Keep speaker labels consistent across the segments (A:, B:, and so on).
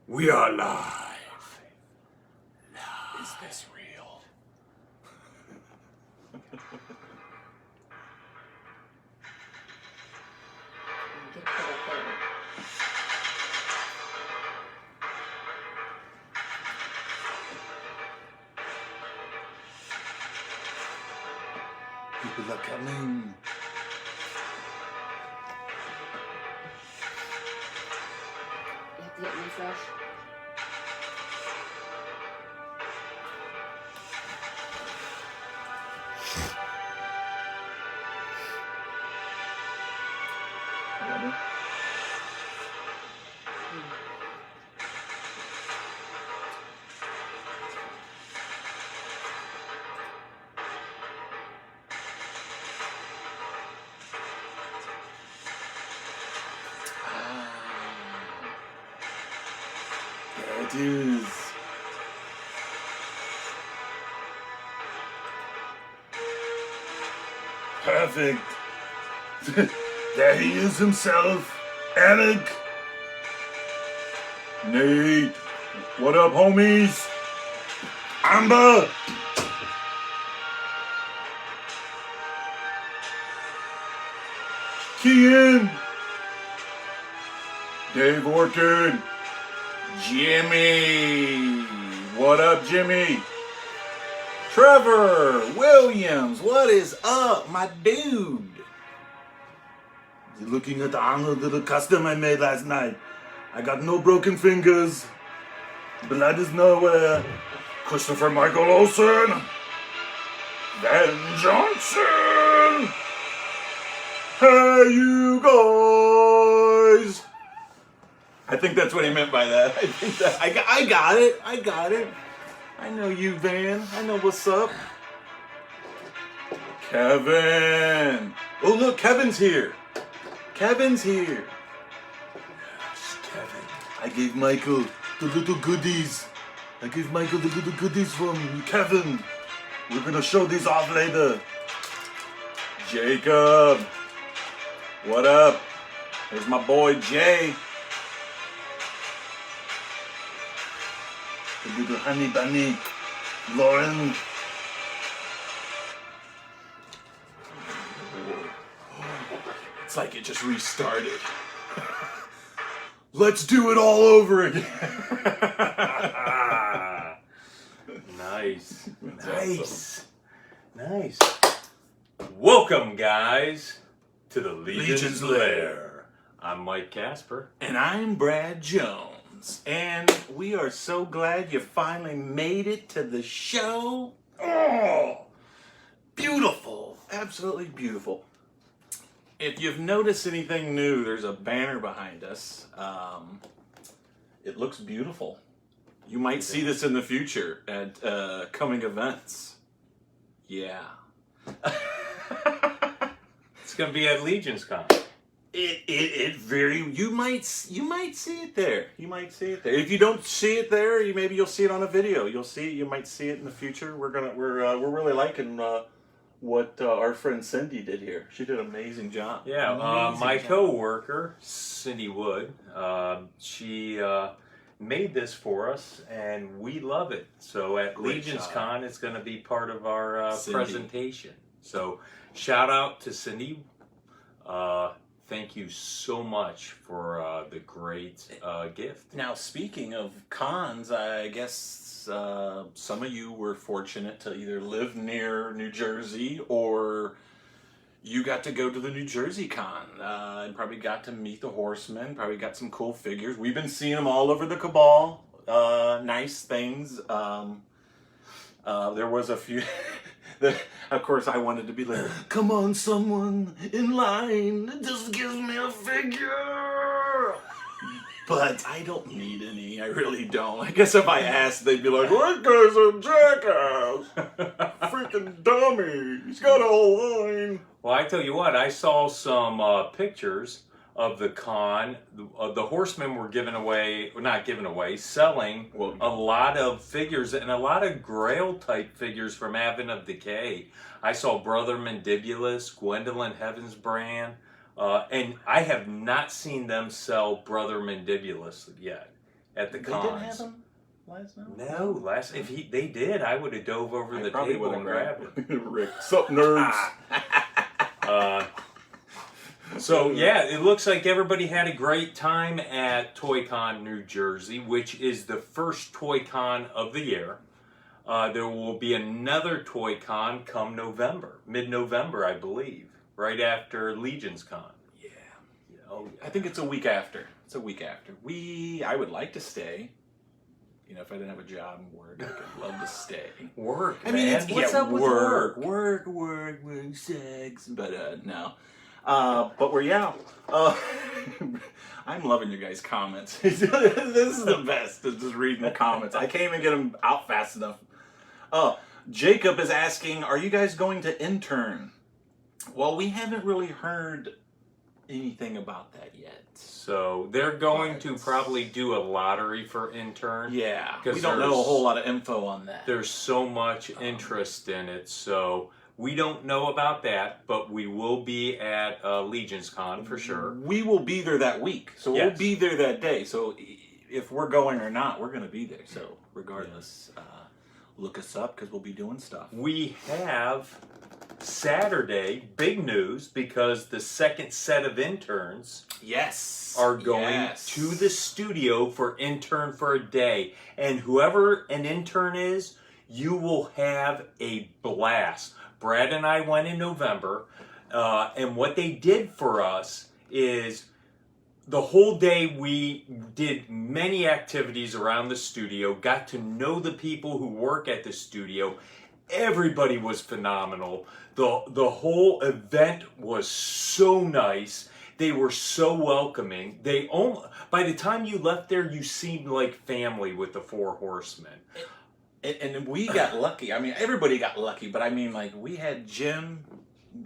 A: We are live. Is this real?
B: Get put up there.
A: People are coming.
B: You have to get refresh.
A: There it is. Perfect. There he is himself, Alec. Nate. What up, homies? Amber. Kian. Dave Orton. Jimmy. What up, Jimmy? Trevor Williams. What is up, my dude? You're looking at the Arnold little custom I made last night. I got no broken fingers. Blood is nowhere. Christopher Michael Olsen. Ben Johnson. Hey, you guys. I think that's what he meant by that. I think that I got it. I know you, Van. I know what's up. Kevin. Oh, look, Kevin's here. Yes, Kevin. I gave Michael the little goodies. From Kevin. We're gonna show these off later. Jacob. What up? There's my boy Jay. The little honey bunny. Lauren. It's like it just restarted. Let's do it all over again.
C: Nice. Welcome, guys, to the Legion's Lair. I'm Mike Casper.
A: And I'm Brad Jones. And we are so glad you finally made it to the show. Oh, beautiful. Absolutely beautiful. If you've noticed anything new, there's a banner behind us. It looks beautiful. You might see this in the future at coming events. Yeah.
C: It's gonna be at Legion's Con.
A: You might see it there. If you don't see it there, maybe you'll see it on a video. You might see it in the future. We're really liking what our friend Cindy did here. She did an amazing job.
C: Yeah, my co-worker, Cindy Wood, she made this for us, and we love it. So at
A: Great
C: Legion's
A: job.
C: Con, it's going to be part of our
A: Cindy.
C: presentation. So shout out to Cindy. Thank you so much for the great gift.
A: Now, speaking of cons, I guess some of you were fortunate to either live near New Jersey or you got to go to the New Jersey Con and probably got to meet the Horsemen, probably got some cool figures. We've been seeing them all over the Cabal. Nice things. There was a few... Of course, I wanted to be like, come on, someone in line, just give me a figure. But I don't need any. I really don't. I guess if I asked, they'd be like, that guy's a jackass. Freaking dummy. He's got a whole line.
C: Well, I tell you what, I saw some pictures of the con. The Horsemen were selling a lot of figures and a lot of Grail type figures from Advent of Decay. I saw Brother Mandibulus, Gwendolyn Heavensbrand, and I have not seen them sell Brother Mandibulus yet. at the
D: They
C: cons.
D: didn't have them last night?
C: No, if they did, I would have dove over
D: I
C: the
D: probably
C: table
D: would
C: and
D: have
C: grabbed it.
D: grabbed Rick. Sup, nerds?
C: So yeah, it looks like everybody had a great time at Toy Con New Jersey, which is the first Toy Con of the year. There will be another Toy Con come November, mid-November, I believe, right after Legion's Con.
D: Yeah.
C: Oh, yeah.
D: I think it's a week after. It's a week after. I would like to stay. You know, if I didn't have a job and work, I could love to stay.
C: Work,
D: I mean,
C: man. What's up with work?
D: Work, sex. But no. But I'm loving your guys' comments. This is the best. Is just reading the comments. I can't even get them out fast enough. Jacob is asking, are you guys going to intern? Well, we haven't really heard anything about that yet.
C: So they're going to probably do a lottery for interns.
D: Yeah, we don't know a whole lot of info on that.
C: There's so much interest in it, so we don't know about that, but we will be at Legion's Con for sure.
D: We will be there that week, so
C: Yes.
D: we'll be there that day. So if we're going or not, we're going to be there. So regardless, look us up because we'll be doing stuff.
C: We have Saturday, big news, because the second set of interns are going to the studio for Intern for a Day. And whoever an intern is, you will have a blast. Brad and I went in November, and what they did for us is the whole day we did many activities around the studio, got to know the people who work at the studio. Everybody was phenomenal. The whole event was so nice. They were so welcoming. By the time you left there, you seemed like family with the Four Horsemen.
D: And we got lucky. I mean, everybody got lucky, but I mean, like, we had Jim.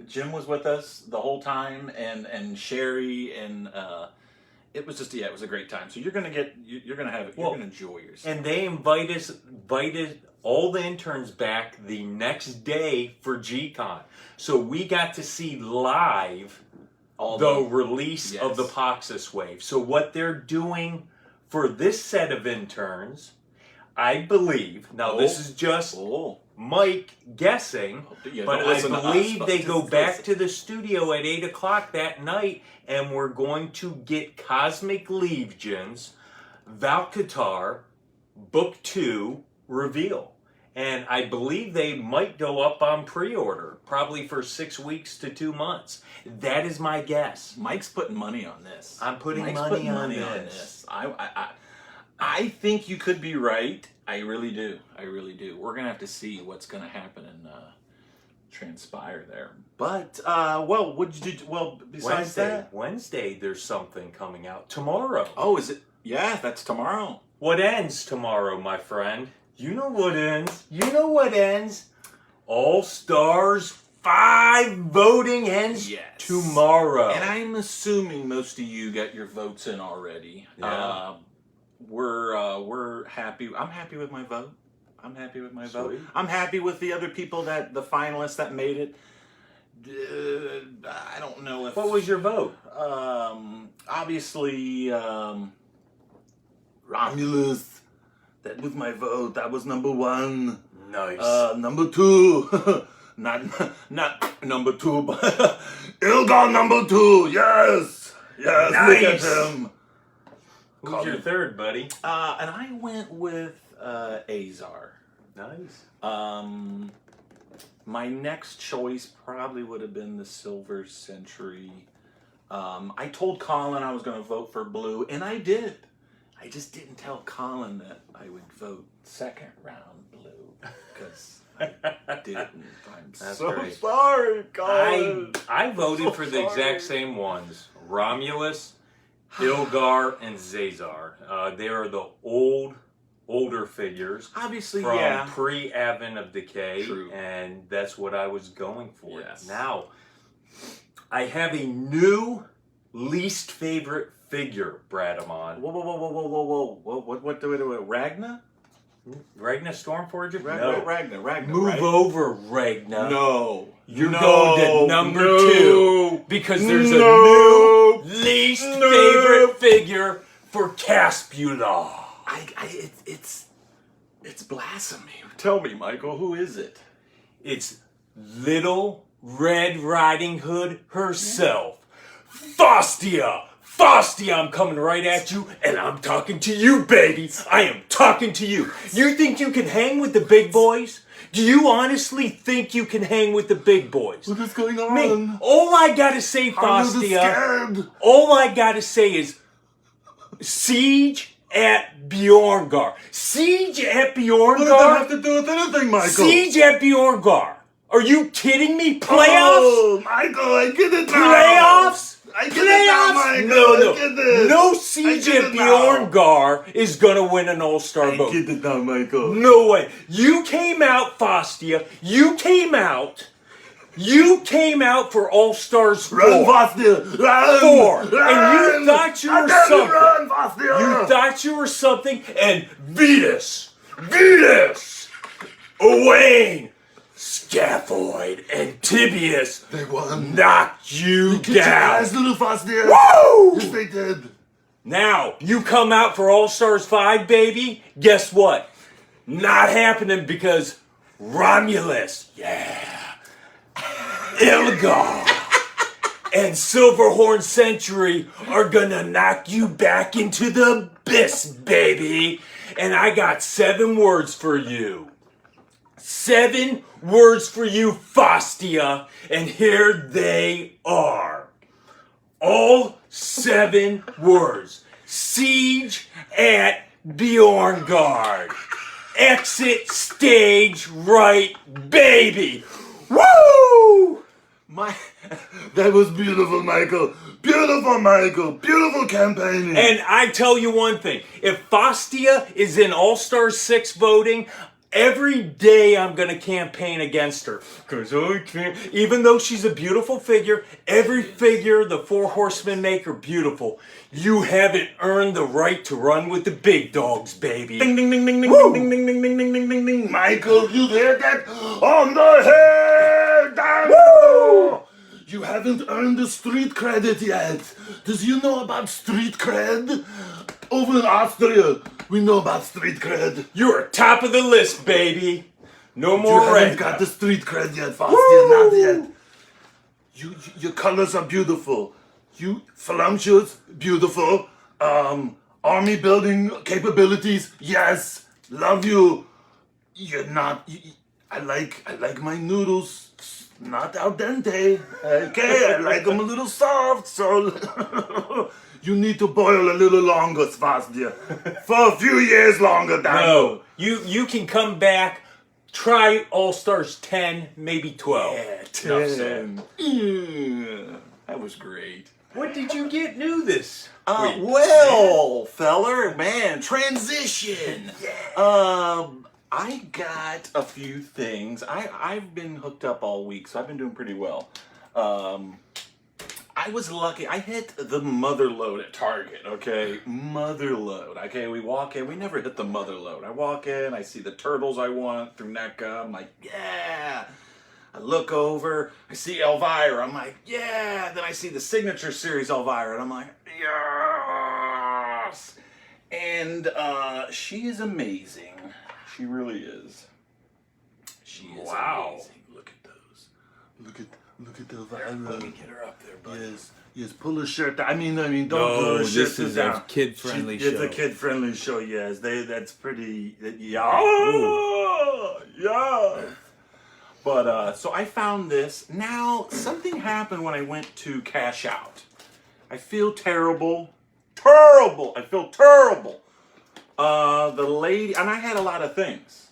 D: Jim was with us the whole time, and Sherry, and it was just, it was a great time. So you're gonna enjoy yourself.
C: And they invited all the interns back the next day for G-Con. So we got to see live the release of the Poxus Wave. So what they're doing for this set of interns, I believe, now this is just Mike guessing, but I believe they go back to the studio at 8 o'clock that night, and we're going to get Cosmic Legions, Valkatar, Book 2 reveal. And I believe they might go up on pre-order, probably for 6 weeks to 2 months. That is my guess.
D: Mike's putting money on this.
C: I'm putting money on this.
D: I think you could be right. I really do. We're gonna have to see what's gonna happen and transpire there. But besides
C: Wednesday, there's something coming out tomorrow.
D: Oh, is it? Yeah, that's tomorrow.
C: What ends tomorrow, my friend? You know what ends. All Stars 5 voting ends tomorrow.
D: And I'm assuming most of you got your votes in already.
C: Yeah.
D: We're happy. I'm happy with my vote.
C: Sweet.
D: I'm happy with the other people the finalists that made it. I don't know if.
C: What was your vote?
D: Obviously,
A: Romulus. That was my vote. That was number 1.
C: Nice.
A: Number 2. not number 2, but Ilgar number 2. Yes.
C: Nice.
A: Look at him.
C: Who's your third, buddy?
D: and I went with Azar.
C: Nice.
D: My next choice probably would have been the Silver Century. I told Colin I was going to vote for blue, and I did. I just didn't tell Colin that I would vote second round blue, because I didn't. I'm so
C: great.
D: sorry, Colin.
C: I voted for the exact same ones. Romulus, Ilgar, and Zazar. They are the older figures.
D: Obviously,
C: from pre-Advent of Decay.
D: True.
C: And that's what I was going for.
D: Yes.
C: Now, I have a new least favorite figure, Bradamon.
D: Whoa. What do we do? Ragna?
C: Ragna Stormforger?
D: Ragna.
C: Move
D: right?
C: over, Ragna.
D: No.
C: You're going to number 2. Because there's a new least favorite figure for Caspula.
D: It's blasphemy. Tell me, Michael, who is it?
C: It's Little Red Riding Hood herself. Fastia! Fastia, I'm coming right at you, and I'm talking to you, baby. I am talking to you. You think you can hang with the big boys? Do you honestly think you can hang with the big boys?
A: What is going on?
C: Me, all I gotta say,
A: I'm really
C: Fastia,
A: scared.
C: all I gotta say is siege at Bjorngar. Siege at
A: What does that
C: Bjorngar?
A: have to do with anything, Michael?
C: Siege at Bjorngar. Are you kidding me? Playoffs?
A: Oh, Michael, I get it now.
C: Playoffs?
A: I get it now, Michael.
C: No.
A: I get it.
C: No Siege
A: I get
C: at
A: it now.
C: Bjorngar is gonna win an All-Star
A: I
C: vote.
A: get it now, Michael.
C: No way. You came out, Fastia. You came out for All-Stars 4.
A: Run, Fastia! Run!
C: 4.
A: Run!
C: And you thought you
A: How
C: were
A: dare you
C: something.
A: run, Fastia!
C: You thought you were something, and Vetus, Owain, Scaphoid, and Tibius
A: They won.
C: knocked you
A: Get your
C: down.
A: ass, little Fastia!
C: Woo!
A: Yes, they did.
C: Now, you come out for All-Stars 5, baby, guess what? Not happening because Romulus, Ilgar, and Silverhorn Century are gonna knock you back into the abyss, baby. And I got 7 words for you. 7 words for you, Fastia, and here they are. All 7 words. Siege at Bjorngard. Exit stage right, baby. Woo!
A: That was beautiful, Michael. Beautiful, Michael. Beautiful campaigning.
C: And I tell you one thing. If Fastia is in All-Star 6 voting, every day I'm going to campaign against her. Because I can't. Even though she's a beautiful figure, every figure the 4 horsemen make are beautiful. You haven't earned the right to run with the big dogs, baby.
A: Ding, ding, ding, ding, ding,
C: Woo!
A: ding, ding, ding, ding, ding, ding, ding, ding. Michael, you hear that? On the head! Down.
C: Woo!
A: You haven't earned the street credit yet. Does you know about street cred? Over in Austria, we know about street cred.
C: You're top of the list, baby. No
A: You
C: more
A: haven't
C: red.
A: got the street cred yet, Fastia, not yet. Your colors are beautiful. You voluptuous, beautiful. Army building capabilities, yes. Love you. You're not. I like my noodles not al dente. Okay, I like them a little soft. So you need to boil a little longer, Svastia, for a few years longer.
C: No, you can come back. Try All-Stars 10, maybe 12.
A: Yeah,
C: Enough said.
D: 10. That was great.
C: What did you get new this week?
D: Well, feller, man, transition. I got a few things. I've been hooked up all week, so I've been doing pretty well. I was lucky. I hit the mother load at Target, okay? Mother load. Okay, we walk in. We never hit the mother load. I walk in. I see the turtles I want through NECA. I'm like, yeah. I look over. I see Elvira. I'm like, yeah. Then I see the Signature Series Elvira. And I'm like, yes. And she is amazing. She really is. She is amazing. Look at those.
A: Look at Elvira.
C: Let me get her up there, buddy.
A: Yes, pull her shirt down. I mean, don't pull
C: No,
A: her shirt
C: this is
A: down.
C: a kid-friendly show.
A: It's a kid-friendly show, yes. That's pretty, yeah.
D: But, so I found this. Now, something happened when I went to cash out. I feel terrible. Terrible! I feel terrible. The lady, and I had a lot of things.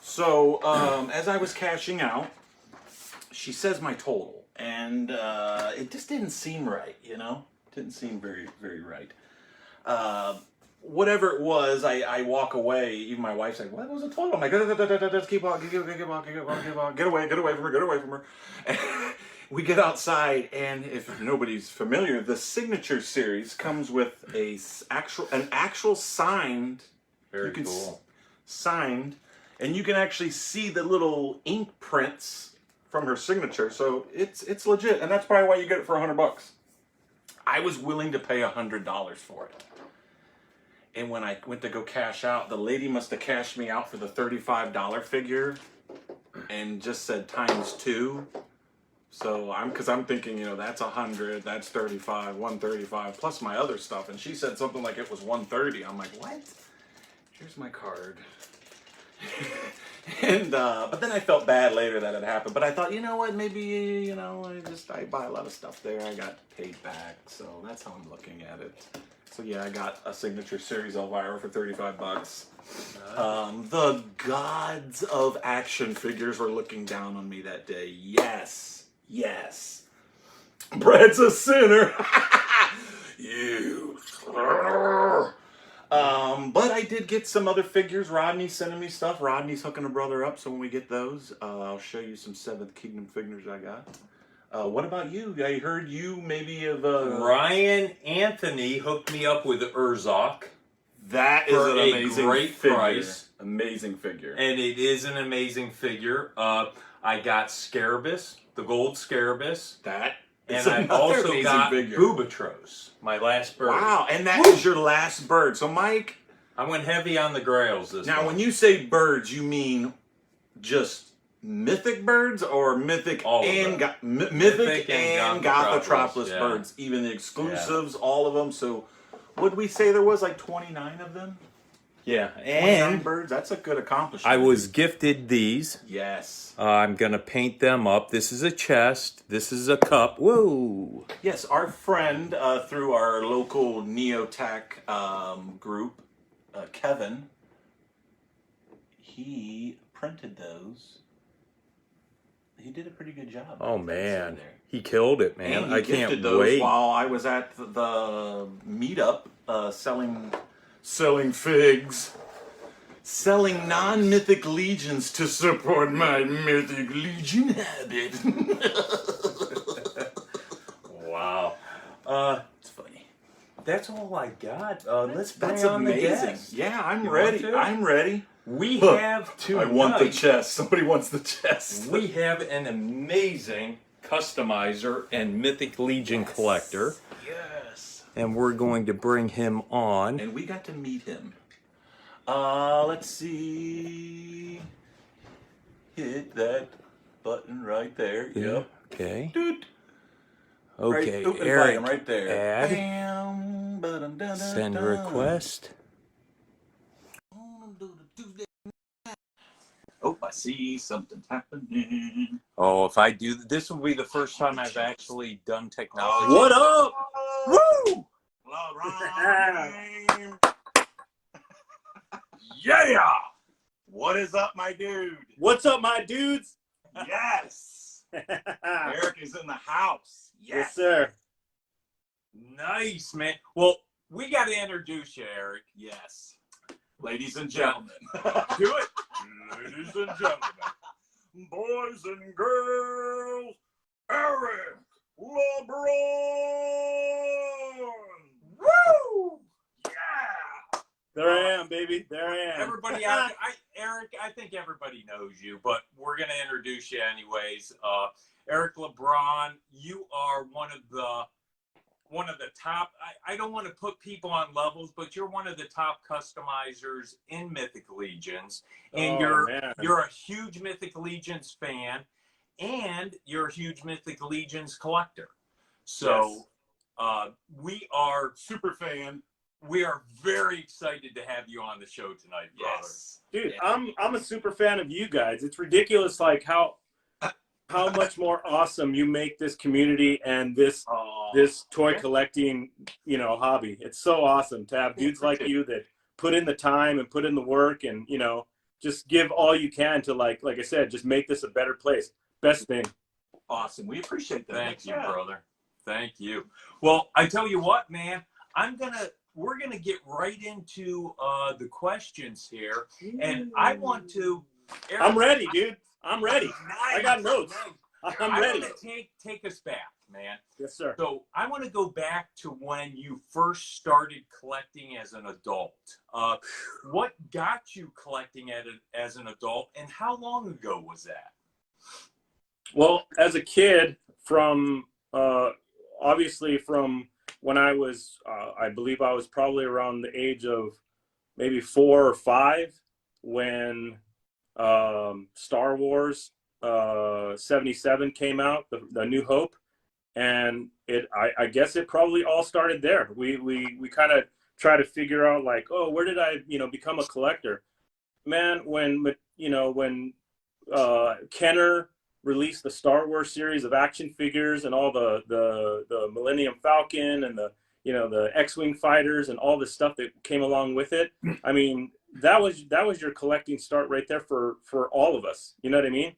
D: So, as I was cashing out, she says my total. And it just didn't seem right, you know? Didn't seem very, very right. Whatever it was, I walk away. Even my wife's like, what was the total? I'm like, just keep walking, get away from her. And we get outside, and if nobody's familiar, the Signature Series comes with an actual signed,
C: Very cool.
D: Signed, and you can actually see the little ink prints from her signature. So it's legit, and that's probably why you get it for $100. I was willing to pay $100 for it. And when I went to go cash out, the lady must have cashed me out for the $35 figure and just said ×2. So I'm thinking, you know, that's 100, that's 35, 135 plus my other stuff. And she said something like it was 130. I'm like, what? Here's my card. And but then I felt bad later that it happened. But I thought, you know what, maybe, you know, I buy a lot of stuff there. I got paid back, so that's how I'm looking at it. So yeah, I got a Signature Series Elvira for $35. The gods of action figures were looking down on me that day. Yes, yes. Brad's a sinner. You. But I did get some other figures. Rodney's sending me stuff. Rodney's hooking a brother up, so when we get those, I'll show you some Seventh Kingdom figures I got. What about you? I heard you maybe have...
C: Ryan Anthony hooked me up with Urzok.
D: That is an amazing
C: great
D: figure.
C: price.
D: Amazing figure.
C: And it is an amazing figure. I got Scarabus, the gold Scarabus.
D: That
C: and I also got Bubatros, my last bird.
D: Wow, and that is your last bird. So, Mike...
C: I went heavy on the grails this
D: Now, when you say birds, you mean just mythic birds or mythic and Gothotropolis birds? Even the exclusives, all of them. So, would we say there was like 29 of them?
C: Yeah,
D: 29 birds. That's a good accomplishment.
C: I was gifted these.
D: Yes.
C: I'm gonna paint them up. This is a chest. This is a cup. Whoa.
D: Yes, our friend through our local Neotech group, Kevin. He printed those. He did a pretty good job.
C: Oh man, he killed it, man!
D: And
C: I can't wait.
D: While I was at the meetup, selling figs, selling non-mythic legions to support my mythic legion habit.
C: Wow,
D: it's funny.
C: That's all I got. Let's bring
D: That's
C: on
D: amazing.
C: the guest.
D: Yeah, I'm ready. I'm ready.
C: We have tonight.
D: I want the chest. Somebody wants the chest.
C: We have an amazing customizer and Mythic Legion collector.
D: Yes.
C: And we're going to bring him on.
D: And we got to meet him. Let's see. Hit that button right there. Yep.
C: Okay.
D: Doot.
C: Okay,
D: right,
C: Eric,
D: right there.
C: add.
D: Bam,
C: Send request.
D: Oh, I see something's happening.
C: Oh, if I do, this will be the first time I've actually done technology.
D: What up?
C: Woo!
D: Yeah! What is up, my dude?
E: What's up, my dudes?
D: Yes! Eric is in the house.
E: Yes, sir.
C: Nice, man. Well, we got to introduce you, Eric.
D: Yes. Ladies and gentlemen.
C: Do it.
D: Ladies and gentlemen. Boys and girls. Eric Lebron.
C: Woo!
D: Yeah.
E: There I am, baby. There I am.
C: Everybody out there, Eric, I think everybody knows you, but we're going to introduce you anyways. Eric Lebron, you are one of the top, I don't want to put people on levels, but you're one of the top customizers in Mythic Legions. And you're a huge Mythic Legions fan, and you're a huge Mythic Legions collector. So we are
D: super fan.
C: We are very excited to have you on the show tonight, brother.
D: Yes.
E: Dude, I'm a super fan of you guys. It's ridiculous like how much more awesome you make this community and this toy collecting, hobby. It's so awesome to have dudes like you that put in the time and put in the work and, just give all you can to like I said, just make this a better place. Best thing.
D: Awesome. We appreciate that.
C: Thank you, brother. Thank you. Well, I tell you what, man, we're gonna get right into the questions here. And I want to Eric,
E: I'm ready, dude. I'm ready.
C: Nice,
E: I got notes.
C: nice.
E: I'm ready.
C: I want to take us back, man.
E: Yes, sir.
C: So I want to go back to when you first started collecting as an adult. What got you collecting as an adult, and how long ago was that?
E: Well, as a kid, obviously from when I was, I believe I was probably around the age of maybe 4 or 5 when Star Wars 77 came out, the New Hope, and I guess it probably all started there. We kind of try to figure out like, oh, where did I become a collector? Man, when Kenner released the Star Wars series of action figures and all the Millennium Falcon and the X-wing fighters and all the stuff that came along with it. I mean, that was your collecting start right there for all of us. You know what I mean?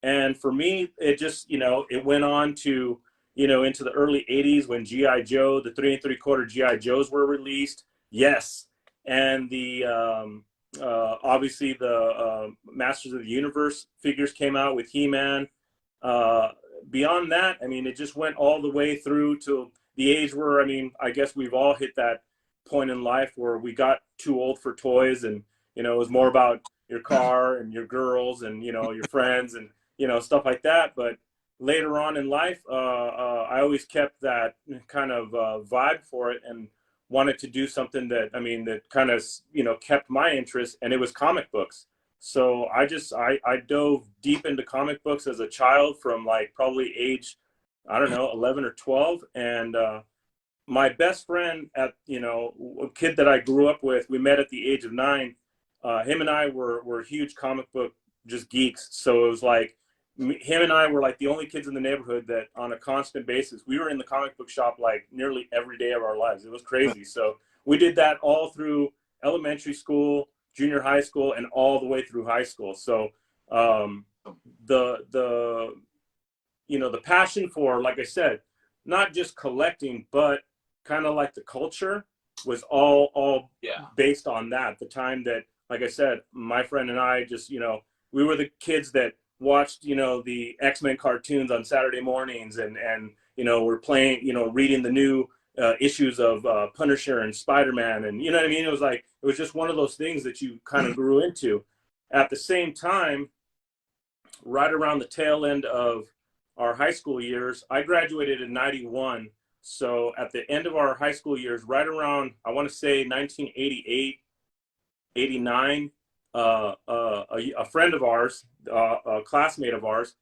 E: And for me, it just it went on to into the early 80s when G.I. Joe, the 3 3/4 G.I. Joes were released. Yes. And the obviously the Masters of the Universe figures came out with He-Man. Beyond that, I mean, it just went all the way through to the age where, I mean, I guess we've all hit that point in life where we got too old for toys, and it was more about your car and your girls and your friends and stuff like that. But later on in life, I always kept that kind of vibe for it and wanted to do something that, I mean, that kind of kept my interest, and it was comic books. So I dove deep into comic books as a child from like probably age, I don't know, 11 or 12. And my best friend a kid that I grew up with, we met at the age of 9. Him and I were huge comic book just geeks. So it was like, him and I were like the only kids in the neighborhood that on a constant basis, we were in the comic book shop like nearly every day of our lives. It was crazy. So we did that all through elementary school, junior high school, and all the way through high school. So the passion for, like I said, not just collecting, but kind of like the culture was all based on that. The time that, like I said, my friend and I just, we were the kids that watched, the X-Men cartoons on Saturday mornings and we're playing, reading the new issues of Punisher and Spider-Man. And you know what I mean? It was just one of those things that you kind of grew into. At the same time, right around the tail end of our high school years, I graduated in 91. So at the end of our high school years, right around, I want to say 1988, 89, a friend of ours, a classmate of ours,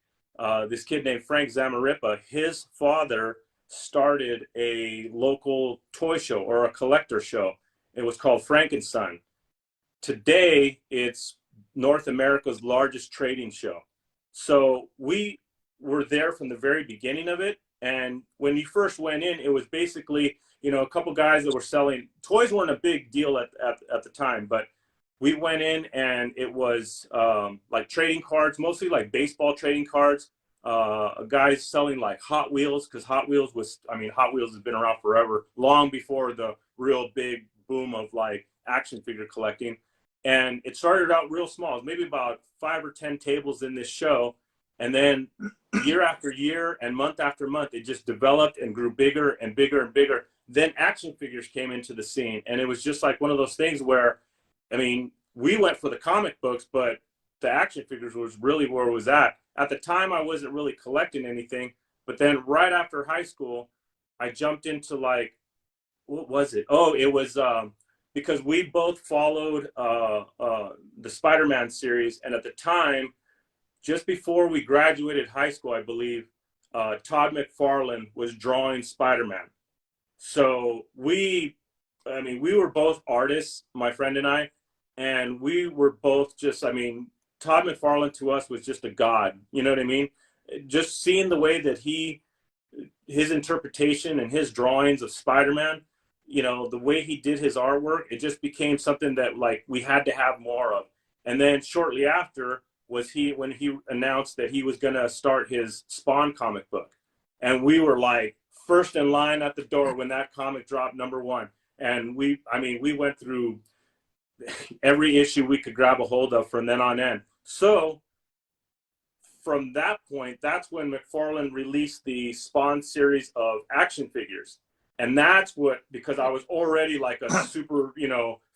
E: this kid named Frank Zamarippa, his father started a local toy show or a collector show. It was called Frankenstein. Today, it's North America's largest trading show. So we were there from the very beginning of it. And when you first went in, it was basically, a couple guys that were selling toys. Weren't a big deal at the time, but we went in and it was like trading cards, mostly like baseball trading cards. Guys selling like Hot Wheels, because Hot Wheels has been around forever, long before the real big boom of like action figure collecting. And it started out real small, maybe about 5 or 10 tables in this show. And then year after year and month after month, it just developed and grew bigger and bigger and bigger. Then action figures came into the scene. And it was just like one of those things where, I mean, we went for the comic books, but the action figures was really where it was at. At the time, I wasn't really collecting anything. But then right after high school, I jumped into like, what was it? Oh, it was because we both followed the Spider-Man series. And at the time, just before we graduated high school, I believe, Todd McFarlane was drawing Spider-Man. So we were both artists, my friend and we were both just, Todd McFarlane to us was just a god. You know what I mean? Just seeing the way that his interpretation and his drawings of Spider-Man, the way he did his artwork, it just became something that like we had to have more of. And then shortly after was when he announced that he was going to start his Spawn comic book. And we were like first in line at the door when that comic dropped #1. And we went through every issue we could grab a hold of from then on in. So from that point, that's when McFarlane released the Spawn series of action figures. And that's because I was already like a super,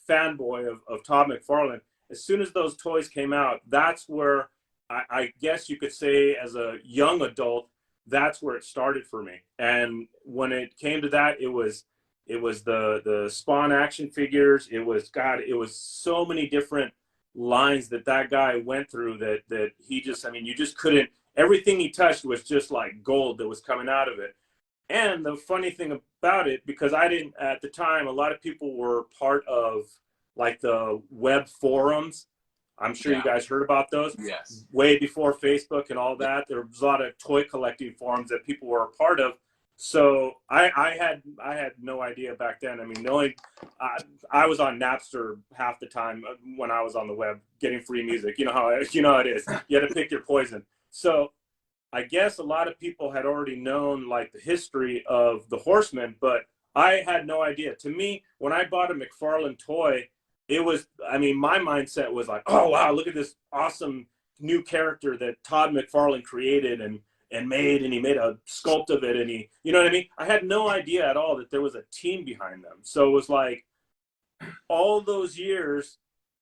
E: fanboy of Todd McFarlane. As soon as those toys came out, that's where I guess you could say as a young adult, that's where it started for me. And when it came to that, it was the Spawn action figures. It was so many different lines that guy went through that he just, I mean, you just couldn't, everything he touched was just like gold that was coming out of it. And the funny thing about it, because I didn't, at the time, a lot of people were part of like the web forums. I'm sure you guys heard about those.
D: Yes.
E: Way before Facebook and all that, there was a lot of toy collecting forums that people were a part of. So I had no idea back then. I mean, I was on Napster half the time when I was on the web getting free music. You know how it is. You had to pick your poison. So I guess a lot of people had already known like the history of the Horsemen, but I had no idea. To me, when I bought a McFarlane toy, it was, I mean, my mindset was like, oh wow, look at this awesome new character that Todd McFarlane created and made, and he made a sculpt of it, and he, you know what I mean? I had no idea at all that there was a team behind them. So it was like all those years,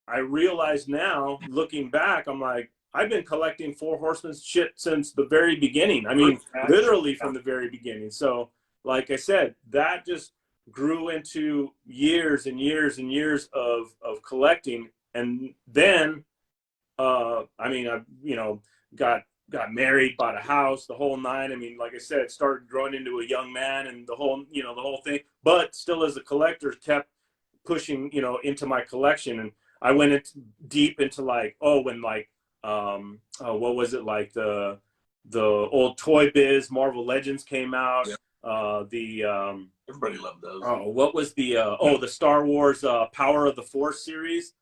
E: I realize now, looking back, I'm like, I've been collecting Four Horsemen shit since the very beginning. I mean, literally from the very beginning. So, like I said, that just grew into years and years and years of collecting. And then, I mean, I, you know, got married, bought a house, the whole nine. I mean, like I said, started growing into a young man and the whole, you know, the whole thing. But still, as a collector, kept pushing, you know, into my collection. And I went deep into like, when like, what was it, like the old Toy Biz Marvel Legends came out.
D: Everybody loved those.
E: What was the the Star Wars Power of the Force series?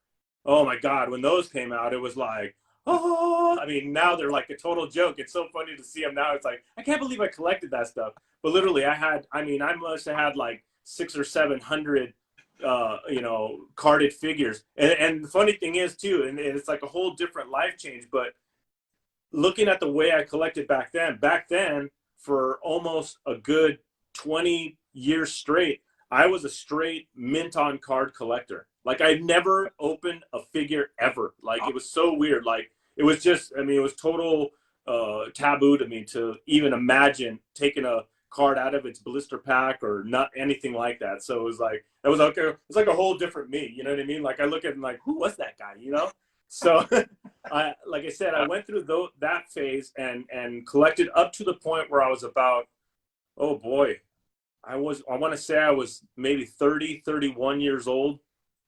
E: Oh my God, when those came out, it was like, oh, I mean, now they're like a total joke. It's so funny to see them now. It's like, I can't believe I collected that stuff. But literally, I must have had like 600 or 700 you know, carded figures. And the funny thing is too, and it's like a whole different life change, but looking at the way I collected back then for almost a good 20 years straight, I was a straight mint on card collector. Like I never opened a figure ever. Like it was so weird. Like it was just, I mean, it was total taboo to me to even imagine taking a card out of its blister pack or not anything like that. So it was like, that was okay. It's like a whole different me. You know what I mean? Like I look at it and like, who was that guy? You know? So like I said, I went through that phase and collected up to the point where I was about, oh boy, I want to say I was maybe 30, 31 years old.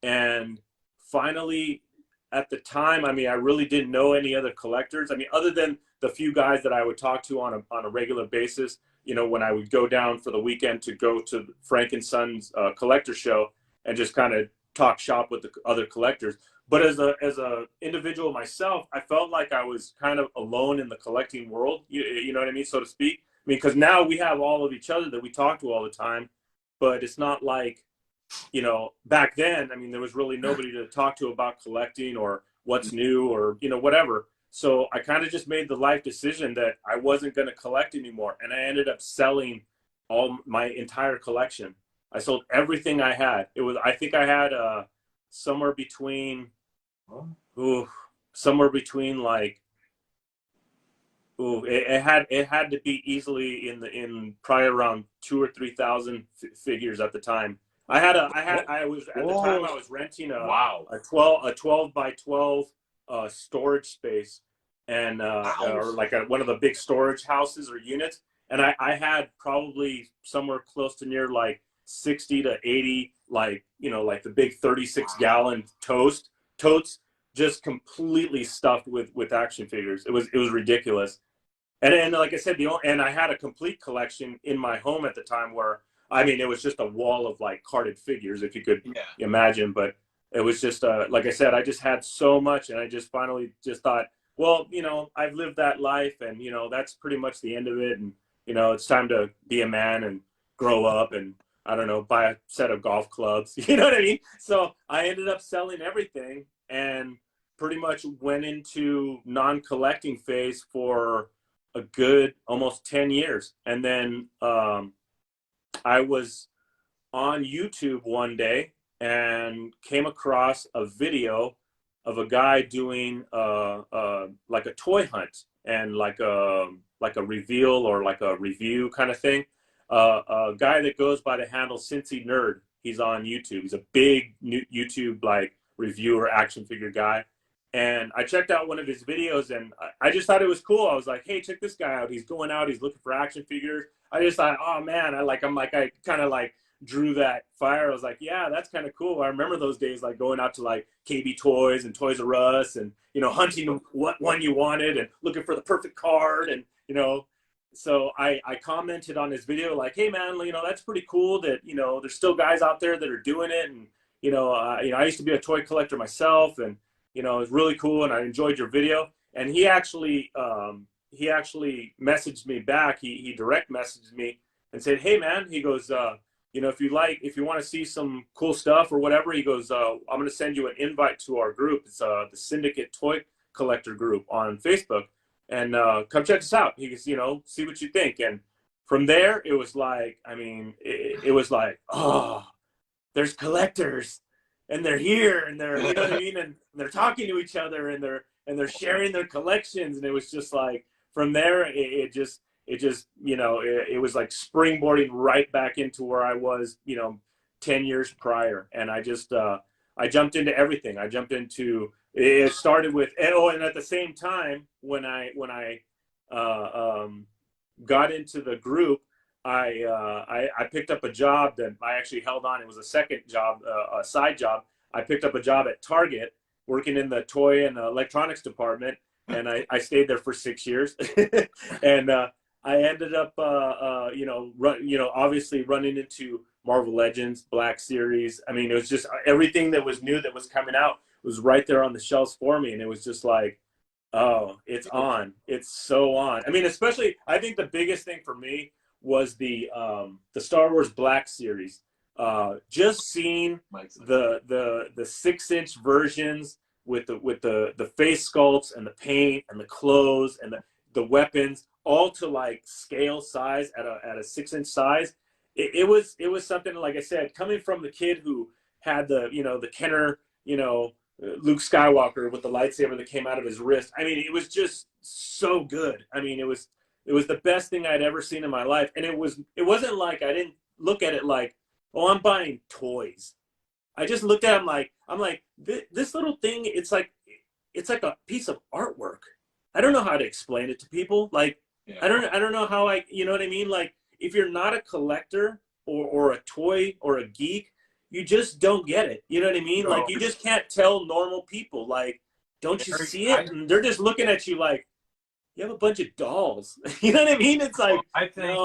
E: And finally, at the time, I mean, I really didn't know any other collectors. I mean, other than the few guys that I would talk to on a regular basis, you know, when I would go down for the weekend to go to Frank and Son's collector show and just kind of talk shop with the other collectors. But as a individual myself, I felt like I was kind of alone in the collecting world, you know what I mean, so to speak. I mean, because now we have all of each other that we talk to all the time, but it's not like, you know, back then, I mean, there was really nobody to talk to about collecting or what's new or, you know, whatever. So I kind of just made the life decision that I wasn't going to collect anymore. And I ended up selling all my entire collection. I sold everything I had. I think I had somewhere between like, it had to be easily in probably around 2,000 or 3,000 figures at the time. I was renting a 12 by 12 storage space and or like one of the big storage houses or units, and I had probably somewhere close to near like 60 to 80, like, you know, like the big 36-gallon totes just completely stuffed with action figures. It was ridiculous. And like I said, and I had a complete collection in my home at the time where, I mean, it was just a wall of like carded figures, if you could imagine. But it was just, like I said, I just had so much, and I just finally just thought, well, you know, I've lived that life, and, you know, that's pretty much the end of it. And, you know, it's time to be a man and grow up and, I don't know, buy a set of golf clubs. You know what I mean? So I ended up selling everything and pretty much went into non-collecting phase for a good almost 10 years. And then I was on YouTube one day and came across a video of a guy doing like a toy hunt. and like a reveal or like a review kind of thing. A guy that goes by the handle Cincy Nerd. He's on YouTube. He's a big YouTube like reviewer, action figure guy. And I checked out one of his videos, and I just thought it was cool. I was like, "Hey, check this guy out. He's going out. He's looking for action figures." I just thought, "Oh man!" I kind of like drew that fire. I was like, "Yeah, that's kind of cool." I remember those days, like going out to like KB Toys and Toys R Us, and hunting what one you wanted and looking for the perfect card, and So I commented on his video like, "Hey man, that's pretty cool that there's still guys out there that are doing it, and I used to be a toy collector myself, and it was really cool, and I enjoyed your video." And he actually messaged me back. He direct messaged me and said, "Hey man," he goes, if you want to see some cool stuff or whatever," he goes, "I'm going to send you an invite to our group. It's the Syndicate Toy Collector group on Facebook, and come check us out." He goes, "See what you think." And from there, it was like, it was like, oh, there's collectors, and they're here, and they're, you know what I mean, and they're talking to each other, and they're sharing their collections, and it was just like, from there, it was like springboarding right back into where I was, 10 years prior, and I just I jumped into everything. I jumped into it. Started with and at the same time when I got into the group, I picked up a job that I actually held on. It was a second job, a side job. I picked up a job at Target working in the toy and electronics department, and I stayed there for 6 years. And I ended up, obviously running into Marvel Legends, Black Series. I mean, it was just everything that was new that was coming out was right there on the shelves for me, and it was just like, oh, it's on. It's so on. I mean, especially, I think the biggest thing for me was the Star Wars Black Series. Just seeing the 6-inch versions with the face sculpts and the paint and the clothes and the weapons, all to like scale size at a 6-inch size. It was something, like I said, coming from the kid who had the Kenner, Luke Skywalker with the lightsaber that came out of his wrist. I mean, it was just so good. I mean, it was the best thing I'd ever seen in my life. And it wasn't like, I didn't look at it like, oh, I'm buying toys. I just looked at them I'm like, this little thing, it's like a piece of artwork. I don't know how to explain it to people. Like, yeah. I don't know how you know what I mean? Like, if you're not a collector or a toy or a geek, you just don't get it. You know what I mean? No. Like, you just can't tell normal people, like, don't you see it? And they're just looking at you like, you have a bunch of dolls. You know what I mean? It's like, I think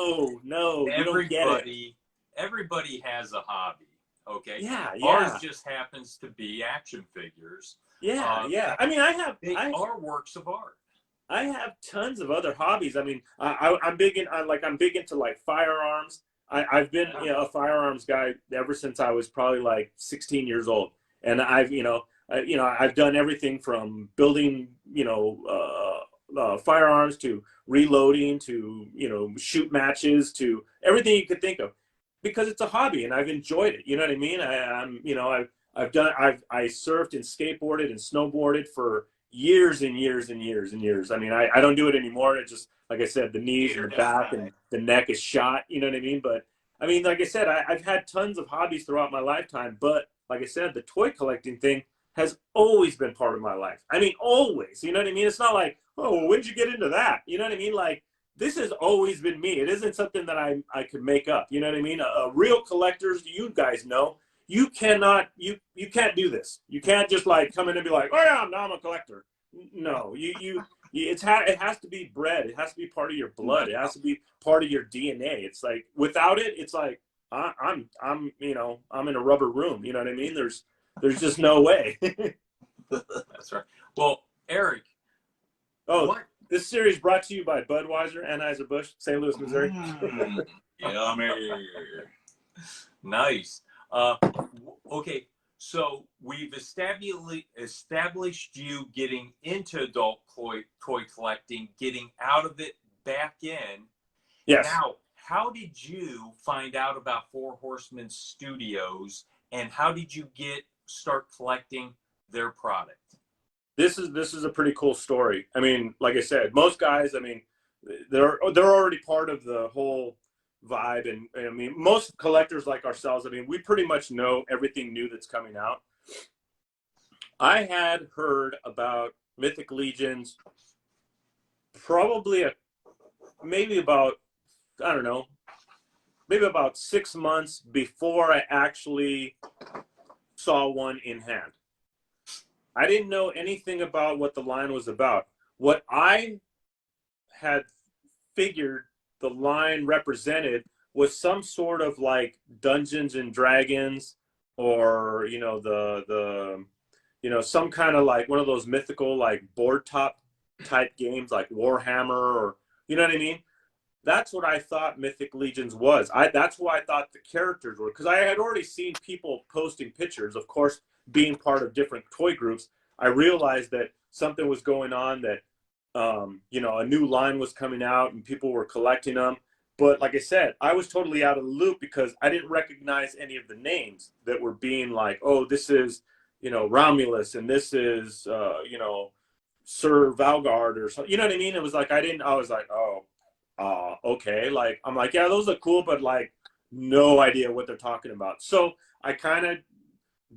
E: no, you don't get it.
C: Everybody has a hobby, okay?
E: Yeah.
C: Ours just happens to be action figures.
E: Yeah. I mean,
C: they are works of art.
E: I have tons of other hobbies. I mean, I'm big into like firearms. I've been a firearms guy ever since I was probably like 16 years old, and I've done everything from building firearms to reloading to shoot matches to everything you could think of, because it's a hobby and I've enjoyed it. You know what I mean? I surfed and skateboarded and snowboarded for years and years and years and years. I mean, I don't do it anymore. It just, like I said, the knees and the back and the neck is shot. You know what I mean? But I mean, like I said, I've had tons of hobbies throughout my lifetime. But like I said, the toy collecting thing has always been part of my life. I mean, always. You know what I mean? It's not like, oh, well, when did you get into that? You know what I mean? Like, this has always been me. It isn't something that I could make up. You know what I mean? Real collectors, you guys know, you can't do this. You can't just like come in and be like, oh yeah, now I'm a collector. No, it has to be bred. It has to be part of your blood. It has to be part of your DNA. It's like, without it, it's like I'm in a rubber room. You know what I mean? There's just no way.
C: That's right. Well, Eric.
E: This series brought to you by Budweiser, Anheuser-Busch, St. Louis, Missouri.
C: Yummy. Nice. Okay, so we've established you getting into adult toy collecting, getting out of it, back in.
E: Yes.
C: Now, how did you find out about Four Horsemen Studios, and how did you start collecting their product?
E: this is a pretty cool story. I mean, like I said, most guys, I mean, they're already part of the whole vibe, and I mean, most collectors like ourselves, I mean, we pretty much know everything new that's coming out. I had heard about Mythic Legions probably maybe about, I don't know, maybe about 6 months before I actually saw one in hand. I didn't know anything about what the line was about. What I had figured the line represented was some sort of like Dungeons and Dragons, or some kind of like one of those mythical like board top type games like Warhammer, or you know what I mean. That's what I thought Mythic Legions was. That's who I thought the characters were, because I had already seen people posting pictures. Of course, being part of different toy groups, I realized that something was going on, that a new line was coming out and people were collecting them. But like I said, I was totally out of the loop because I didn't recognize any of the names that were being like, oh, this is, Romulus, and this is, Sir Valgard or something. You know what I mean? It was like, I was like, oh, okay. Like, I'm like, yeah, those look cool, but like, no idea what they're talking about. So I kind of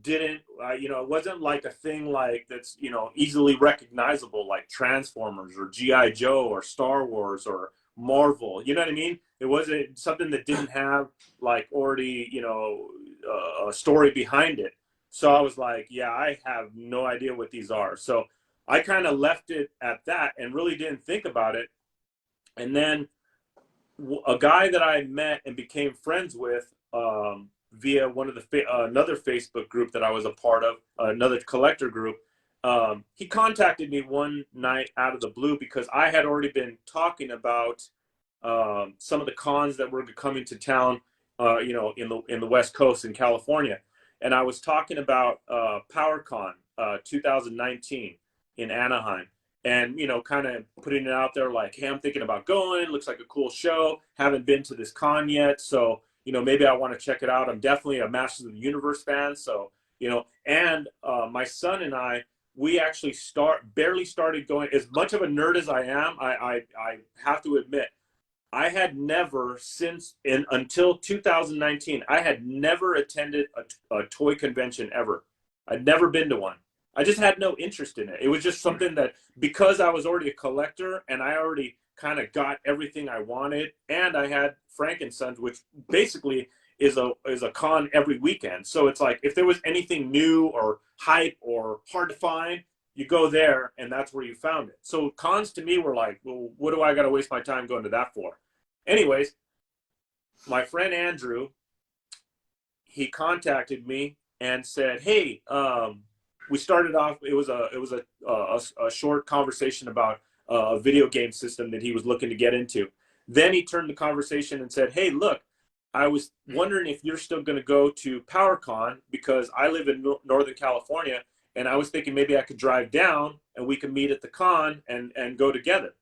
E: didn't, it wasn't like a thing like that's, easily recognizable, like Transformers or G.I. Joe or Star Wars or Marvel. You know what I mean? It wasn't something that didn't have like already, a story behind it. So I was like, yeah, I have no idea what these are. So I kind of left it at that and really didn't think about it. And then a guy that I met and became friends with via one of the another Facebook group that I was a part of, another collector group, he contacted me one night out of the blue because I had already been talking about some of the cons that were coming to town, in the West Coast in California, and I was talking about PowerCon 2019 in Anaheim. And, kind of putting it out there like, hey, I'm thinking about going. Looks like a cool show. Haven't been to this con yet. So, maybe I want to check it out. I'm definitely a Masters of the Universe fan. So, and my son and I, we actually barely started going. As much of a nerd as I am, I have to admit, I had never until 2019, I had never attended a toy convention ever. I'd never been to one. I just had no interest in it. It was just something that, because I was already a collector and I already kind of got everything I wanted, and I had Frankensons, which basically is a con every weekend. So it's like, if there was anything new or hype or hard to find, you go there and that's where you found it. So cons to me were like, well, what do I got to waste my time going to that for? Anyways, my friend Andrew, he contacted me and said, hey, we started off, it was a short conversation about a video game system that he was looking to get into. Then he turned the conversation and said, hey, look, I was wondering if you're still going to go to PowerCon, because I live in Northern California, and I was thinking maybe I could drive down and we could meet at the con and go together.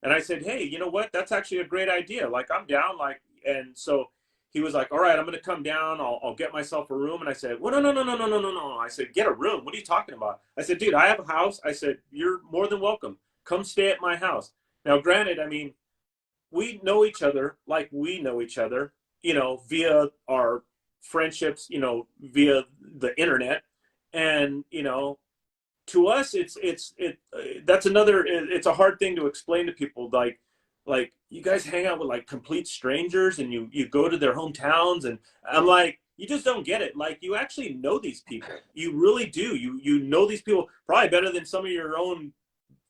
E: And I said, hey, you know what? That's actually a great idea. Like, I'm down. Like, and so he was like, all right, I'm going to come down. I'll get myself a room. And I said, well, no. I said, get a room. What are you talking about? I said, dude, I have a house. I said, you're more than welcome. Come stay at my house. Now, granted, I mean, we know each other like we know each other, via our friendships, via the internet. And, to us, that's another, it's a hard thing to explain to people. Like you guys hang out with like complete strangers and you go to their hometowns, and I'm like, you just don't get it. Like, you actually know these people. You really do. You know these people probably better than some of your own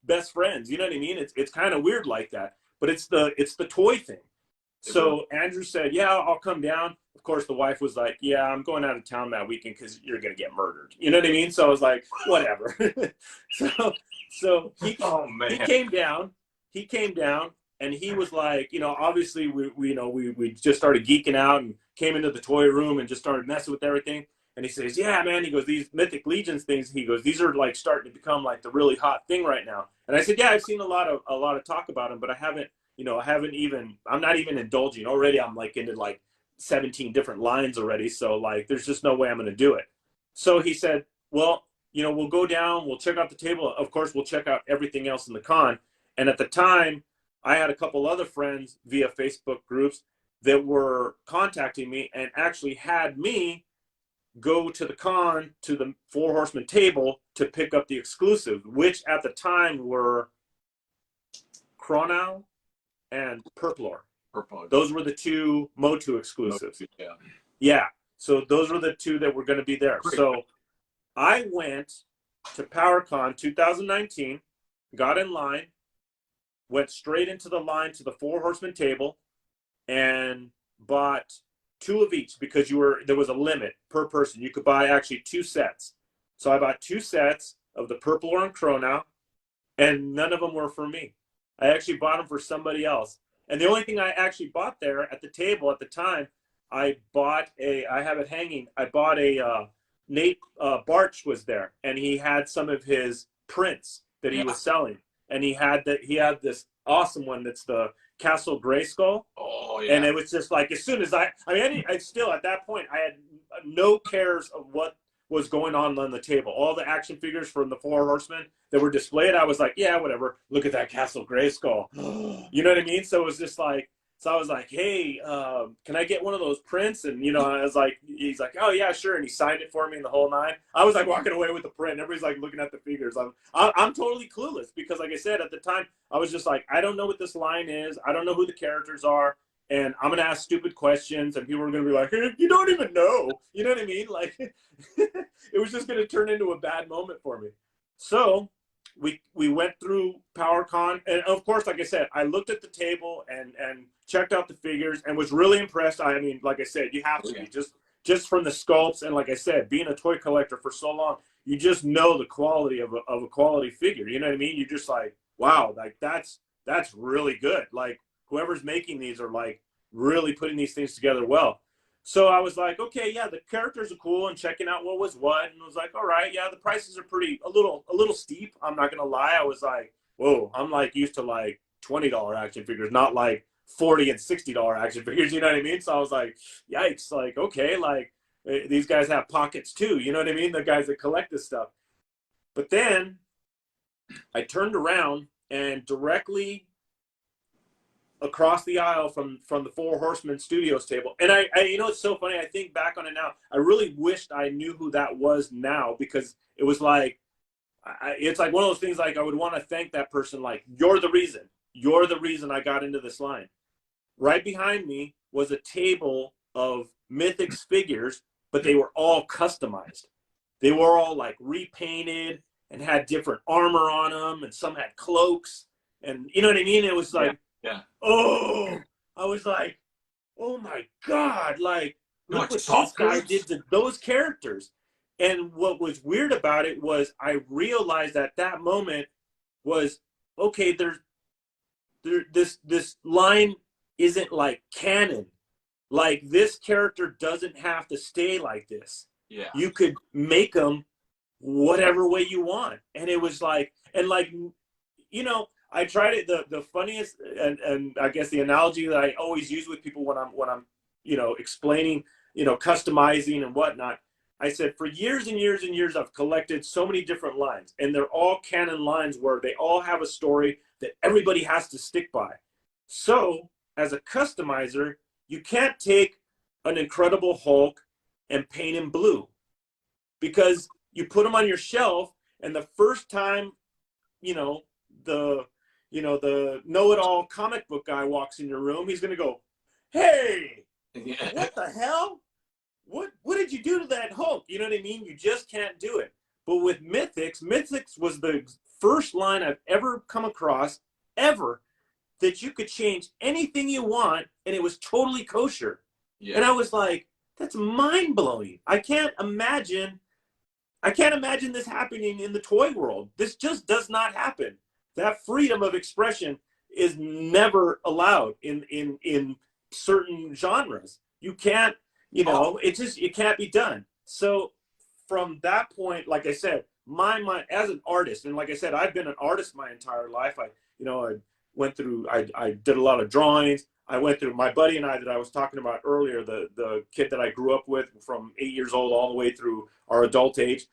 E: best friends. You know what I mean? It's kind of weird like that, but it's the toy thing. So Andrew said, yeah, I'll come down. Of course, the wife was like, yeah, I'm going out of town that weekend because you're going to get murdered. You know what I mean? So I was like, whatever. so he came down. He came down and he was like, obviously we just started geeking out and came into the toy room and just started messing with everything. And he says, yeah, man, he goes, these Mythic Legions things, he goes, these are like starting to become like the really hot thing right now. And I said, yeah, I've seen a lot of talk about them, but I haven't, I'm not even indulging. Already I'm like into like 17 different lines already. So like, there's just no way I'm going to do it. So he said, well, we'll go down, we'll check out the table. Of course, we'll check out everything else in the con. And at the time, I had a couple other friends via Facebook groups that were contacting me and actually had me go to the con, to the Four Horsemen table to pick up the exclusive, which at the time were Chronow and Purplor. Those were the two Motu exclusives.
D: Yeah.
E: Yeah. So those were the two that were going to be there.
D: Great.
E: So I went to PowerCon 2019, got in line, went straight into the line to the Four Horsemen table, and bought two of each because there was a limit per person. You could buy actually two sets. So I bought two sets of the Purplor and Chronow, and none of them were for me. I actually bought them for somebody else. And the only thing I actually bought there at the table at the time, I have it hanging. I bought Nate Barch was there, and he had some of his prints that he was selling. And he had this awesome one that's the Castle Grayskull.
D: Oh, yeah.
E: And it was just like, as soon as I still, at that point, I had no cares of what was going on the table. All the action figures from the Four Horsemen that were displayed, I was like, yeah, whatever. Look at that Castle Grayskull. You know what I mean? So it was just like, so I was like, hey, can I get one of those prints? And, I was like, he's like, oh, yeah, sure. And he signed it for me in the whole nine. I was like walking away with the print. Everybody's like looking at the figures. I'm totally clueless because, like I said, at the time, I was just like, I don't know what this line is. I don't know who the characters are. And I'm going to ask stupid questions. And people are going to be like, hey, you don't even know. You know what I mean? Like, it was just going to turn into a bad moment for me. So we went through PowerCon, and of course, like I said, I looked at the table and checked out the figures and was really impressed. I mean, like I said, you have to be just from the sculpts, and like I said, being a toy collector for so long, you just know the quality of a quality figure. You know what I mean? You're just like, wow, like that's really good. Like whoever's making these are like really putting these things together well. So I was like, okay, yeah, the characters are cool, and checking out what was what, and I was like, all right, yeah, the prices are a little steep. I'm not gonna lie. I was like, whoa, I'm like used to like $20 action figures, not like $40 and $60 action figures. You know what I mean? So I was like, yikes, like okay, like these guys have pockets too. You know what I mean? The guys that collect this stuff. But then I turned around and directly across the aisle from the Four Horsemen Studios table. And I it's so funny. I think back on it now. I really wished I knew who that was now, because it was like, it's like one of those things, like I would want to thank that person. Like, you're the reason I got into this line. Right behind me was a table of Mythics figures, but they were all customized. They were all like repainted and had different armor on them, and some had cloaks, and you know what I mean? It was like,
D: yeah.
E: Oh, I was like, oh my God, like, look what this guy did to those characters. And what was weird about it was I realized at that moment was, okay, this line isn't like canon. Like, this character doesn't have to stay like this.
D: Yeah.
E: You could make them whatever way you want. And it was like, and like, I tried it. The funniest and I guess the analogy that I always use with people when I'm explaining, customizing and whatnot. I said, for years and years and years, I've collected so many different lines, and they're all canon lines where they all have a story that everybody has to stick by. So as a customizer, you can't take an Incredible Hulk and paint him blue, because you put him on your shelf, and the first time, the know-it-all comic book guy walks in your room, he's going to go, hey, what the hell? What did you do to that Hulk? You know what I mean? You just can't do it. But with Mythics was the first line I've ever come across, ever, that you could change anything you want, and it was totally kosher. Yeah. And I was like, that's mind-blowing. I can't imagine this happening in the toy world. This just does not happen. That freedom of expression is never allowed in certain genres. You can't, it can't be done. So from that point, like I said, my mind as an artist, and like I said, I've been an artist my entire life. I did a lot of drawings. I went through, my buddy and I that I was talking about earlier, the kid that I grew up with from 8 years old all the way through our adult age.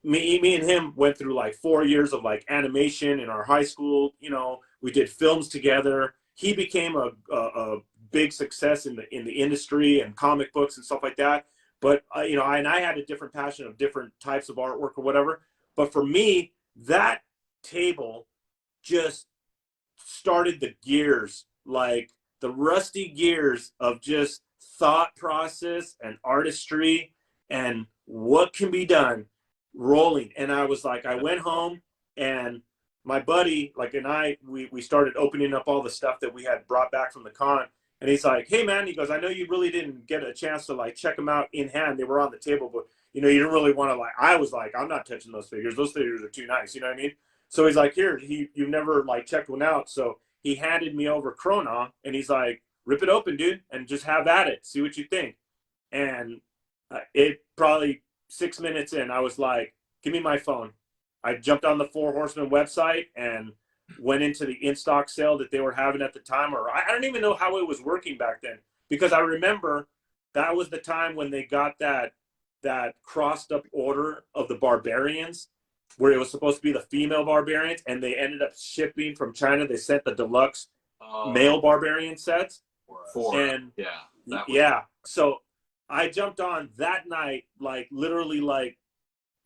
E: me and him went through like 4 years of like animation in our high school. You know, we did films together. He became a big success in the industry and comic books and stuff like that. But you know, I had a different passion of different types of artwork or whatever. But for me, that table just started the gears, like the rusty gears of just thought process and artistry and what can be done rolling. And I was like, I went home and my buddy, like, and we started opening up all the stuff that we had brought back from the con. And he's like, hey man, he goes, I know you really didn't get a chance to like check them out in hand. They were on the table, but you know, you didn't really want to like, I was like, I'm not touching those figures. Those figures are too nice. You know what I mean? So he's like, here, you never like checked one out. So he handed me over Krona and he's like, rip it open, dude, and just have at it. See what you think. And it probably 6 minutes in, I was like, give me my phone. I jumped on the Four Horsemen website and went into the in-stock sale that they were having at the time. Or I don't even know how it was working back then, because I remember that was the time when they got that crossed up order of the barbarians, where it was supposed to be the female barbarians, and they ended up shipping from China. They sent the deluxe male barbarian sets. And yeah. So I jumped on that night, like literally like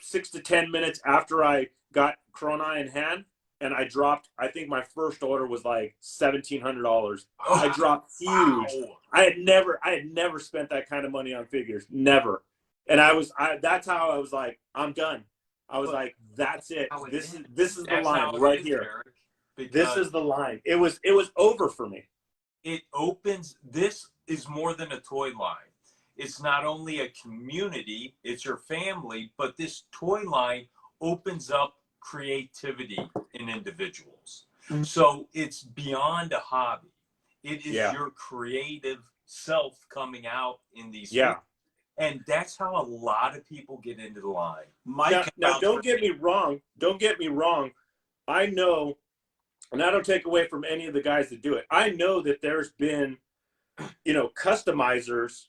E: 6 to 10 minutes after I got Krona in hand, and I dropped, I think my first order was like $1,700. I dropped huge. I had never spent that kind of money on figures. Never. And that's how I was like, I'm done. I was like, that's it. This is the line right here. This is the line. It was over for me.
C: It opens, this is more than a toy line. It's not only a community, it's your family, but this toy line opens up creativity in individuals. So it's beyond a hobby. It is your creative self coming out in these figures. And that's how a lot of people get into the line.
E: Now don't get me wrong. Don't get me wrong. I know, and I don't take away from any of the guys that do it. I know that there's been, you know, customizers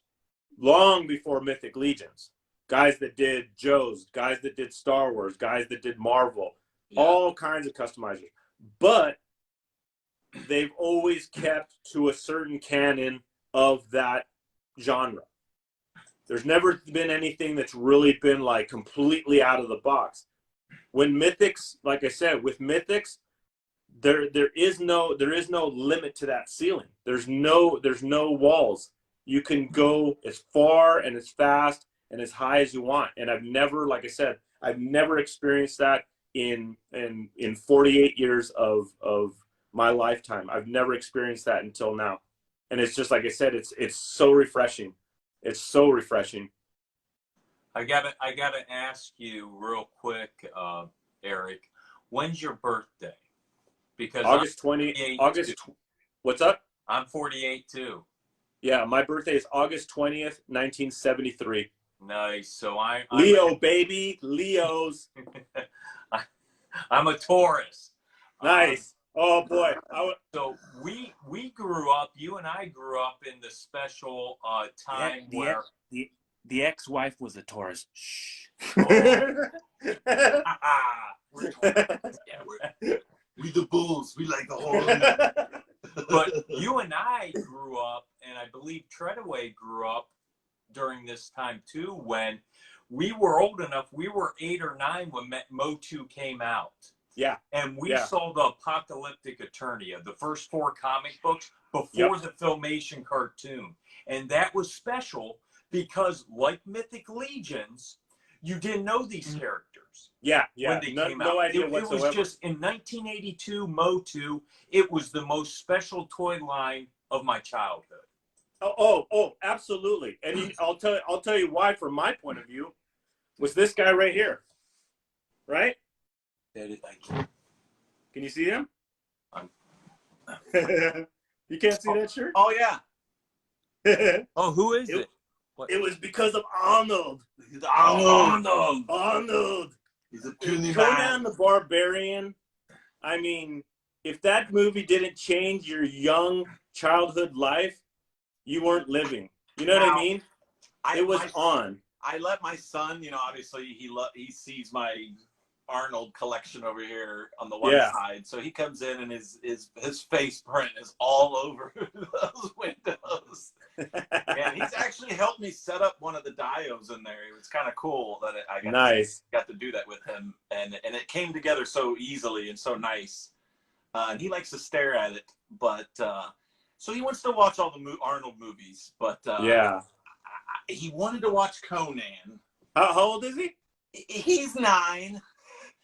E: long before Mythic Legions. Guys that did Joe's, guys that did Star Wars, guys that did Marvel, all kinds of customizers. But they've always kept to a certain canon of that genre. There's never been anything that's really been like completely out of the box. When Mythics, like I said, with Mythics, there is no limit to that ceiling. There's no walls. You can go as far and as fast and as high as you want. And I've never, like I said, I've never experienced that in 48 years of my lifetime. I've never experienced that until now. And it's just like I said, it's so refreshing. It's so refreshing.
C: I gotta ask you real quick, Eric, when's your birthday? Because
E: what's up?
C: I'm 48 too.
E: Yeah, my birthday is August 20th, 1973.
C: Nice. So
E: Leo, baby, Leos.
C: I'm a Taurus.
E: Nice. Oh boy.
C: So we grew up. You and I grew up in the special time where
E: the ex-wife was a Taurus. Shh.
A: We the bulls. We like the whole.
C: But you and I grew up, and I believe Treadaway grew up during this time too, when we were old enough. We were 8 or 9 when Motu came out.
E: Yeah.
C: And we saw the Apocalyptic Eternia, the first 4 comic books before the Filmation cartoon. And that was special because, like Mythic Legions, you didn't know these characters.
E: Yeah.
C: When they came out.
E: No idea whatsoever.
C: It was just in 1982, Motu, it was the most special toy line of my childhood.
E: Oh, absolutely. And I'll tell you why, from my point of view, was this guy right here. Right? Can you see him? You can't see that shirt?
C: Oh yeah. Oh, who is it?
E: It was because of Arnold. Arnold.
A: He's a puny
E: Conan the Barbarian. I mean, if that movie didn't change your young childhood life, you weren't living. You know what I mean? It was on.
D: I let my son, obviously he sees my Arnold collection over here on the one side, so he comes in and his face print is all over those windows. And he's actually helped me set up one of the dios in there. It was kind of cool that I got to do that with him, and it came together so easily and so nice. And he likes to stare at it, but so he wants to watch all the Arnold movies, but he wanted to watch Conan.
E: How old is he?
D: He's 9.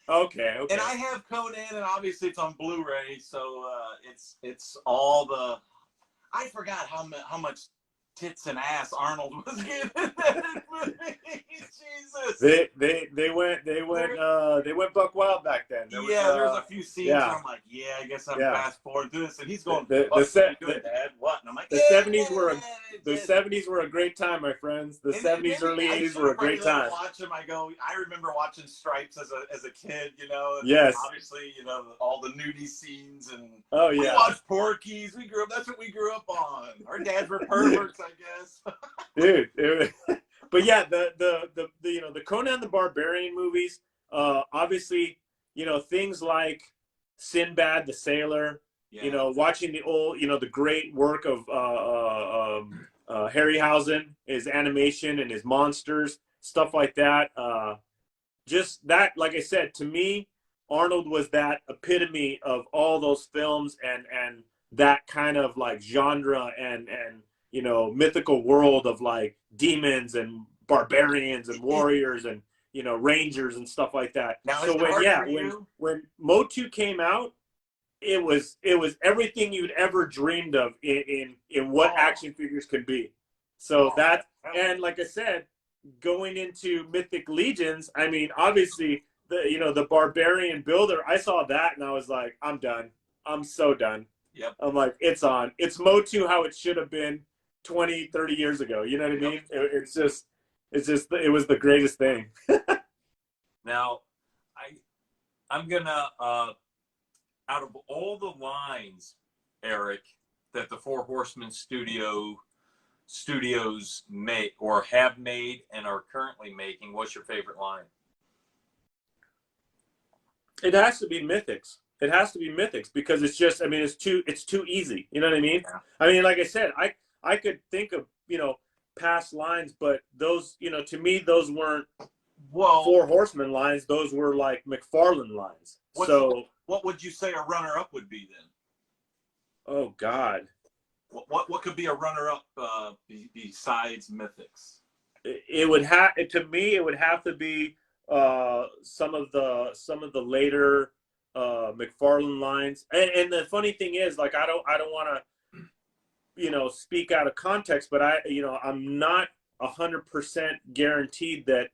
E: Okay.
D: And I have Conan, and obviously it's on Blu-ray, so it's all the. I forgot how much tits and ass Arnold was given in that movie. Jesus.
E: They went buck wild back then.
D: There was a few scenes where I'm like, I guess I'm fast forward through this, and he's going, "Dad, what?" And I'm like,
E: the 70s were a great time, my friends. The 70s, early 80s were a great time.
D: I remember watching Stripes as a kid, And
E: yes.
D: Obviously, all the nudie scenes and
E: we
D: watched Porky's. That's what we grew up on. Our dads were perverts, I guess.
E: Dude, but yeah, the Conan the Barbarian movies, obviously, things like Sinbad the Sailor, watching the old, the great work of Harryhausen, his animation and his monsters, stuff like that. Just that, like I said, to me, Arnold was that epitome of all those films and that kind of like genre and mythical world of like demons and barbarians and warriors and rangers and stuff like that.
D: Now,
E: so when Motu came out, it was everything you'd ever dreamed of in what action figures could be. So and like I said, going into Mythic Legions, I mean, obviously the barbarian builder, I saw that and I was like, I'm done. I'm so done.
D: Yep.
E: I'm like, it's on. It's Motu how it should have been 20, 30 years ago. You know what I mean? It was the greatest thing.
C: Now, I'm gonna out of all the lines, Eric, that the Four Horsemen studios make or have made and are currently making, what's your favorite line?
E: It has to be Mythics. It has to be Mythics because it's just, I mean, it's too easy. You know what I mean?
C: Yeah.
E: I mean, like I said, I could think of, past lines, but those, to me, those weren't Four Horsemen lines. Those were like McFarlane lines.
D: What would you say a runner-up would be then?
E: Oh God.
D: What could be a runner-up besides Mythics?
E: It would have to be some of the later McFarlane lines. And the funny thing is, like, I don't want to speak out of context, but I'm not 100% guaranteed that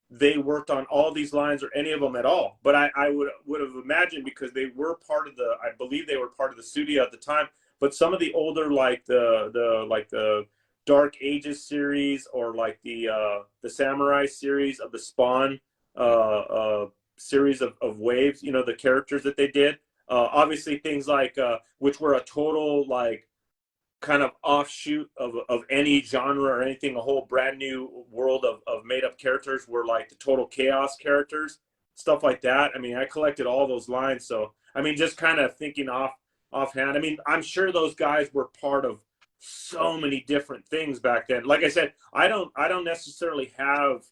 E: they worked on all these lines or any of them at all. But I would have imagined, because they were I believe they were part of the studio at the time. But some of the older, like the Dark Ages series, or like the Samurai series of the Spawn series of Waves, the characters that they did, obviously things like which were a total like kind of offshoot of any genre or anything, a whole brand new world of made up characters, were like the Total Chaos characters, stuff like that. I mean, I collected all those lines. So, I mean, just kind of thinking offhand, I mean, I'm sure those guys were part of so many different things back then. Like I said, I don't necessarily have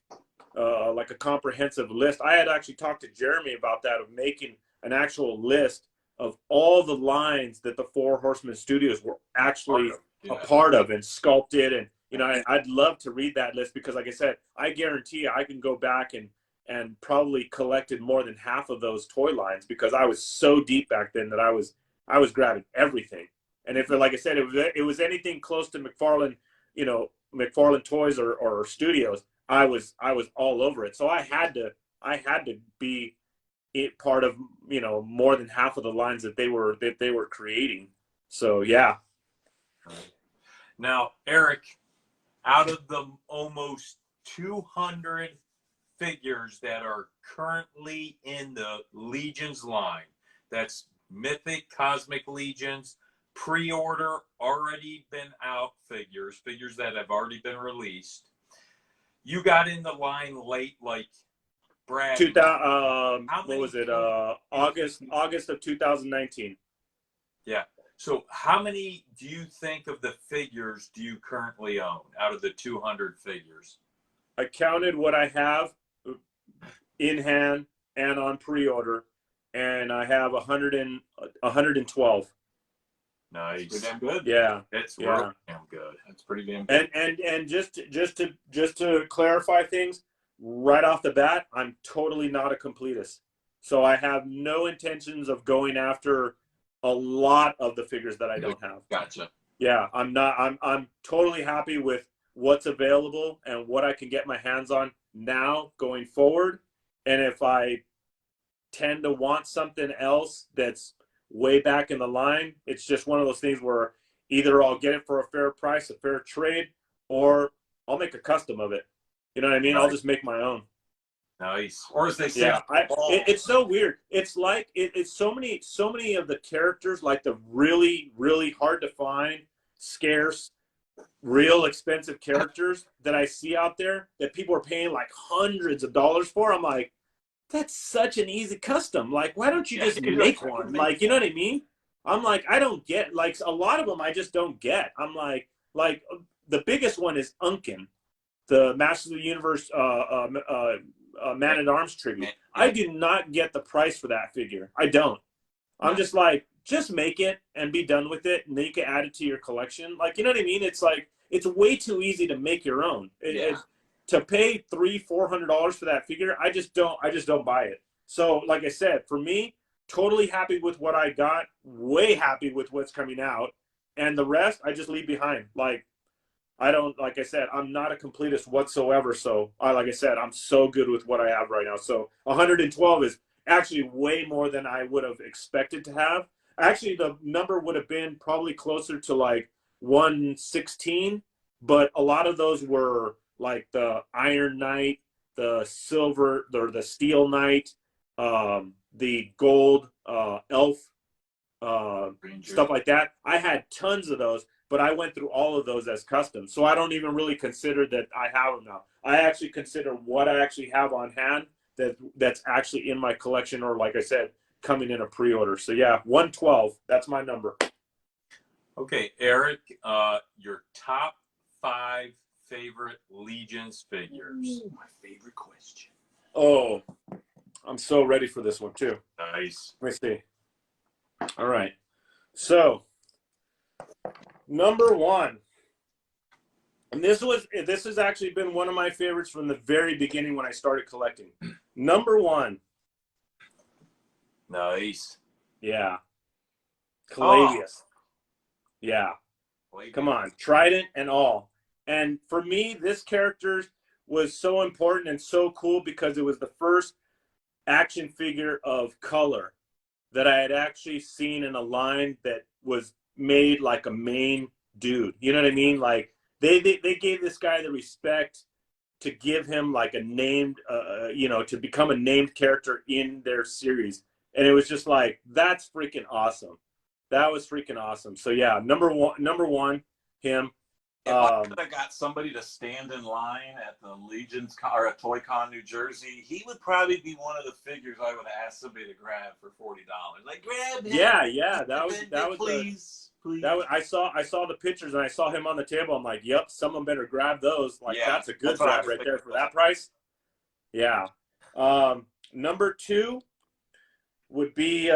E: like a comprehensive list. I had actually talked to Jeremy about that, of making an actual list of all the lines that the Four Horsemen Studios were actually a part of and sculpted. And, I'd love to read that list, because like I said, I guarantee I can go back and probably collected more than half of those toy lines, because I was so deep back then that I was grabbing everything. And if, like I said, it was anything close to McFarlane, McFarlane Toys or Studios, I was all over it. So I had to be part of more than half of the lines that they were creating. So yeah.
C: Now, Eric, out of the almost 200 figures that are currently in the Legions line, that's Mythic, Cosmic Legions, pre-order, already been out figures that have already been released, You got in the line late, like Brad.
E: 2000. What was it? August of 2019.
C: Yeah. So how many do you think of the figures do you currently own out of the 200 figures?
E: I counted what I have in hand and on pre-order, and I have 112.
C: Nice.
D: Pretty damn good.
E: Yeah,
C: It's
E: yeah.
C: really damn good.
D: That's pretty damn good.
E: And just to clarify things right off the bat, I'm totally not a completist. So I have no intentions of going after a lot of the figures that I don't have.
D: Gotcha.
E: Yeah, I'm totally happy with what's available and what I can get my hands on now going forward. And if I tend to want something else that's way back in the line, it's just one of those things where either I'll get it for a fair price, a fair trade, or I'll make a custom of it. You know what I mean?
C: Nice.
E: I'll just make my own.
C: Nice.
D: Or as they say,
E: Yeah, it's so weird. It's like it's so many of the characters, like the really, really hard to find, scarce, real expensive characters that I see out there that people are paying like hundreds of dollars for. I'm like, that's such an easy custom. Like, why don't you just make one? Like, you know what I mean? I'm like, I don't get, like, a lot of them I just don't get. I'm like the biggest one is Unkin, the Masters of the Universe Man at Arms tribute. I do not get the price for that figure. I don't. I'm just like, just make it and be done with it, and then you can add it to your collection. Like, you know what I mean? It's like, it's way too easy to make your own. To pay $300-400 for that figure, I just don't buy it. So, like I said, for me, totally happy with what I got, way happy with what's coming out, and the rest I just leave behind. Like, I don't, like I said, I'm not a completist whatsoever. So, like I said, I'm so good with what I have right now. So 112 is actually way more than I would have expected to have. Actually, the number would have been probably closer to like 116, but a lot of those were like the Iron Knight, the Silver, or the Steel Knight, the Gold Elf, stuff like that. I had tons of those, but I went through all of those as custom. So I don't even really consider that I have them now. I actually consider what I actually have on hand that's actually in my collection, or like I said, coming in a pre-order. So yeah, 112, that's my number.
C: Okay, Eric, your top 5 favorite Legions figures.
D: Ooh, my favorite question.
E: Oh, I'm so ready for this one too.
C: Nice.
E: Let me see. All right. So, number 1. And this has actually been one of my favorites from the very beginning when I started collecting. Number 1.
C: Nice.
E: Yeah. Calavius. Oh. Yeah. Come on. Trident and all. And for me, this character was so important and so cool because it was the first action figure of color that I had actually seen in a line that was made like a main dude. You know what I mean? Like they gave this guy the respect to give him like a named, to become a named character in their series. And it was just like, that's freaking awesome. That was freaking awesome. So yeah, number one, him.
D: If I could have got somebody to stand in line at the Legion's or at Toy Con, New Jersey, he would probably be one of the figures I would ask somebody to grab for $40. Like, grab him.
E: Yeah, that was
D: please.
E: I saw the pictures and I saw him on the table. I'm like, yep, someone better grab those. Like, yeah, that's a good grab right there for that price. Yeah. Number 2 would be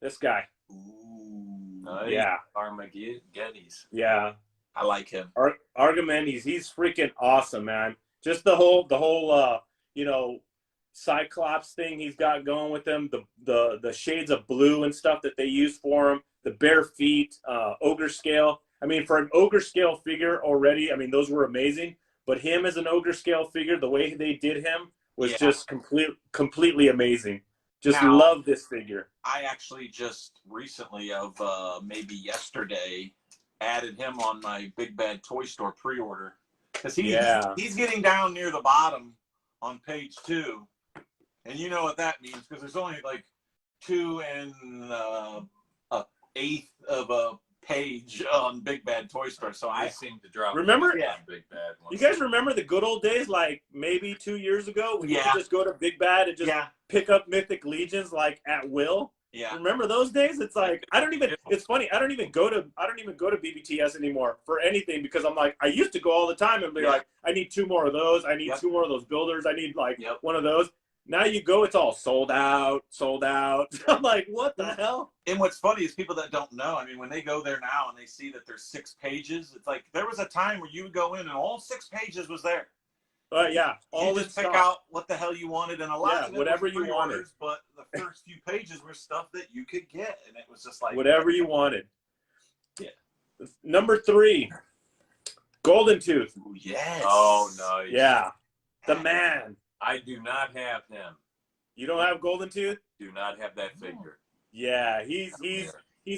E: this guy.
D: Ooh, nice.
E: Yeah.
D: Armageddon's.
E: Yeah.
D: I like him.
E: Archimedes, he's freaking awesome, man. Just the whole Cyclops thing he's got going with him, the shades of blue and stuff that they use for him, the bare feet, ogre scale. I mean, for an ogre scale figure already, I mean, those were amazing. But him as an ogre scale figure, the way they did him was just completely amazing. Just love this figure.
D: I actually just recently, maybe yesterday, added him on my Big Bad Toy Store pre-order because he's getting down near the bottom on page 2, and you know what that means because there's only like 2 1/8 of a
F: page on Big Bad Toy Store. So
C: I
F: I
C: seem to drop.
E: Remember?
F: Yeah.
C: Big Bad.
E: You guys remember the good old days, like maybe 2 years ago, when you could just go to Big Bad and just pick up Mythic Legions like at will?
F: Yeah.
E: Remember those days? It's like it's funny, I don't even go to BBTS anymore for anything, because I'm like, I used to go all the time and be like, I need 2 more of those, I need 2 more of those builders, I need like one of those. Now you go, it's all sold out. I'm like, what the hell?
F: And what's funny is people that don't know, I mean, when they go there now and they see that there's 6 pages, it's like there was a time where you would go in and all 6 pages was there.
E: All
F: you just pick out what the hell you wanted, and a lot of it
E: whatever
F: was
E: you wanted.
F: pre-orders, but the first few pages were stuff that you could get, and it was just like
E: whatever you wanted.
F: Yeah.
E: Number 3, Golden Tooth.
F: Ooh, yes.
C: Oh, nice.
E: Yeah, the man.
C: I do not have him.
E: You don't have Golden Tooth?
C: Do not have that figure.
E: Yeah, he's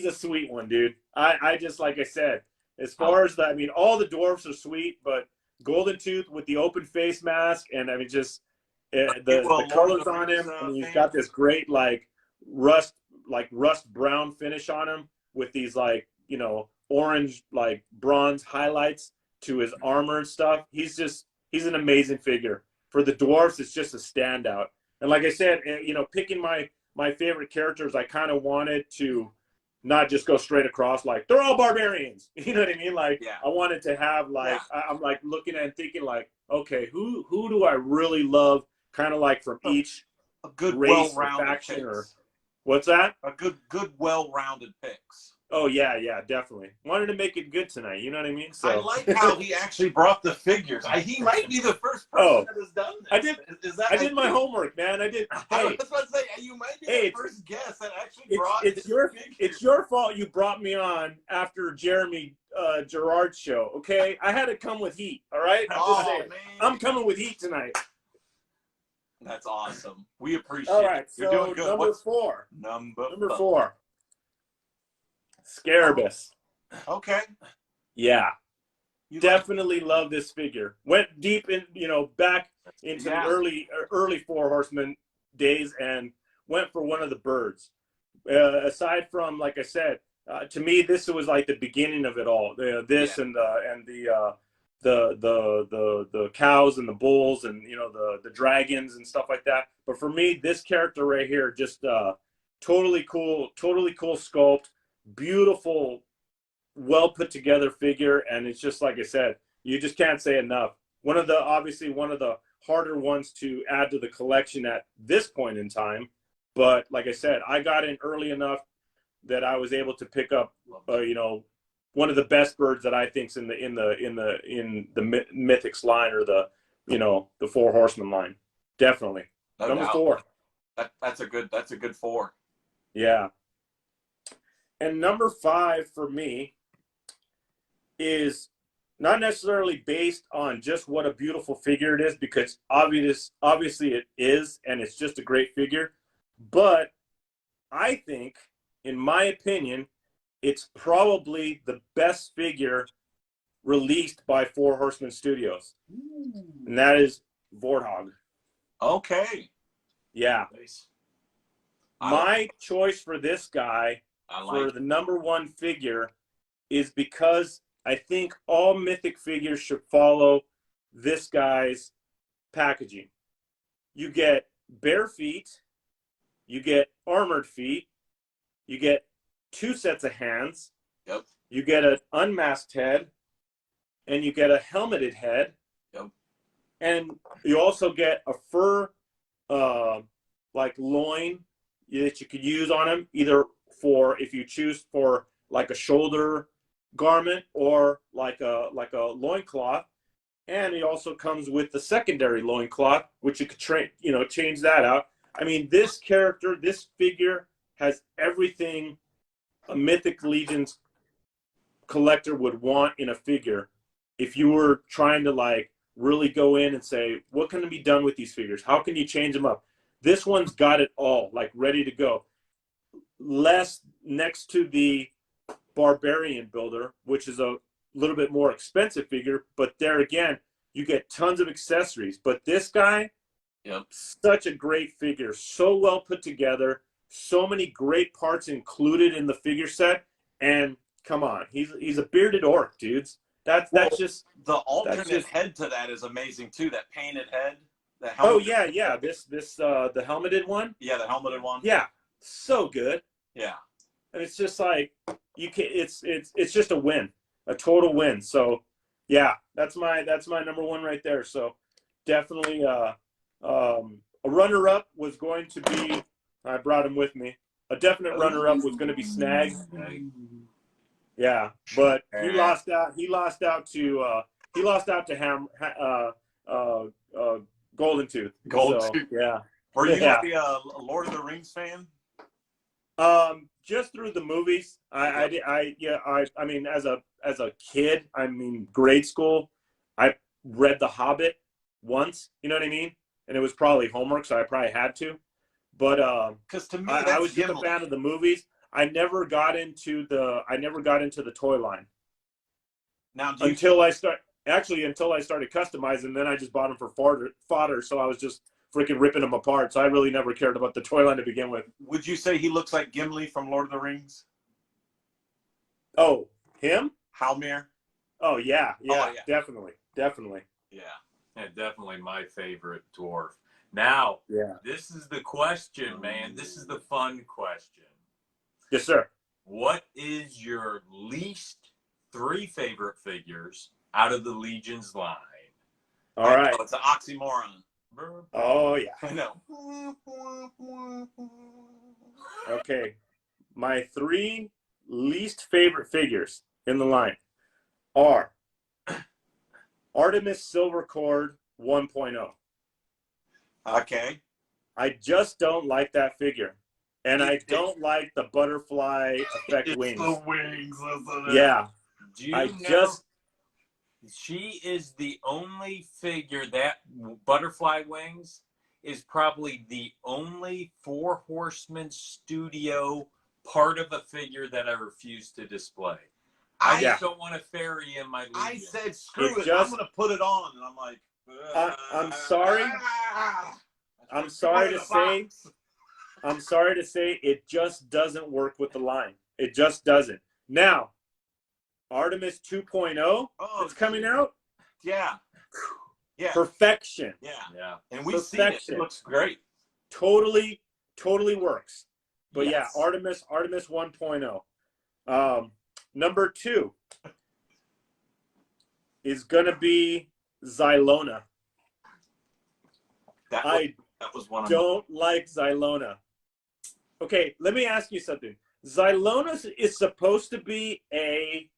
E: a sweet one, dude. I just, like I said, as far as I mean, all the dwarfs are sweet, but Golden Tooth with the open face mask, and I mean, just the colors on him. I mean, he's got this great like rust brown finish on him with these like, you know, orange like bronze highlights to his armor and stuff. He's an amazing figure. For the dwarfs, it's just a standout. And like I said, you know, picking my favorite characters, I kind of wanted to not just go straight across like they're all barbarians. You know what I mean? Like I wanted to have like I'm like looking at and thinking like, okay, who do I really love? Kind of like from each
F: a good
E: race
F: well-rounded
E: or faction
F: picks.
E: or what's that?
F: A good well-rounded picks.
E: Oh yeah, definitely. Wanted to make it good tonight. You know what I mean? So
F: I like how he actually brought the figures. He might be the first person that has done this.
E: I did my homework, man. I did.
F: I
E: Hey,
F: was about to say, you might be the first guest that actually brought.
E: It's your fault you brought me on after Jeremy Gerard's show. Okay, I had to come with heat. All right, I'm just saying.
F: Man.
E: I'm coming with heat tonight.
F: That's awesome. We appreciate
E: All right,
F: it. You're
E: so
F: doing good.
E: number 4.
F: Number
E: 4. Scarabus.
F: Okay.
E: Yeah. Definitely love this figure. Went deep in, you know, back into the early Four Horsemen days and went for one of the birds. Aside from, like I said, to me, this was like the beginning of it all. And the cows and the bulls and, you know, the dragons and stuff like that. But for me, this character right here, just totally cool sculpt, beautiful, well put together figure, and it's just like I said, you just can't say enough. One of the harder ones to add to the collection at this point in time, but like I said, I got in early enough that I was able to pick up, you know, one of the best birds that I think's in the Mythics line, or the, you know, the Four Horsemen line. Definitely.
F: No
E: Number
F: doubt.
E: 4.
F: That's a good 4.
E: Yeah. And number 5 for me is not necessarily based on just what a beautiful figure it is, because obviously it is, and it's just a great figure. But I think, in my opinion, it's probably the best figure released by Four Horsemen Studios. And that is Warthog.
F: Okay.
E: Yeah.
F: Nice.
E: My choice for this guy for the number 1 figure is because I think all Mythic figures should follow this guy's packaging. You get bare feet, you get armored feet, you get 2 sets of hands, you get an unmasked head, and you get a helmeted head, and you also get a fur like loin that you could use on him, either for, if you choose, for like a shoulder garment or like a loincloth. And it also comes with the secondary loincloth, which you could change that out. I mean, this figure has everything a Mythic Legions collector would want in a figure. If you were trying to like really go in and say, what can be done with these figures? How can you change them up? This one's got it all, like ready to go. Less next to the Barbarian Builder, which is a little bit more expensive figure, but there again, you get tons of accessories. But this guy, such a great figure, so well put together, so many great parts included in the figure set, and come on. He's a bearded orc, dudes. That's just
F: the alternate
E: just,
F: head to that is amazing too. That painted head. The
E: oh
F: helmet.
E: yeah. This the helmeted one.
F: Yeah, the helmeted one.
E: Yeah, so good.
F: Yeah.
E: And it's just like you can. It's just a win, a total win. So yeah, that's my number one right there. So definitely a runner up was going to be. I brought him with me. A definite runner up was going to be Snag. Yeah, but he lost out. He lost out to Golden Tooth.
F: Golden Tooth.
E: Yeah.
F: Were you a Lord of the Rings fan?
E: Just through the movies. I mean, as a kid, I mean, grade school, I read The Hobbit once. You know what I mean? And it was probably homework, so I probably had to. But
F: because to me,
E: I was just a fan of the movies. I never got into the toy line.
F: Now
E: until I started customizing, then I just bought them for fodder. So I was just freaking ripping them apart. So I really never cared about the toy line to begin with.
F: Would you say he looks like Gimli from Lord of the Rings?
E: Oh, him?
F: Halmir?
E: Oh yeah, definitely.
C: Yeah, and definitely my favorite dwarf. Now, this is the question, man. This is the fun question.
E: Yes, sir.
C: What is your least 3 favorite figures out of the Legion's line?
E: All right.
F: It's an oxymoron.
E: Oh, yeah.
F: I know.
E: Okay. My 3 least favorite figures in the line are Artemis Silver Cord 1.0.
F: Okay.
E: I just don't like that figure. And I don't like the butterfly effect wings.
A: The wings, isn't it?
E: Yeah.
C: Do you know she is the only figure that butterfly wings is probably the only 4 Horsemen studio part of a figure that I refuse to display. I just don't want a fairy in my Legion.
F: I said, screw it. I'm going to put it on. And I'm like,
E: I'm sorry. I'm sorry to say it just doesn't work with the line. It just doesn't. Now, Artemis 2.0 that's coming out.
F: Yeah. Yeah.
E: Perfection.
F: Yeah. And we've seen it. It looks great.
E: Totally works. But yeah, Artemis 1.0. Number 2 is going to be Xylona. I don't like Xylona. Okay, let me ask you something. Xylona is supposed to be a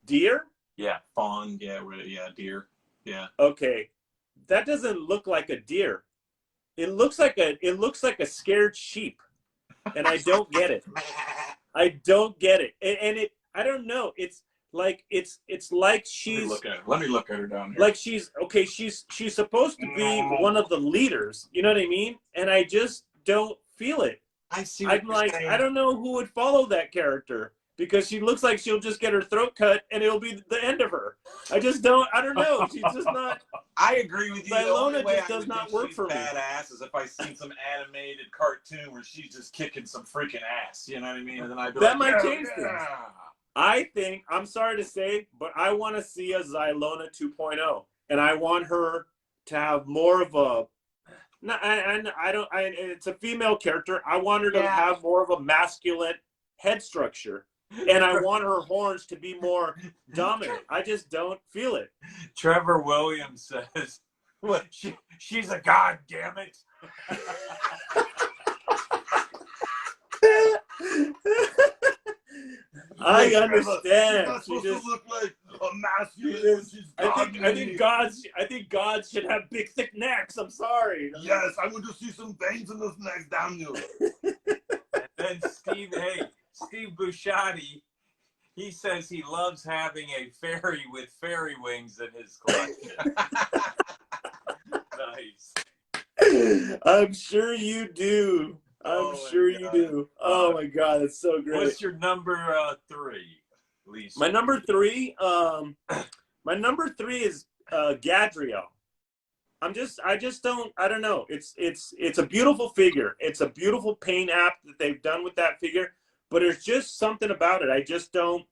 E: deer?
F: Yeah, fawn. Yeah, deer. Yeah.
E: Okay, that doesn't look like a deer. It looks like a scared sheep, and I don't get it. I don't get it, and I don't know. It's like she's.
F: Let me look at her down here.
E: Like she's supposed to be one of the leaders. You know what I mean? And I just don't feel it. I'm like, I don't know who would follow that character because she looks like she'll just get her throat cut and it'll be the end of her. I don't know. She's just not.
F: I agree with you.
E: Xylona just does not work for me.
F: Badass is if I seen some animated cartoon where she's just kicking some freaking ass. You know what I mean? And then I'd be
E: that might change things. I think, I'm sorry to say, but I want to see a Xylona 2.0, and I want her to have more of a. No, it's a female character. I want her to have more of a masculine head structure, and I want her horns to be more dominant. I just don't feel it.
C: Trevor Williams says, "What? She's a god, damn it."
E: I understand.
A: She's supposed to look like a masculine.
E: I think gods should have big, thick necks. I'm sorry.
A: Yes, I want to see some veins in those necks down you.
C: And then Steve Busciotti, he says he loves having a fairy with fairy wings in his collection. Nice.
E: I'm sure you do. I'm sure you do. Oh my God, that's so great.
C: What's your number 3, Lisa?
E: My number 3, is Gadriel. I don't know. It's a beautiful figure. It's a beautiful paint app that they've done with that figure, but there's just something about it. I just don't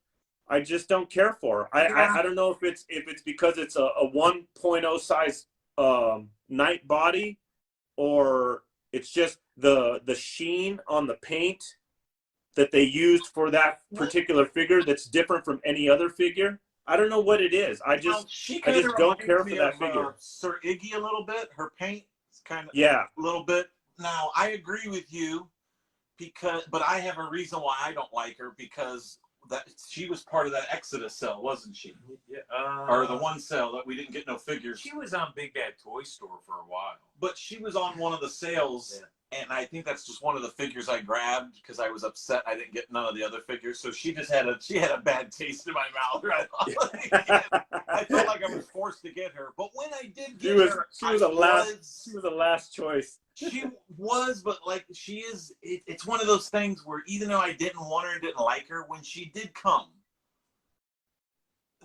E: I just don't care for. I don't know if it's because it's a 1.0 size night body, or it's just the sheen on the paint that they used for that particular figure that's different from any other figure. I don't know what it is. I just don't care for that figure.
F: Sir Iggy a little bit. Her paint is kind of
E: a
F: little bit. Now I agree with you but I have a reason why I don't like her, because that she was part of that Exodus sale, wasn't she?
C: Yeah.
F: Or the one sale that we didn't get no figures.
C: She was on Big Bad Toy Store for a while.
F: But she was on one of the sales, and I think that's just one of the figures I grabbed because I was upset I didn't get none of the other figures. So she just had a bad taste in my mouth. Right? I felt like I was forced to get her. But when I did get her,
E: she was the last choice.
F: She was, but like she is, it's one of those things where even though I didn't want her and didn't like her, when she did come,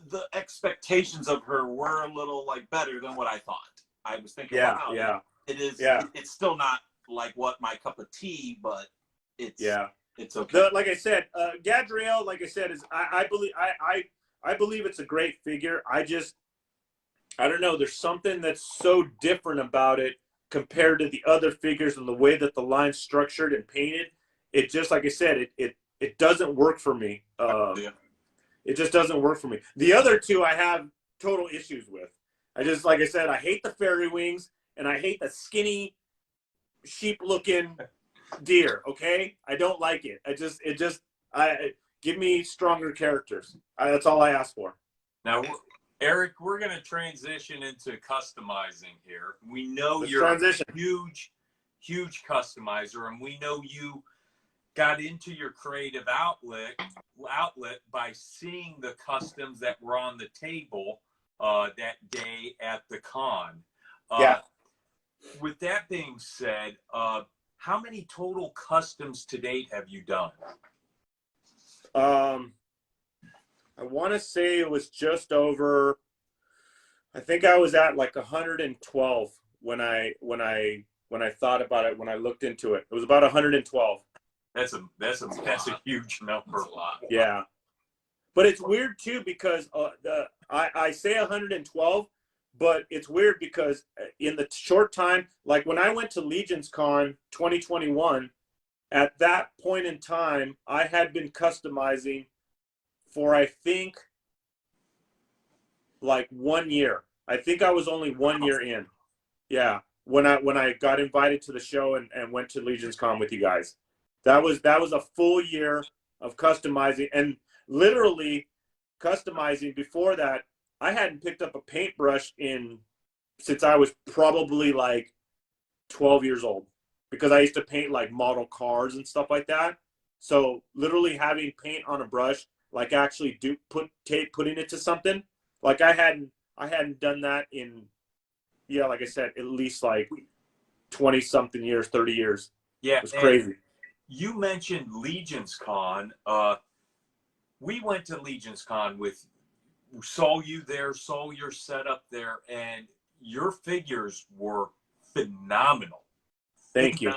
F: the expectations of her were a little like better than what I thought. I was thinking, wow, it is. It's still not like what my cup of tea, but it's okay.
E: Like I said, Gadriel, like I said, is I believe it's a great figure. I don't know. There's something that's so different about it compared to the other figures and the way that the line's structured and painted. It just, like I said, it doesn't work for me. It just doesn't work for me. The other two I have total issues with. Like I said, I hate the fairy wings and I hate the skinny sheep looking deer. Okay. I don't like it. Give me stronger characters. That's all I ask for.
C: Now, Eric, we're going to transition into customizing here. We know you're a huge customizer, and we know you got into your creative outlet by seeing the customs that were on the table that day at the con. With that being said, how many total customs to date have you done?
E: I want to say it was just over. I think I was at like 112 when I thought about it. When I looked into it, it was about 112.
C: That's a huge number.
F: That's a lot.
E: Yeah, but it's weird too because I say 112, but it's weird because in the short time, like when I went to Legion's Con 2021, at that point in time, I had been customizing for, I think, like 1 year. I think I was only 1 year in. Yeah. When I got invited to the show and went to Legion's Con with you guys. That was a full year of customizing, and literally customizing. Before that, I hadn't picked up a paintbrush since I was probably like 12 years old, because I used to paint like model cars and stuff like that. So literally having paint on a brush, like actually putting it to something, like I hadn't done that in, like I said, at least like 20 something years, 30 years.
C: Yeah,
E: it was crazy.
C: You mentioned Legion's Con. We went to Legion's Con saw you there, saw your setup there, and your figures were phenomenal.
E: Thank you.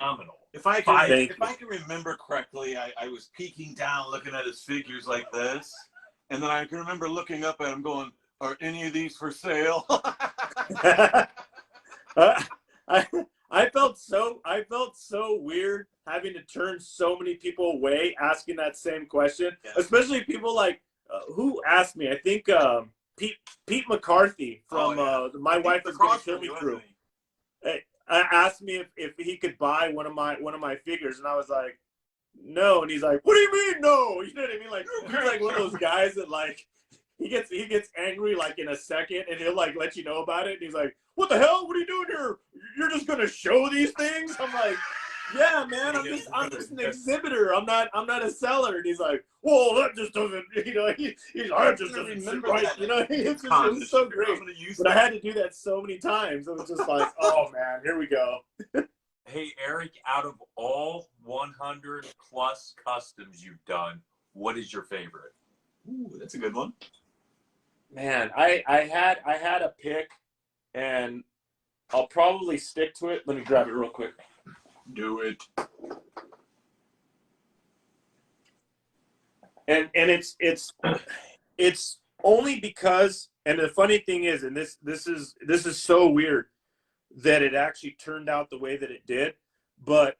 F: If I can remember correctly, I was peeking down looking at his figures like this, and then I can remember looking up at him going, "Are any of these for sale?"
E: I felt so weird having to turn so many people away asking that same question, especially people like who asked me. I think Pete McCarthy from My Wife Is Gonna Kill Me crew. Asked me if he could buy one of my figures, and I was like, no. And he's like, what do you mean no? You know what I mean? Like, he's like one of those guys that like he gets angry like in a second, and he'll like let you know about it. And he's like, what the hell? What are you doing here? You're just gonna show these things? I'm like, yeah, man. I'm just an exhibitor. I'm not a seller. And he's like, well, that just doesn't. He's that just doesn't seem right. It was so great. But I had to do that so many times. It was just like, oh man, here we go.
C: Hey, Eric, out of all 100 plus customs you've done, what is your favorite?
F: Ooh, that's a good one.
E: Man, I had a pick, and I'll probably stick to it. Let me grab it real quick.
F: Do it.
E: And it's It's only because, and the funny thing is, and this is so weird that it actually turned out the way that it did. But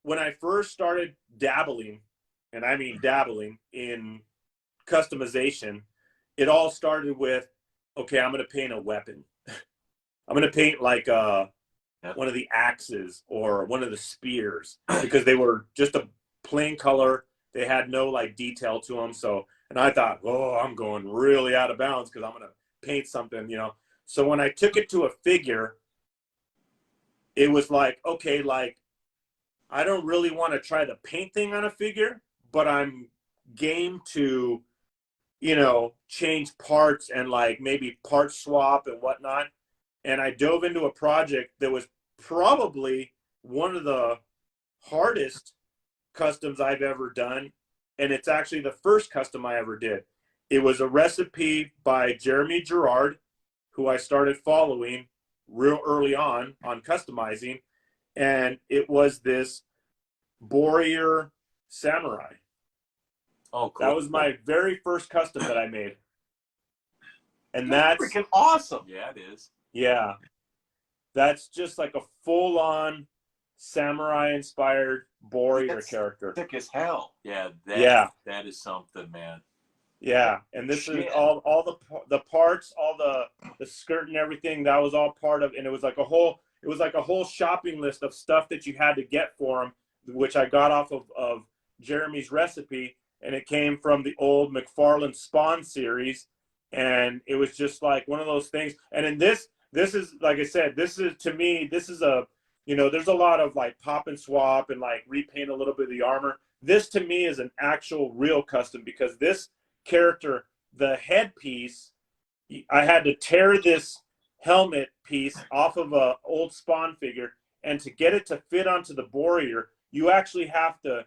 E: when I first started dabbling, and I mean dabbling in customization, it all started with, okay, I'm going to paint a weapon. I'm going to paint like one of the axes or one of the spears, because they were just a plain color. They had no like detail to them. So, and I thought, oh, I'm going really out of bounds because I'm going to paint something, you know. So when I took it to a figure, it was like, okay, like I don't really want to try the paint thing on a figure, but I'm game to, you know, change parts and like maybe part swap and whatnot. And I dove into a project that was probably one of the hardest customs I've ever done. And it's actually the first custom I ever did. It was a recipe by Jeremy Gerard, who I started following real early on customizing. And it was this warrior samurai.
C: Oh, cool.
E: That was my very first custom that I made. And
F: That's
E: that's
F: freaking awesome.
C: Yeah, it is.
E: yeah. That's just like a full-on samurai-inspired warrior character.
F: Thick as hell.
C: Yeah, that is something, man.
E: Yeah, and this is all the parts, all the skirt and everything. That was all part of, and it was like a whole shopping list of stuff that you had to get for him, which I got off of Jeremy's recipe, and it came from the old McFarlane Spawn series, and it was just like one of those things. And in this is, like I said, this is, to me, this is a, you know, there's a lot of like pop and swap and like repaint a little bit of the armor. This to me is an actual real custom, because this character, the headpiece, I had to tear this helmet piece off of a old Spawn figure, and to get it to fit onto the warrior, you actually have to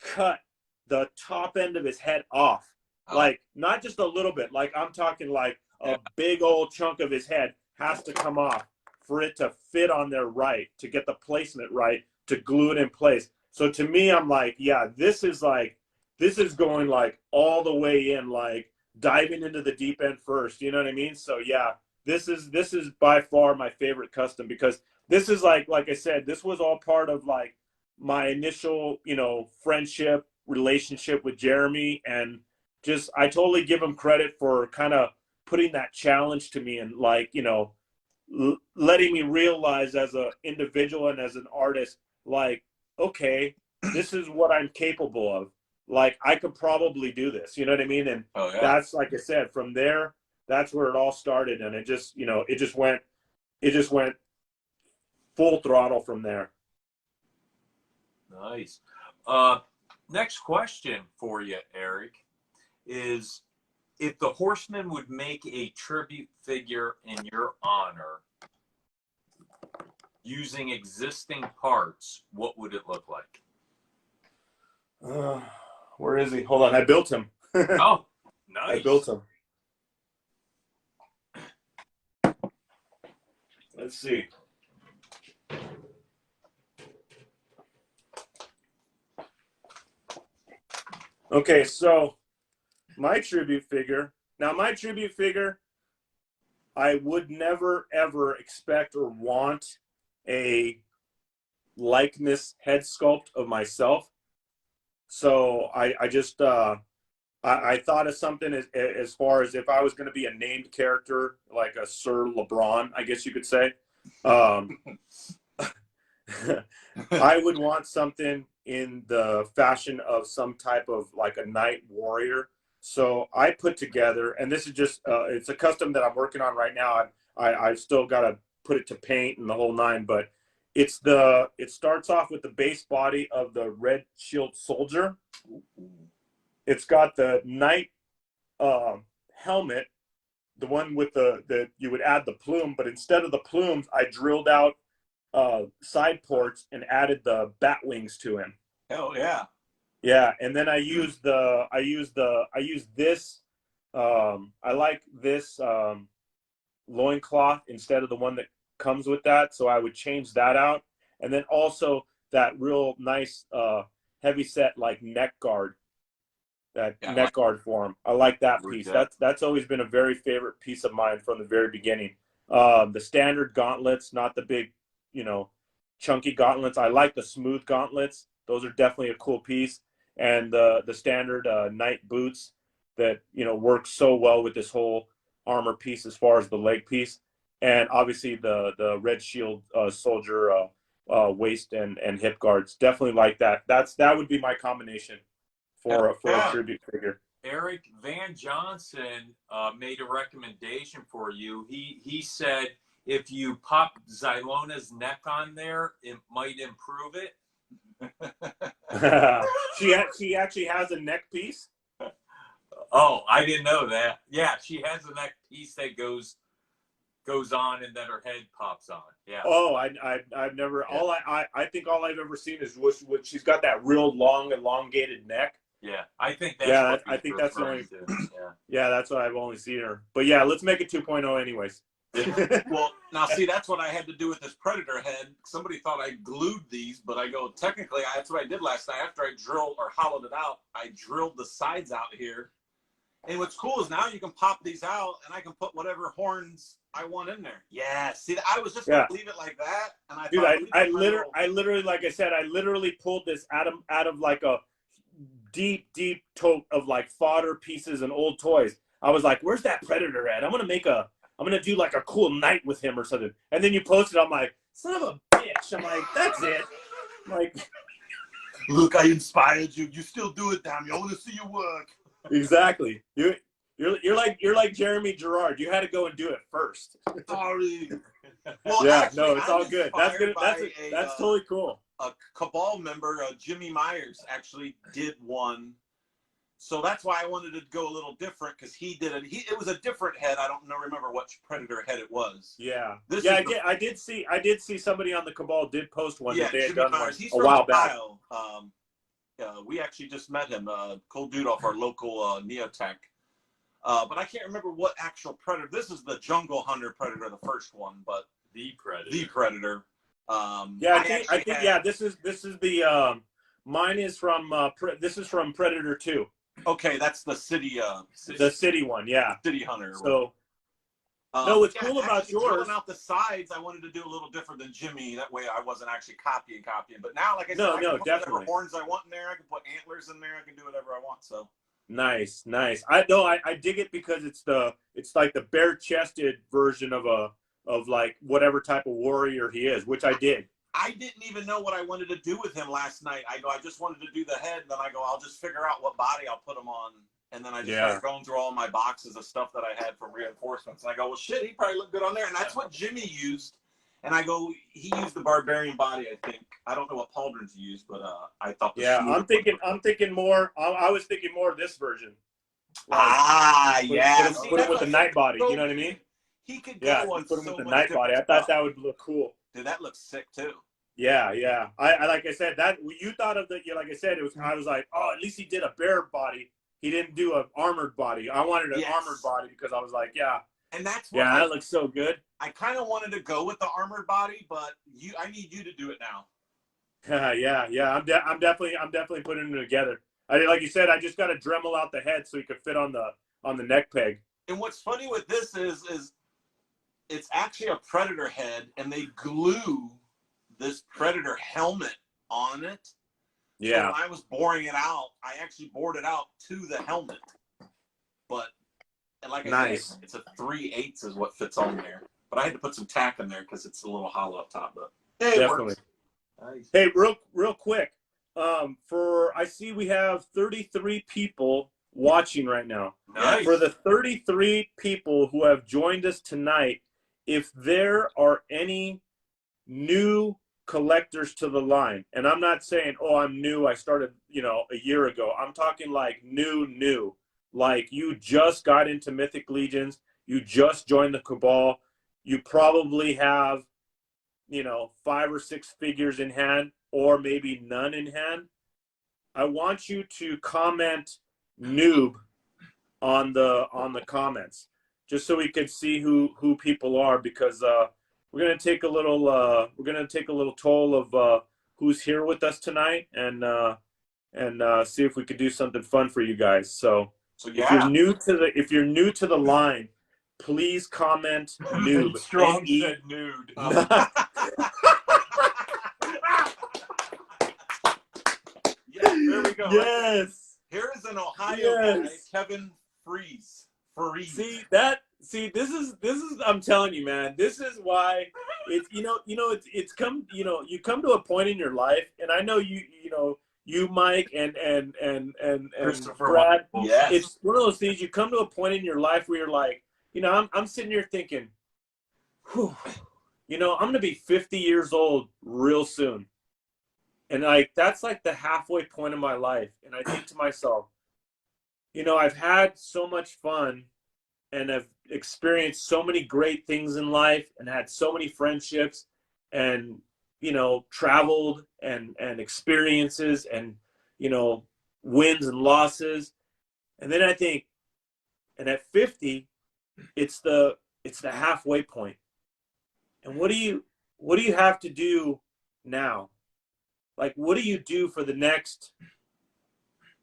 E: cut the top end of his head off. Like, not just a little bit, like I'm talking like a big old chunk of his head has to come off for it to fit on there right, to get the placement right, to glue it in place. So to me, I'm like, yeah, this is going like all the way in, like diving into the deep end first. You know what I mean? So yeah, this is by far my favorite custom, because this is like I said, this was all part of like my initial, you know, friendship relationship with Jeremy, and just I totally give him credit for kind of putting that challenge to me, and like, you know, letting me realize as an individual and as an artist, like, okay, this is what I'm capable of. Like, I could probably do this, you know what I mean? And that's, like I said, from there, that's where it all started. And it just, you know, it just went full throttle from there.
C: Nice. Next question for you, Eric, is if the Horsemen would make a tribute figure in your honor using existing parts, what would it look like?
E: Where is he? Hold on. I built him.
C: Oh, nice.
E: I built him. Let's see. Okay, so my tribute figure. Now, my tribute figure, I would never, ever expect or want a likeness head sculpt of myself. So I just, I thought of something as far as if I was going to be a named character, like a Sir Lebron, I guess you could say. I would want something in the fashion of some type of like a knight warrior. So I put together, and this is just, it's a custom that I'm working on right now. I still got to put it to paint and the whole nine, but it starts off with the base body of the Red Shield Soldier. It's got the knight helmet, the one with the you would add the plume, but instead of the plumes, I drilled out side ports and added the bat wings to him.
F: Hell yeah.
E: Yeah, and then I use this I like this loincloth instead of the one that comes with that, so I would change that out. And then also that real nice heavy set like neck guard that neck guard for him. I like that piece.
F: Legit.
E: That's always been a very favorite piece of mine from the very beginning. The standard gauntlets, not the big, chunky gauntlets. I like the smooth gauntlets. Those are definitely a cool piece. And the standard knight boots that work so well with this whole armor piece as far as the leg piece. And obviously the red shield soldier waist and hip guards. Definitely like that. That would be my combination for a tribute figure.
C: Eric Van Johnson made a recommendation for you. He said if you pop Zylona's neck on there, it might improve it.
E: She actually has a neck piece.
C: Oh, I didn't know that. Yeah, she has a neck piece that goes on and then her head pops on. Yeah.
E: Oh, I've never. Yeah. I think all I've ever seen is what she's got, that real long elongated neck.
C: Yeah, I think that's.
E: Yeah, I think that's the only. Yeah, that's what I've only seen her. But yeah, let's make it 2.0 anyways.
F: Well, now see, that's what I had to do with this Predator head. Somebody thought I glued these, but I go, technically, that's what I did last night. After I drilled or hollowed it out, I drilled the sides out here. And what's cool is now you can pop these out, and I can put whatever horns I want in there. Yeah, see, I was just gonna leave it like that, and I.
E: Dude, I literally, like I said, I literally pulled this out of like a deep tote of like fodder pieces and old toys. I was like, "Where's that Predator at? I'm gonna do like a cool night with him or something." And then you posted, I'm like, "Son of a bitch!" I'm like, "That's it." I'm like,
A: look, I inspired you. You still do it, damn you. I want to see you work.
E: Exactly. You're like Jeremy Gerard. You had to go and do it first.
A: Sorry.
F: Well,
E: yeah,
F: actually,
E: no, it's all good. That's good. That's totally cool.
F: A Cabal member, Jimmy Myers, actually did one. So that's why I wanted to go a little different, because he did it. It was a different head. I don't remember what Predator head it was.
E: Yeah. I did see somebody on the Cabal did post one that they had done one
F: He's
E: a while back.
F: We actually just met him, cool dude off our local Neotech. But I can't remember what actual Predator. This is the Jungle Hunter Predator, the first one, but
C: the Predator.
F: The Predator.
E: I think this is the mine is from this is from Predator 2.
F: Okay, that's the city.
E: The city one, yeah.
F: City Hunter.
E: So. No, what's cool about yours?
F: Drilling out the sides, I wanted to do a little different than Jimmy. That way, I wasn't actually copying. But now, like I said, I can put whatever horns I want in there. I can put antlers in there. I can do whatever I want. So.
E: Nice. I dig it because it's like the bare-chested version of like whatever type of warrior he is, which I dig.
F: I didn't even know what I wanted to do with him last night. I just wanted to do the head, and then I go, I'll just figure out what body I'll put him on. And then I just started going through all my boxes of stuff that I had from reinforcements. And I go, well, shit, he probably looked good on there. And that's what Jimmy used. And I go, he used the Barbarian body, I think. I don't know what Pauldron's used, but I thought.
E: I'm thinking more. I was thinking more of this version.
F: Like,
E: Put it with the night body. You know what I mean?
F: He could go on
E: put him with the night body. I thought that would look cool.
F: Dude, that looks sick too.
E: Yeah. I like I said, that you thought of the. Like I said, it was. I was like, oh, at least he did a bare body. He didn't do an armored body. I wanted an armored body because I was like, yeah.
F: And that's what
E: that looks so good.
F: I kind of wanted to go with the armored body, but I need you to do it now.
E: Yeah. I'm definitely putting it together. Like you said, I just got to Dremel out the head so he could fit on the neck peg.
F: And what's funny with this is it's actually a Predator head, and they glue this Predator helmet on it.
E: Yeah.
F: So when I was boring it out, I actually bored it out to the helmet. But like I said, it's a 3/8 is what fits on there. But I had to put some tack in there because it's a little hollow up top. But
E: definitely. Nice. Hey, real quick. I see we have 33 people watching right now.
F: Nice.
E: For the 33 people who have joined us tonight, if there are any new collectors to the line, and I'm not saying, oh, I'm new, I started, a year ago. I'm talking like new. Like you just got into Mythic Legions, you just joined the Cabal, you probably have, 5 or 6 figures in hand, or maybe none in hand. I want you to comment noob on the comments, just so we can see who people are, because we're gonna take a little toll of who's here with us tonight, and and see if we could do something fun for you guys. So
F: yeah.
E: if you're new to the line, please comment noob.
C: Strong said nude.
F: Yeah, there we go.
E: Yes.
F: Right. Here is an Ohio guy, Kevin Freeze.
E: See, this is I'm telling you, man, this is why it's it's come, you come to a point in your life, and I know you Mike and Brad,
F: yes.
E: It's one of those things, you come to a point in your life where you're like, I'm sitting here thinking, whew, I'm going to be 50 years old real soon. And like, that's like the halfway point of my life. And I think to myself, I've had so much fun and I've experienced so many great things in life and had so many friendships and, traveled and experiences and, wins and losses. And then I think, and at 50, it's the halfway point. And what do you have to do now? Like, what do you do for the next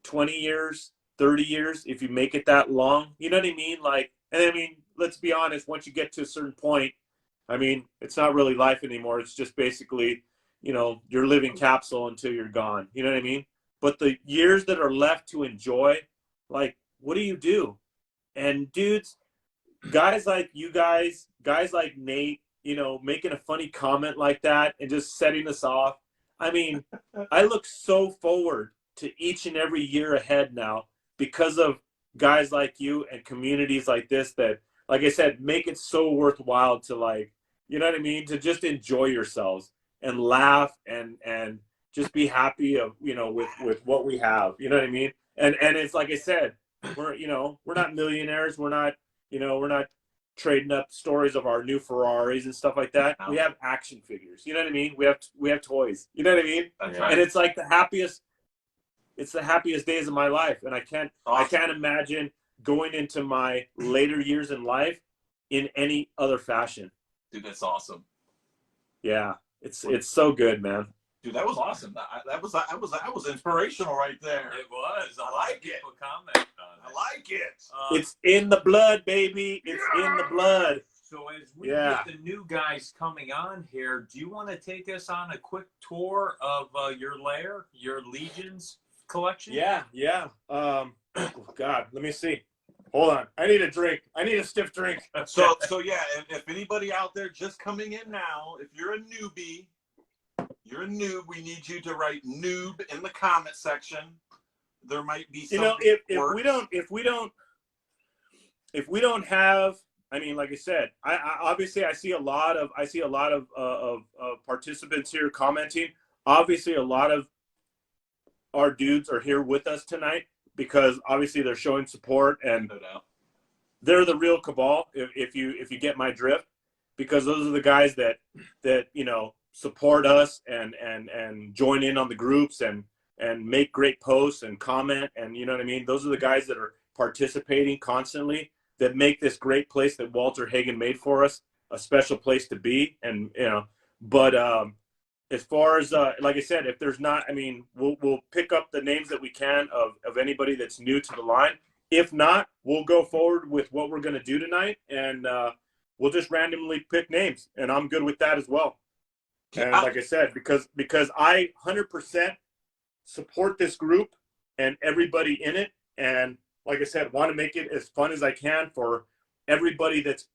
E: 20 years, 30 years, if you make it that long? You know what I mean? Like, and I mean, let's be honest, once you get to a certain point, I mean, it's not really life anymore. It's just basically, you're living capsule until you're gone. You know what I mean? But the years that are left to enjoy, like, what do you do? And dudes, guys like you guys like Nate, making a funny comment like that and just setting us off. I mean, I look so forward to each and every year ahead now because of guys like you and communities like this that, like I said, make it so worthwhile to, like, you know what I mean? To just enjoy yourselves and laugh and just be happy of, with what we have, you know what I mean? And it's like I said, we're not millionaires. We're not trading up stories of our new Ferraris and stuff like that. We have action figures. You know what I mean? We have toys. You know what I mean?
F: That's right.
E: And it's like the happiest days of my life. And I can't imagine going into my later years in life in any other fashion.
F: Dude, that's awesome.
E: Yeah. It's so good, man.
F: Dude, that was awesome. That was inspirational right there.
C: It was.
F: I like it.
C: People comment on it.
F: I like it.
E: It's in the blood, baby. It's in the blood.
C: So as we get the new guys coming on here, do you want to take us on a quick tour of your Lair, your Legions collection?
E: Yeah. Oh God, let me see. Hold on. I need a drink. I need a stiff drink.
F: So yeah, if anybody out there just coming in now, if you're a newbie, we need you to write noob in the comment section. There might be some
E: if we don't have, I mean, like I said, I obviously I see a lot of participants here commenting. Obviously a lot of our dudes are here with us tonight because obviously they're showing support and they're the real cabal, if you get my drift, because those are the guys that support us and join in on the groups and make great posts and comment, and you know what I mean? Those are the guys that are participating constantly that make this great place that Walter Hagen made for us a special place to be. And but as far as like I said, if there's not, I mean, we'll pick up the names that we can of anybody that's new to the line. If not, we'll go forward with what we're going to do tonight, and we'll just randomly pick names, and I'm good with that as well. And like I said, because I 100% support this group and everybody in it, and like I said, want to make it as fun as I can for everybody that's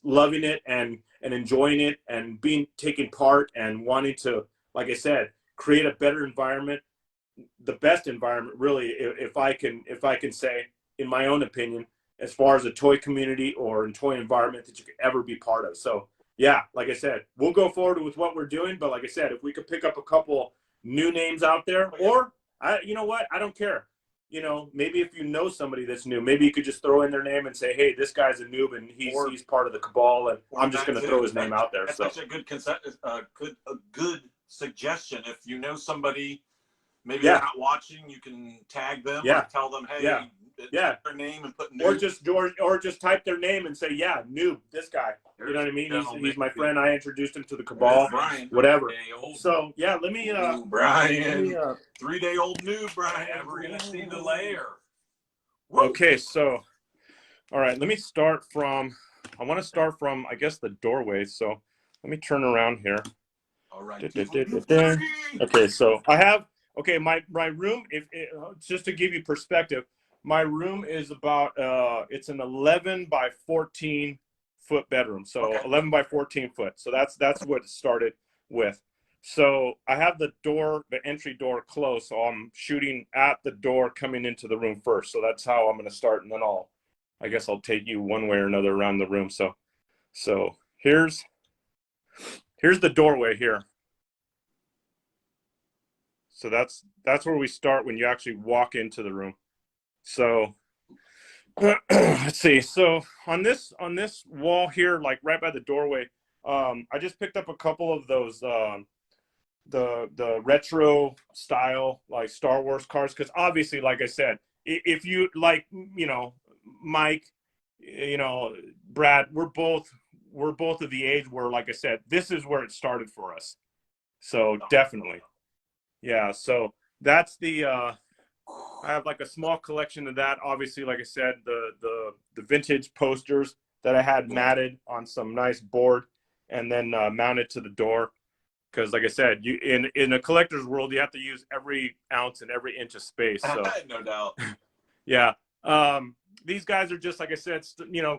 E: loving it and enjoying it and taking part and wanting to, like I said, create a better environment, the best environment, really, if I can say, in my own opinion, as far as a toy community or a toy environment that you could ever be part of. So yeah, like I said, we'll go forward with what we're doing. But like I said, if we could pick up a couple new names out there, or you know what, I don't care. Maybe if you know somebody that's new, maybe you could just throw in their name and say, hey, this guy's a noob and he's part of the cabal, and I'm just going to throw his name out there.
F: That's actually a good suggestion. If you know somebody, maybe they're not watching, you can tag them or tell them, hey, their name and put noob.
E: Or just type their name and say, noob, this guy. You know what I mean?
C: There's
E: He's my friend. I introduced him to the Cabal.
F: Brian.
E: Whatever.
C: Day-old.
E: So yeah, let me.
F: Brian. 3-day-old new Brian.
C: We're gonna see the Lair.
E: Okay, so all right, let me start from. I want to start from, I guess, the doorway. So let me turn around here.
F: All right.
E: Okay, so I have. Okay, my room. Just to give you perspective, my room is about. It's an 11 by 14 foot bedroom. So
F: Okay.
E: 11 by 14 foot. So that's what it started with. So I have the entry door closed. So I'm shooting at the door coming into the room first. So that's how I'm going to start, and then I guess I'll take you one way or another around the room. So here's the doorway here. So that's where we start when you actually walk into the room. So let's see. So on this wall here, like right by the doorway, I just picked up a couple of those the retro style like Star Wars cars, because obviously, like I said, if you like, Mike, Brad, we're both of the age where, like I said, this is where it started for us. So definitely. Yeah, so that's the I have like a small collection of that. Obviously, like I said, the vintage posters that I had matted on some nice board and then mounted to the door. Because, like I said, you in a collector's world, you have to use every ounce and every inch of space. So
F: No doubt.
E: yeah, these guys are just, like I said,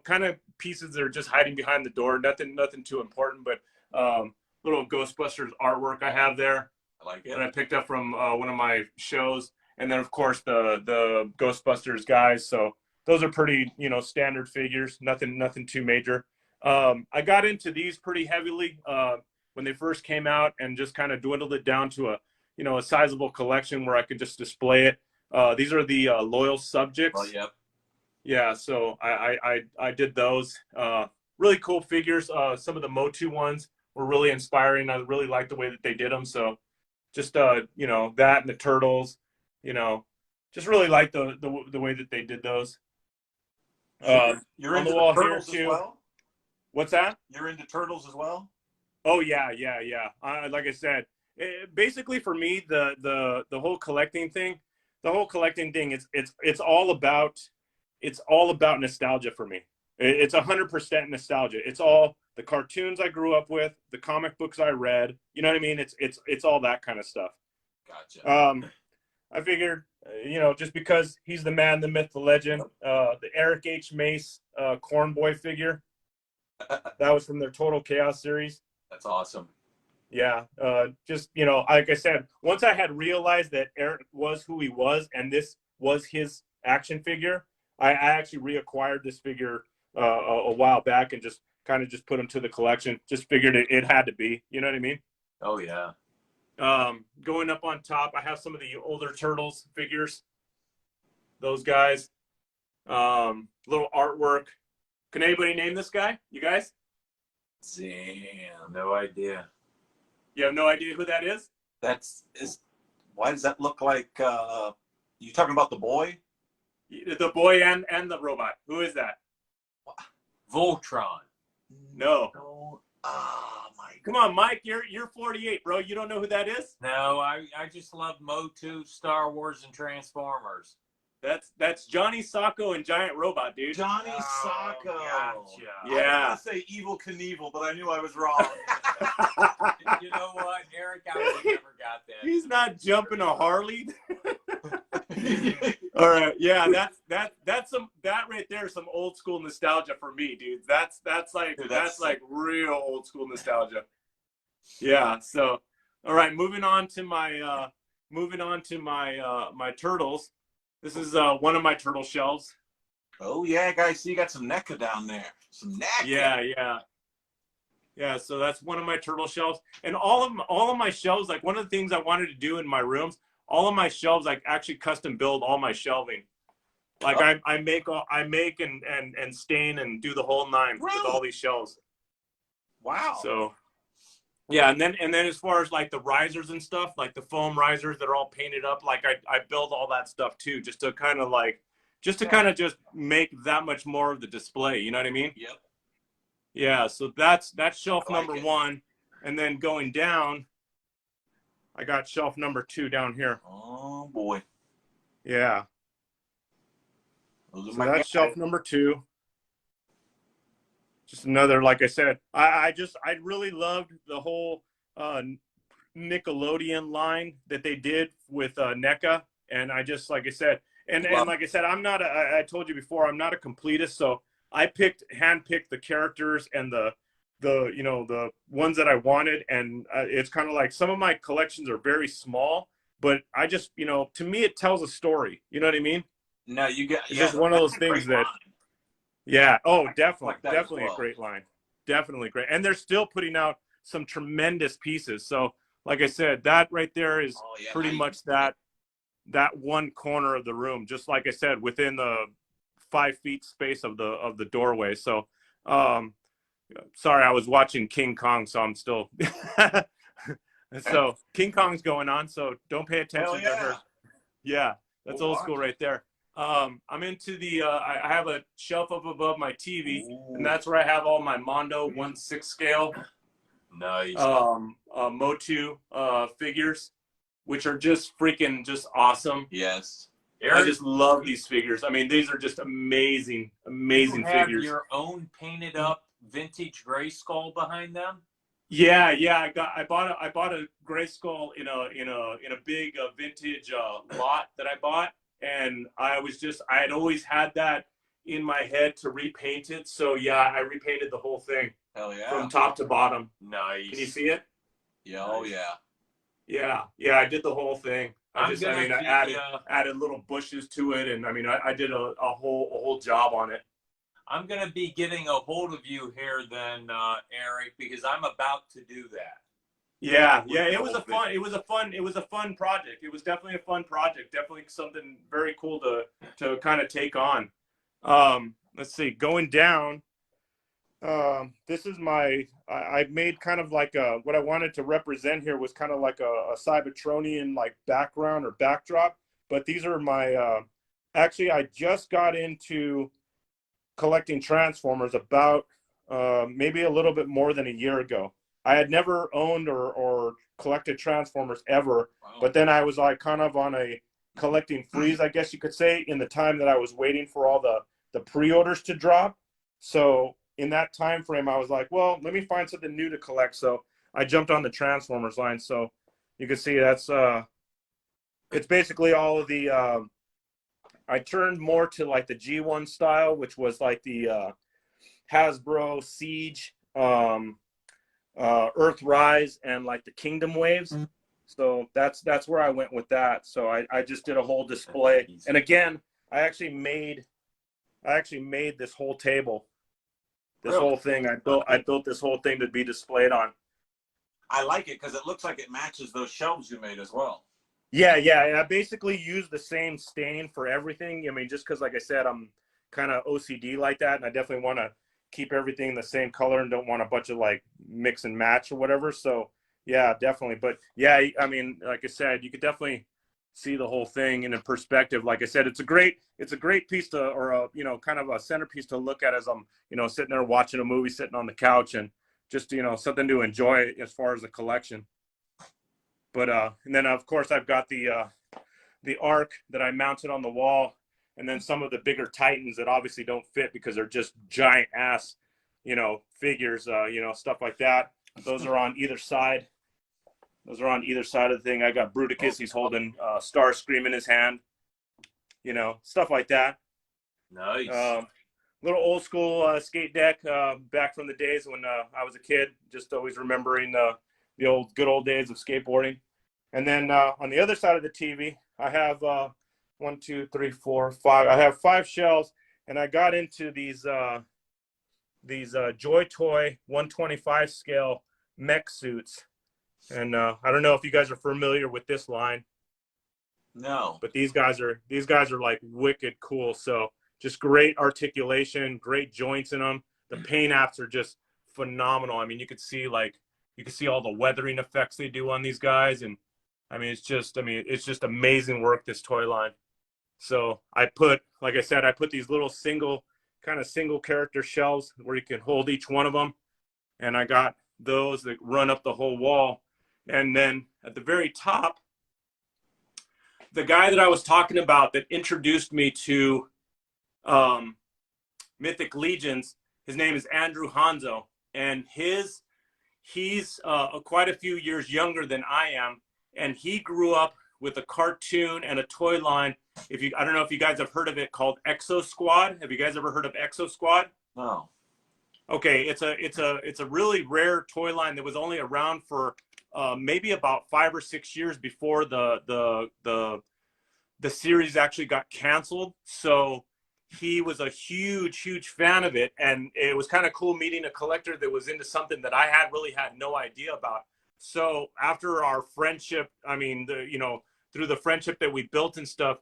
E: kind of pieces that are just hiding behind the door. Nothing too important, but little Ghostbusters artwork I have there.
F: I like it.
E: And I picked up from one of my shows, and then of course the Ghostbusters guys. So those are pretty, standard figures. Nothing too major. I got into these pretty heavily when they first came out, and just kind of dwindled it down to a sizable collection where I could just display it. These are the Loyal Subjects.
F: Oh, yep.
E: Yeah, so I did those. Really cool figures. Some of the Motu ones were really inspiring. I really liked the way that they did them. So just that and the turtles, just really like the way that they did those.
F: So you're
E: on
F: into
E: the wall
F: the
E: here
F: turtles
E: too.
F: as well?
E: What's that?
F: You're into turtles as well?
E: Oh yeah. Like I said, basically for me, the whole collecting thing, it's all about nostalgia for me. It's 100% nostalgia. It's all the cartoons I grew up with, the comic books I read. You know what I mean? It's all that kind of stuff.
F: Gotcha.
E: I figured, just because he's the man, the myth, the legend, the Eric H. Mace Corn Boy figure, that was from their Total Chaos series.
F: That's awesome.
E: Yeah, just like I said, once I had realized that Eric was who he was, and this was his action figure, I actually reacquired this figure a while back, and just kind of just put him to the collection. Just figured it had to be. You know what I mean?
F: Oh yeah.
E: Going up on top, I have some of the older Turtles figures. Those guys. Little artwork. Can anybody name this guy? You guys?
F: Damn.
C: No idea.
E: You have no idea who that is?
F: Why does that look like you talking about the boy?
E: The boy and the robot. Who is that?
C: Voltron.
E: No.
F: Oh my
E: Come on, Mike. You're 48, bro. You don't know who that is?
C: No, I just love Motu, Star Wars, and Transformers.
E: That's Johnny Sacco and Giant Robot, dude.
F: Johnny Sacco.
C: Gotcha.
E: Yeah.
F: I was gonna say Evil Knievel, but I knew I was wrong.
C: You know what, Eric? I would have never got that.
E: He's not jumping a Harley. All right, yeah, that's that right there is some old school nostalgia for me, dude. That's like real old school nostalgia. Yeah. So, all right, moving on to my my turtles. This is one of my turtle shelves.
F: Oh yeah, guys, see you got some NECA down there. Some NECA.
E: Yeah, so that's one of my turtle shelves. And all of my shelves, like one of the things I wanted to do in my rooms, all of my shelves, I actually custom build all my shelving. Like I make and stain and do the whole nine with all these shelves.
F: Wow.
E: So yeah, and then as far as like the risers and stuff, like the foam risers that are all painted up, like I build all that stuff too, just to kind of just make that much more of the display. You know what I mean?
F: Yep.
E: Yeah, so that's shelf
F: I like
E: number
F: it.
E: 1, and then going down, I got shelf number 2 down here.
F: Oh boy.
E: Yeah.
F: Those are
E: So
F: my
E: that's
F: guys.
E: shelf number 2. Just another, like I said, I really loved the whole Nickelodeon line that they did with NECA, and I just, like I said, and like I said, I told you before, I'm not a completist, so I handpicked the characters and the the ones that I wanted, and it's kind of like some of my collections are very small, but I just, to me it tells a story. You know what I mean?
F: No, you get.
E: It's
F: Yeah,
E: just one of
F: that's
E: those
F: a
E: things
F: great
E: that.
F: line.
E: Yeah. Oh,
F: I
E: definitely,
F: like that as
E: definitely a
F: well.
E: great line. Definitely great, and they're still putting out some tremendous pieces. So, like I said, that right there is
F: Oh yeah,
E: pretty
F: now you
E: much
F: can-
E: that one corner of the room. Just like I said, within the 5 feet space of the doorway. So, um, sorry, I was watching King Kong, so I'm still. So King Kong's going on, so don't pay attention
F: Hell
E: to her.
F: yeah.
E: Yeah, that's
F: We'll
E: old school
F: watch
E: right there. I'm into the. I have a shelf up above my TV,
F: Ooh.
E: and that's where I have all my Mondo 1/6 scale
C: Nice.
E: Motu figures, which are just freaking just awesome.
F: Yes.
E: I just love these figures. I mean, these are just amazing, amazing
C: you have
E: figures.
C: your own painted up vintage gray skull behind them?
E: Yeah. I bought a gray skull in a big vintage lot that I bought, and I had always had that in my head to repaint it. So yeah, I repainted the whole thing
F: Hell yeah.
E: from top to bottom.
C: Nice.
E: Can you see it?
F: Yeah. Oh yeah.
E: Yeah. I did the whole thing. I
C: be,
E: added little bushes to it, and I did a whole job on it.
C: I'm going to be getting a hold of you here then, Eric, because I'm about to do that.
E: Yeah. It was a fun project. It was definitely a fun project. Definitely something very cool to kind of take on. Let's see. Going down. This is I made kind of like what I wanted to represent here was kind of like a Cybertronian like background or backdrop. But these are my. Actually, I just got into collecting Transformers about maybe a little bit more than a year ago. I had never owned or collected Transformers ever, but then I was like kind of on a collecting freeze, I guess you could say, in the time that I was waiting for all the pre-orders to drop. So in that time frame, I was like, well, let me find something new to collect. So I jumped on the Transformers line. So you can see that's it's basically all of the I turned more to like the G1 style, which was like the Hasbro Siege, Earthrise, and like the Kingdom Waves. So that's where I went with that. So I just did a whole display. And again, I actually made this whole table. This whole thing. I built this whole thing to be displayed on.
F: I like it because it looks like it matches those shelves you made as well.
E: Yeah. I basically use the same stain for everything. I mean, just because, like I said, I'm kind of OCD like that, and I definitely want to keep everything the same color and don't want a bunch of like mix and match or whatever. So yeah, definitely. But yeah, I mean, like I said, you could definitely see the whole thing in a perspective. Like I said, it's a great piece to, or a, kind of a centerpiece to look at as I'm, sitting there watching a movie, sitting on the couch, and just, something to enjoy as far as the collection. But and then of course I've got the Ark that I mounted on the wall, and then some of the bigger Titans that obviously don't fit because they're just giant ass, figures, stuff like that. Those are on either side. Those are on either side of the thing. I got Bruticus. He's holding Starscream in his hand. Stuff like that.
C: Nice.
E: Little old school skate deck back from the days when I was a kid. Just always remembering the old good old days of skateboarding. And then on the other side of the TV, I have 1, 2, 3, 4, 5. I have 5 shelves, and I got into these Joy Toy 125 scale mech suits. And I don't know if you guys are familiar with this line.
F: No.
E: But these guys are like wicked cool. So just great articulation, great joints in them. The paint apps are just phenomenal. I mean, you could see all the weathering effects they do on these guys, and it's just amazing work, this toy line. So I put these little single kind of single character shelves where you can hold each one of them. And I got those that run up the whole wall. And then at the very top, the guy that I was talking about that introduced me to Mythic Legions, his name is Andrew Hanzo, and he's quite a few years younger than I am, and he grew up with a cartoon and a toy line. I don't know if you guys have heard of it, called Exo Squad. Have you guys ever heard of Exo Squad?
F: No.
E: Okay, it's a really rare toy line that was only around for maybe about 5 or 6 years before the series actually got canceled. So he was a huge fan of it, and it was kind of cool meeting a collector that was into something that I really had no idea about. So after our friendship, I mean, through the friendship that we built and stuff,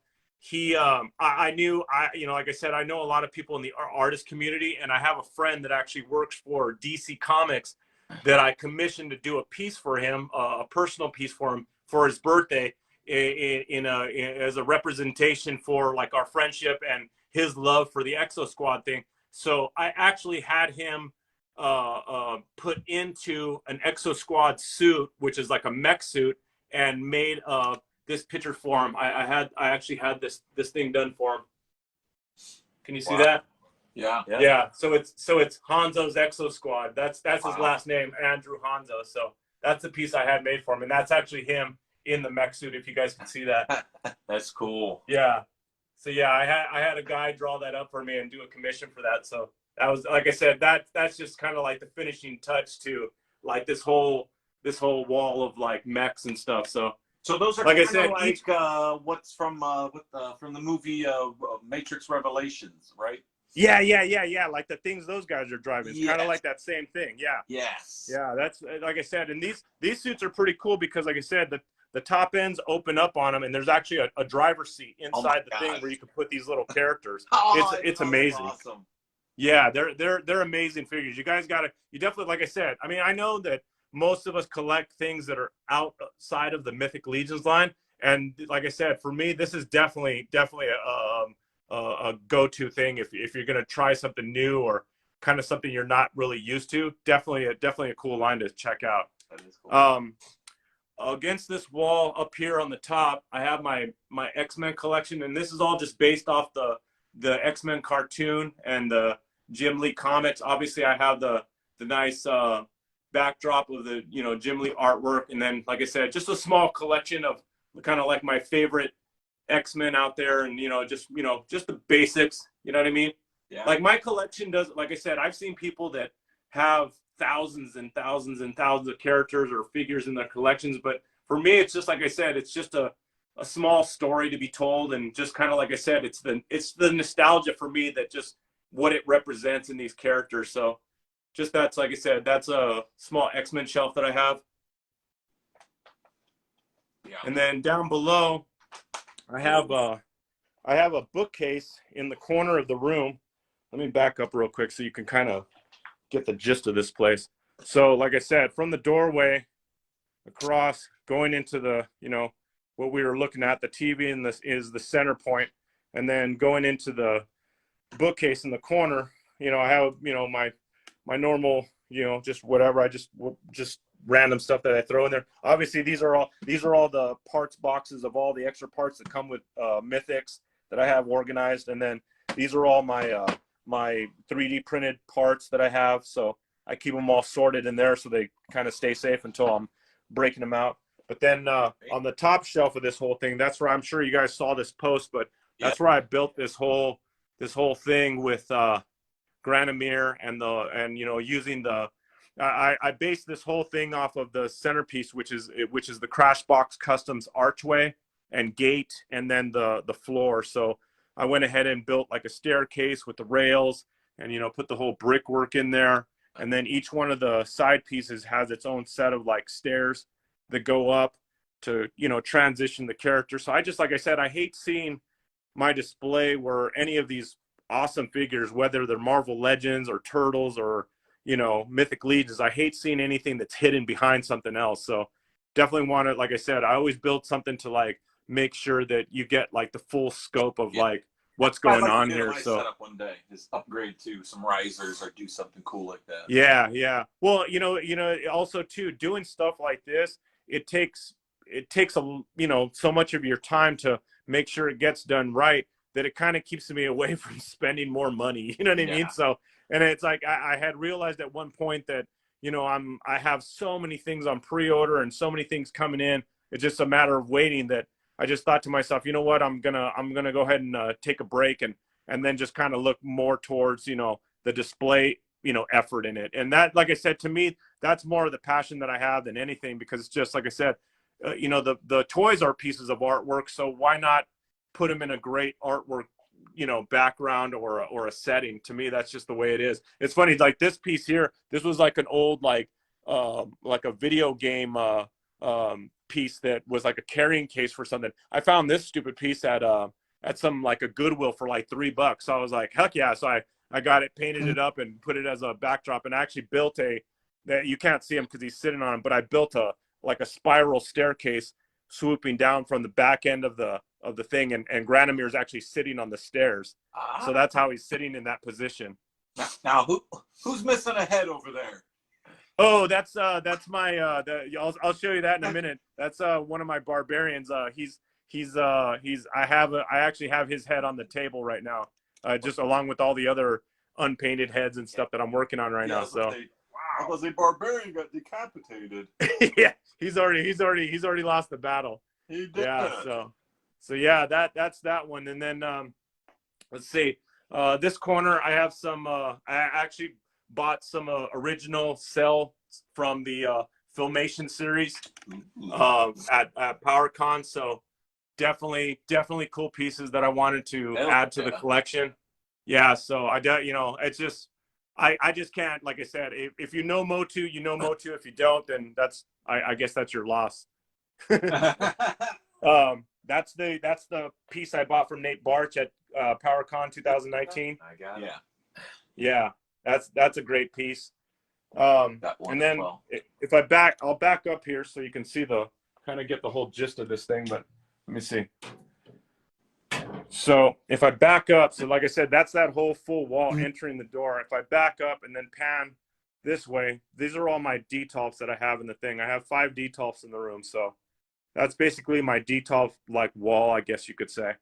E: I knew, like I said, I know a lot of people in the artist community, and I have a friend that actually works for DC Comics that I commissioned to do a piece for him, a personal piece for him for his birthday, as a representation for like our friendship and his love for the Exo Squad thing. So I actually had him put into an Exo Squad suit, which is like a mech suit, and made this picture for him. I actually had this thing done for him. Can you see that?
F: Yeah.
E: Yeah. So it's Hanzo's Exo Squad. That's his last name, Andrew Hanzo. So that's the piece I had made for him, and that's actually him in the mech suit, if you guys can see that.
C: That's cool.
E: Yeah. So yeah, I had a guy draw that up for me and do a commission for that. So that was, like I said, that's just kind of like the finishing touch to like this whole wall of like mechs and stuff. So
F: those are
E: like I
F: kind
E: said,
F: of like what's from the movie Matrix Revelations, right?
E: Yeah. Like the things those guys are driving. It's kind of like that same thing. Yeah.
F: Yes.
E: Yeah, that's like I said, and these suits are pretty cool because, like I said, the top ends open up on them, and there's actually a driver's seat inside the thing where you can put these little characters. It's amazing.
F: Awesome.
E: Yeah, they're amazing figures. You guys you definitely, like I said, I mean, I know that most of us collect things that are outside of the Mythic Legions line, and like I said, for me, this is definitely a go-to thing if you're gonna try something new or kind of something you're not really used to. Definitely a cool line to check out.
F: That is cool.
E: Against this wall up here on the top, I have my X-Men collection, and this is all just based off the X-Men cartoon and the Jim Lee comics. Obviously, I have the nice backdrop of the Jim Lee artwork, and then, like I said, just a small collection of kind of like my favorite X-Men out there, and just the basics. You know what I mean?
F: Yeah.
E: Like my collection does. Like I said, I've seen people that have thousands and thousands and thousands of characters or figures in their collections, but for me, it's just like I said, it's just a small story to be told, and just kind of like I said, it's the nostalgia for me, that just what it represents in these characters. So just that's, like I said, that's a small X-Men shelf that I have.
F: Yeah.
E: And then down below, I have a bookcase in the corner of the room. Let me back up real quick so you can kind of get the gist of this place. So like I said, from the doorway across, going into the, what we were looking at, the TV in this is the center point, and then going into the bookcase in the corner, I have, my normal, just whatever, I just random stuff that I throw in there. Obviously, these are all the parts boxes of all the extra parts that come with Mythics that I have organized, and then these are all my 3D printed parts that I have. So I keep them all sorted in there so they kind of stay safe until I'm breaking them out. But then on the top shelf of this whole thing, that's where, I'm sure you guys saw this post, but that's where I built this whole thing with Granomir and using the I based this whole thing off of the centerpiece, which is the Crashbox Customs archway and gate, and then the floor. So I went ahead and built like a staircase with the rails, and put the whole brickwork in there, and then each one of the side pieces has its own set of like stairs that go up to transition the character. So I just, like I said, I hate seeing my display where any of these awesome figures, whether they're Marvel Legends or Turtles or Mythic Legions, I hate seeing anything that's hidden behind something else. So definitely want to, like I said, I always build something to like make sure that you get like the full scope of like what's
F: I'd
E: going
F: like to
E: on
F: get
E: here.
F: a nice
E: So
F: setup one day is upgrade to some risers or do something cool like that.
E: yeah. Well, also too, doing stuff like this, it takes a so much of your time to make sure it gets done right that it kind of keeps me away from spending more money. You know what I mean? So, and it's like I had realized at one point that I have so many things on pre-order and so many things coming in. It's just a matter of waiting. That I just thought to myself, you know what, I'm gonna go ahead and take a break and then just kind of look more towards the display effort in it. And that, like I said, to me, that's more of the passion that I have than anything, because it's just like I said, the toys are pieces of artwork, so why not put them in a great artwork background or a setting? To me, that's just the way it is. It's funny, like this piece here, this was like an old like a video game piece that was like a carrying case for something. I found this stupid piece at some like a Goodwill for like $3. So I was like, heck yeah. So I got it, painted it up and put it as a backdrop, and I actually built that you can't see him because he's sitting on him, but I built a spiral staircase swooping down from the back end of the thing, and Granomir is actually sitting on the stairs. So that's how he's sitting in that position.
F: Now who's missing a head over there?
E: Oh, that's my I'll show you that in a minute. That's one of my barbarians. I actually have his head on the table right now, just along with all the other unpainted heads and stuff that I'm working on right now. So
F: wow, the barbarian got decapitated.
E: yeah, he's already lost the battle.
F: He did.
E: Yeah, so yeah, that's that one. And then let's see, this corner I have some. I actually bought some original cell from the Filmation series at PowerCon. So definitely cool pieces that I wanted to add to the collection. Yeah, so it's just I just can't, like I said, if you know Motu, you know Motu. If you don't, then I guess that's your loss. That's the piece I bought from Nate Barch at PowerCon 2019.
C: I got it.
E: Yeah, that's a great piece. And then if I'll back up here so you can see kind of get the whole gist of this thing. But let me see. So if I back up, so like I said, that's that whole full wall entering the door. If I back up and then pan this way, these are all my detolfs that I have in the thing. I have 5 detolfs in the room, so that's basically my detolf like wall, I guess you could say.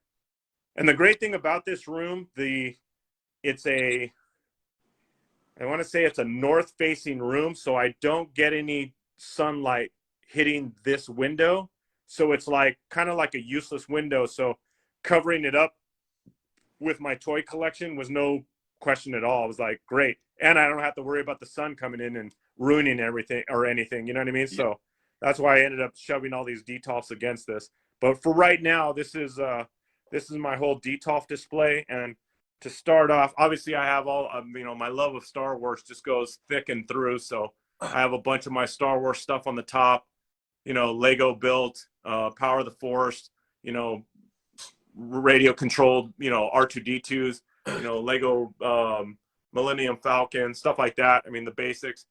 E: And the great thing about this room, I want to say it's a north-facing room, so I don't get any sunlight hitting this window. So it's like kind of like a useless window. So covering it up with my toy collection was no question at all. It was like, great. And I don't have to worry about the sun coming in and ruining everything or anything. You know what I mean? Yeah. So that's why I ended up shoving all these detolfs against this. But for right now, this is my whole detolf display. And to start off, obviously I have all my love of Star Wars just goes thick and through. So I have a bunch of my Star Wars stuff on the top, Lego built, Power of the Force, radio controlled, R2D2s, Lego Millennium Falcon, stuff like that. I mean, the basics.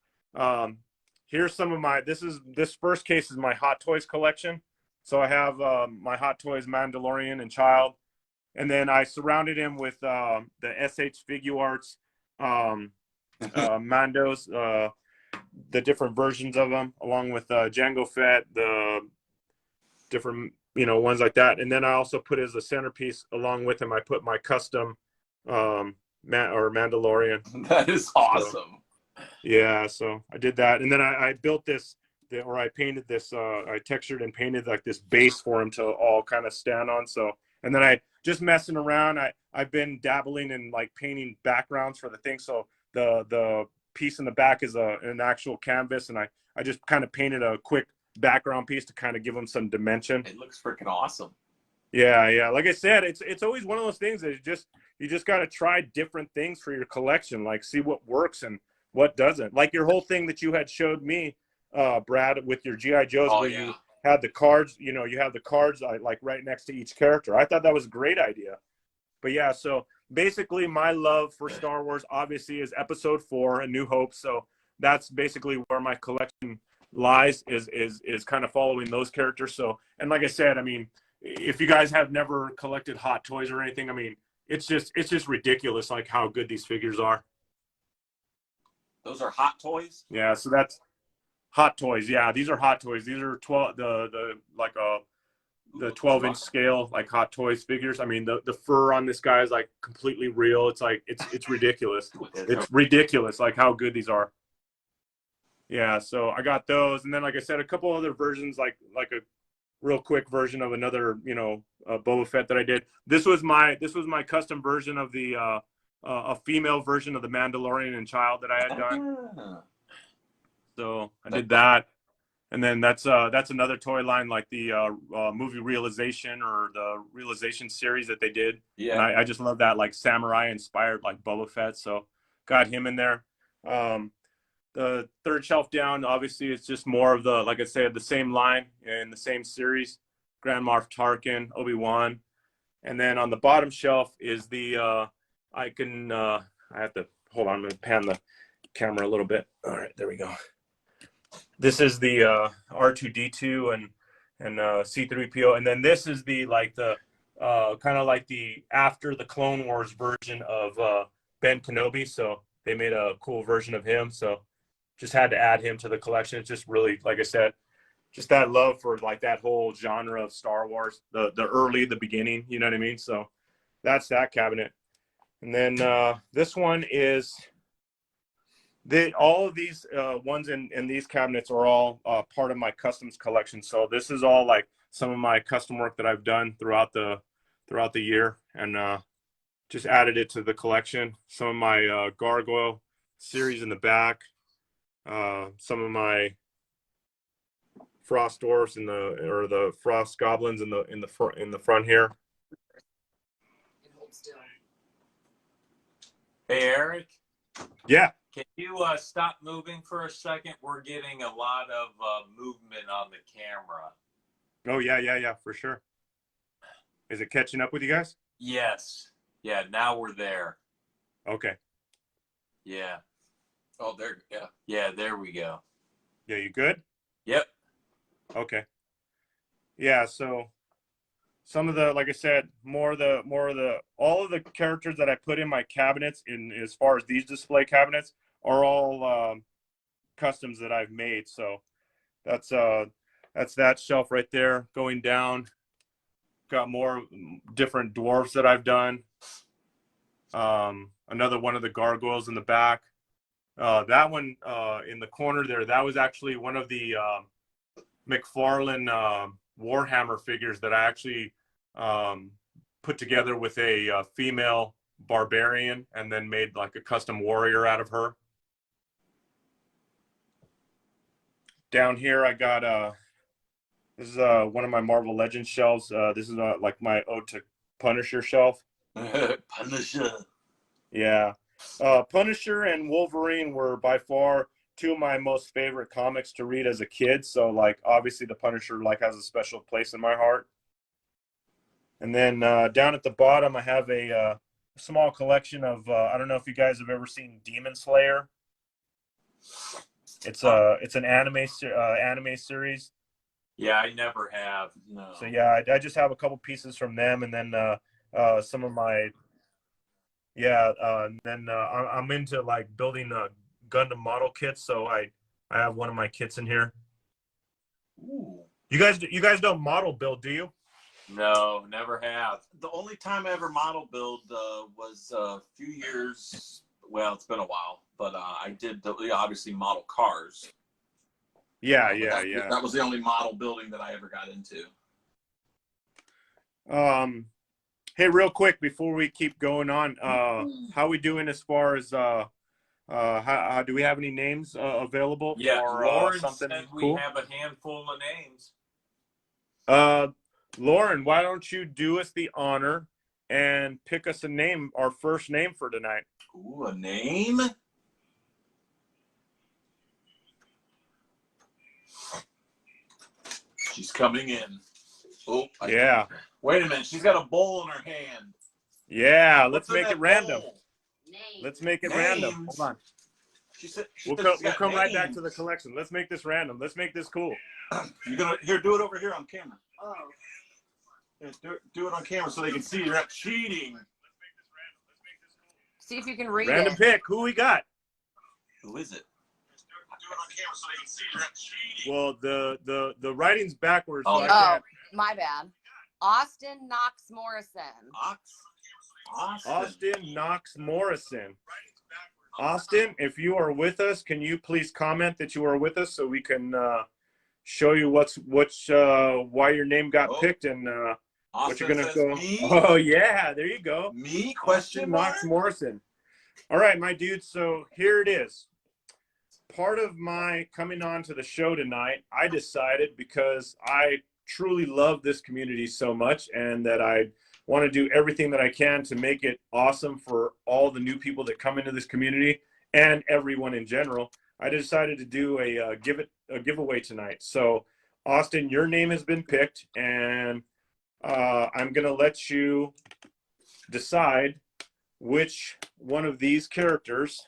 E: Here's some of this first case is my Hot Toys collection. So I have my Hot Toys Mandalorian and Child. And then I surrounded him with the SH Figuarts Mandos, the different versions of them, along with Jango Fett, the different ones like that. And then I also put as a centerpiece along with him, I put my custom Mandalorian.
F: That is awesome.
E: So, yeah, so I did that, and then I built this, or I painted this. I textured and painted like this base for him to all kind of stand on. So, and then I just messing around. I've been dabbling in like painting backgrounds for the thing. So the piece in the back is an actual canvas, and I just kind of painted a quick background piece to kind of give them some dimension.
F: It looks freaking awesome.
E: Yeah. Like I said, it's always one of those things that you just got to try different things for your collection, like see what works and what doesn't. Like your whole thing that you had showed me, Brad, with your GI Joes, you had the cards. You have the cards like right next to each character. I thought that was a great idea. But yeah, so basically my love for Star Wars obviously is Episode 4, A New Hope. So that's basically where my collection lies, is kind of following those characters. So, and like I said, I mean, if you guys have never collected Hot Toys or anything, I mean, it's just ridiculous, like how good these figures are.
F: Those are Hot Toys.
E: Yeah, so that's Hot Toys. Yeah, these are Hot Toys. These are 12 the 12-inch scale, like Hot Toys figures. I mean, the fur on this guy is like completely real. It's like it's ridiculous. It's ridiculous, like how good these are. Yeah, so I got those, and then like I said, a couple other versions, like a real quick version of another, Boba Fett that I did. This was my custom version of the a female version of the Mandalorian and Child that I had done. So I did that. And then that's another toy line, like the movie Realization or the Realization series that they did.
F: Yeah.
E: And I just love that, like samurai inspired, like Boba Fett. So got him in there. The third shelf down, obviously, it's just more of the, like I said, the same line in the same series, Grand Moff Tarkin, Obi-Wan. And then on the bottom shelf is the I have to hold on, I'm gonna pan the camera a little bit. All right, there we go. This is the R2D2 and C3PO, and then this is the kind of like the after the Clone Wars version of Ben Kenobi. So they made a cool version of him. So just had to add him to the collection. It's just really, like I said, just that love for like that whole genre of Star Wars, the beginning, you know what I mean? So that's that cabinet. And then this one is all of these ones in these cabinets are all part of my customs collection. So this is all like some of my custom work that I've done throughout the year, and just added it to the collection. Some of my gargoyle series in the back, some of my frost dwarfs or the frost goblins in the front here.
C: Hey, Eric.
E: Yeah.
C: Can you stop moving for a second? We're getting a lot of movement on the camera.
E: Oh, yeah, for sure. Is it catching up with you guys?
C: Yes. Yeah, now we're there.
E: Okay.
C: Yeah.
F: Oh, there. Yeah.
C: Yeah, there we go.
E: Yeah, you good?
C: Yep.
E: Okay. Yeah, so some of the, like I said, more of the all of the characters that I put in my cabinets as far as these display cabinets are all customs that I've made. So that's that shelf right there. Going down, got more different dwarfs that I've done. Another one of the gargoyles in the back. That one in the corner there, that was actually one of the McFarlane Warhammer figures that I actually put together with a female barbarian and then made like a custom warrior out of her. Down here I got this is one of my Marvel Legends shelves. This is like my ode to Punisher shelf.
F: Punisher.
E: Yeah. Punisher and Wolverine were by far two of my most favorite comics to read as a kid. So like obviously the Punisher like has a special place in my heart. And then down at the bottom I have a small collection of I don't know if you guys have ever seen Demon Slayer. It's an anime series.
C: Yeah, I never have. No.
E: So yeah, I just have a couple pieces from them, and then some of my I'm into like building Gundam model kits. So I have one of my kits in here.
F: Ooh.
E: You guys don't model build, do you?
C: No, never have.
F: The only time I ever model build was a few years. Well, it's been a while, but I did obviously model cars.
E: Yeah.
F: That was the only model building that I ever got into.
E: Hey, real quick before we keep going on, how we doing as far as how do we have any names available?
C: Yeah,
E: for,
C: Lauren
E: something
C: said
E: cool?
C: we have a handful of names.
E: Lauren, why don't you do us the honor and pick us a name, our first name for tonight?
F: Ooh, a name? She's coming in. Oh,
E: Yeah.
F: Wait a minute. She's got a bowl in her hand.
E: Yeah,
F: What's
E: let's
F: in
E: make
F: that
E: it random.
F: bowl?
E: Let's make it
F: Names.
E: random. Hold on. We'll come right back to the collection. Let's make this random. Let's make this cool.
F: You're gonna do it over here on camera. Oh. Yeah, do it on camera so they can see you're not cheating.
G: See if you can read
E: Random
G: it.
E: pick. Who we got?
F: Who is it?
E: Well, the writing's backwards, so I
G: Oh,
E: can't.
G: my bad. Austin Knox Morrison.
E: Austin Knox Morrison. Austin, if you are with us, can you please comment that you are with us so we can show you why your name got picked and what you're gonna go.
F: Me?
E: Oh yeah, there you go.
F: Me?
E: Austin Knox Morrison. All right, my dude. So here it is. Part of my coming on to the show tonight, I decided, because I truly love this community so much and that I want to do everything that I can to make it awesome for all the new people that come into this community and everyone in general. I decided to do a giveaway tonight. So Austin, your name has been picked, and I'm going to let you decide which one of these characters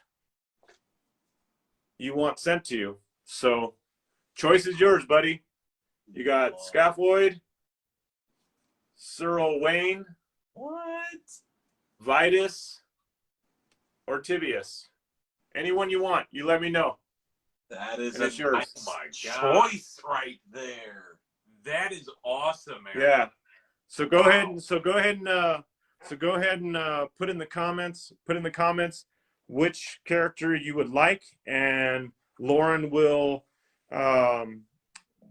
E: you want sent to you. So choice is yours, buddy. You got Scaphoid, Cyril Wayne, Vitus, or Tibius. Anyone you want, you let me know.
F: That is
E: a yours.
F: Choice right there.
C: That is awesome, man.
E: Yeah. So go ahead and put in the comments which character you would like, and Lauren will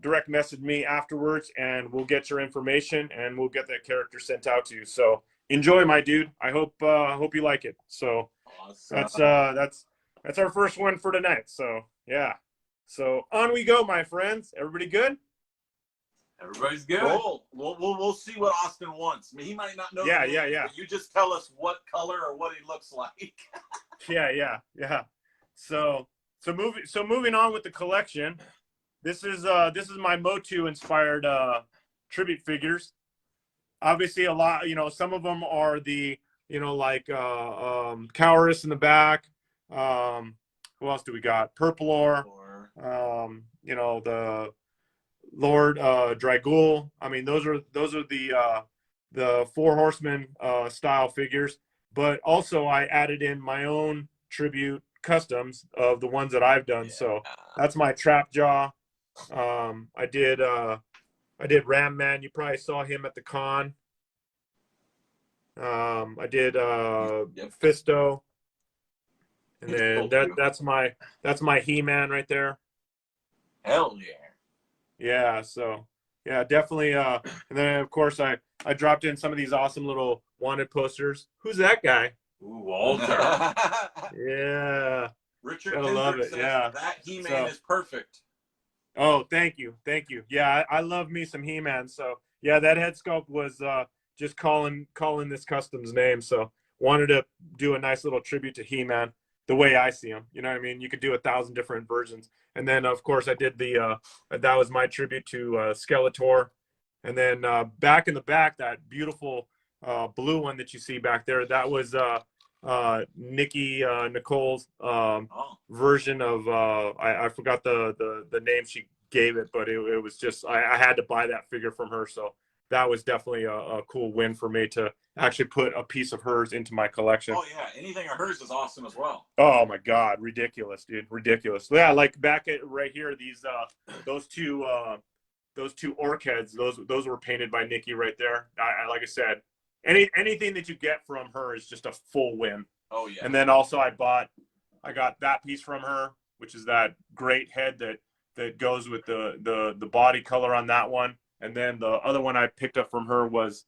E: direct message me afterwards, and we'll get your information and we'll get that character sent out to you. So enjoy, my dude. I hope you like it. So
F: Awesome.
E: that's our first one for tonight. So yeah. So on we go, my friends. Everybody good?
C: Everybody's good.
F: Cool. We'll see what Austin wants. I mean, he might not know.
E: Yeah,
F: the name,
E: yeah.
F: but you just tell us what color or what he looks like.
E: Yeah. So moving on with the collection. This is my Motu inspired tribute figures. Obviously, a lot. Some of them are the like Cowarus in the back. Who else do we got? Purplor. The Lord Dragul. I mean, those are the Four Horsemen style figures. But also, I added in my own tribute customs of the ones that I've done. Yeah. So that's my Trap Jaw. I did Ram Man. You probably saw him at the con. I did Fisto. And then that's my He-Man right there.
F: Hell yeah.
E: Yeah, so yeah, definitely and then of course I dropped in some of these awesome little wanted posters. Who's that guy?
C: Ooh, Walter.
E: Yeah.
F: Richard
E: Gotta love it.
F: says
E: Yeah.
F: that He-Man is perfect.
E: Oh, thank you. Yeah, I love me some He-Man. So yeah, that head sculpt was just calling this custom's name. So wanted to do a nice little tribute to He-Man the way I see him. You know what I mean? You could do 1,000 different versions. And then of course I did that was my tribute to Skeletor. And then back in the back, that beautiful blue one that you see back there, that was Nikki Nicole's version of I forgot the name she gave it, but it was just I had to buy that figure from her. So that was definitely a cool win for me to actually put a piece of hers into my collection.
F: Oh yeah, anything of hers is awesome as well.
E: Oh my God, ridiculous, dude, ridiculous. Yeah, like back at right here, those two orc heads, those were painted by Nikki right there. I like I said, anything that you get from her is just a full win.
F: Oh yeah.
E: And then also I got that piece from her, which is that great head that goes with the body color on that one. And then the other one I picked up from her was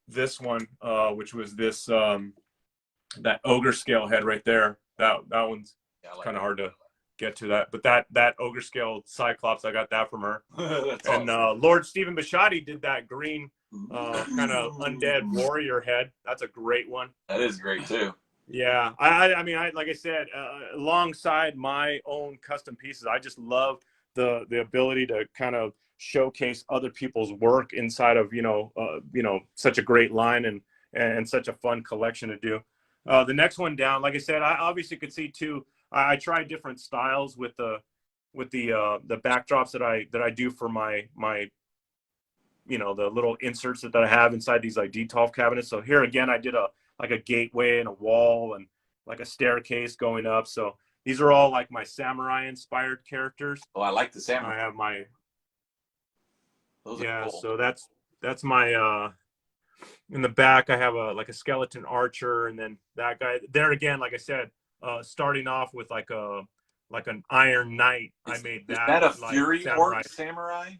E: this one, which was this that ogre scale head right there. That one's kind of hard to get to that, but that ogre scale Cyclops, I got that from her. And awesome. Lord Stephen Bishotti did that green kind of undead warrior head. That's a great one.
F: That is great too.
E: Yeah, I mean, like I said, alongside my own custom pieces, I just love the ability to kind of showcase other people's work inside of such a great line and such a fun collection to do. The next one down, like I said, I obviously could see too. I tried different styles with the backdrops that I do for my the little inserts that I have inside these like Detolf cabinets. So here again, I did a gateway and a wall like a staircase going up. So these are all like my samurai inspired characters.
F: Oh, I like the samurai.
E: I have my
F: Those are cool.
E: So that's my in the back I have a skeleton archer, and then that guy there again, like I said, starting off with like an Iron Knight. I made that.
F: Is that a
E: like,
F: Fury
E: samurai.
F: Orc samurai?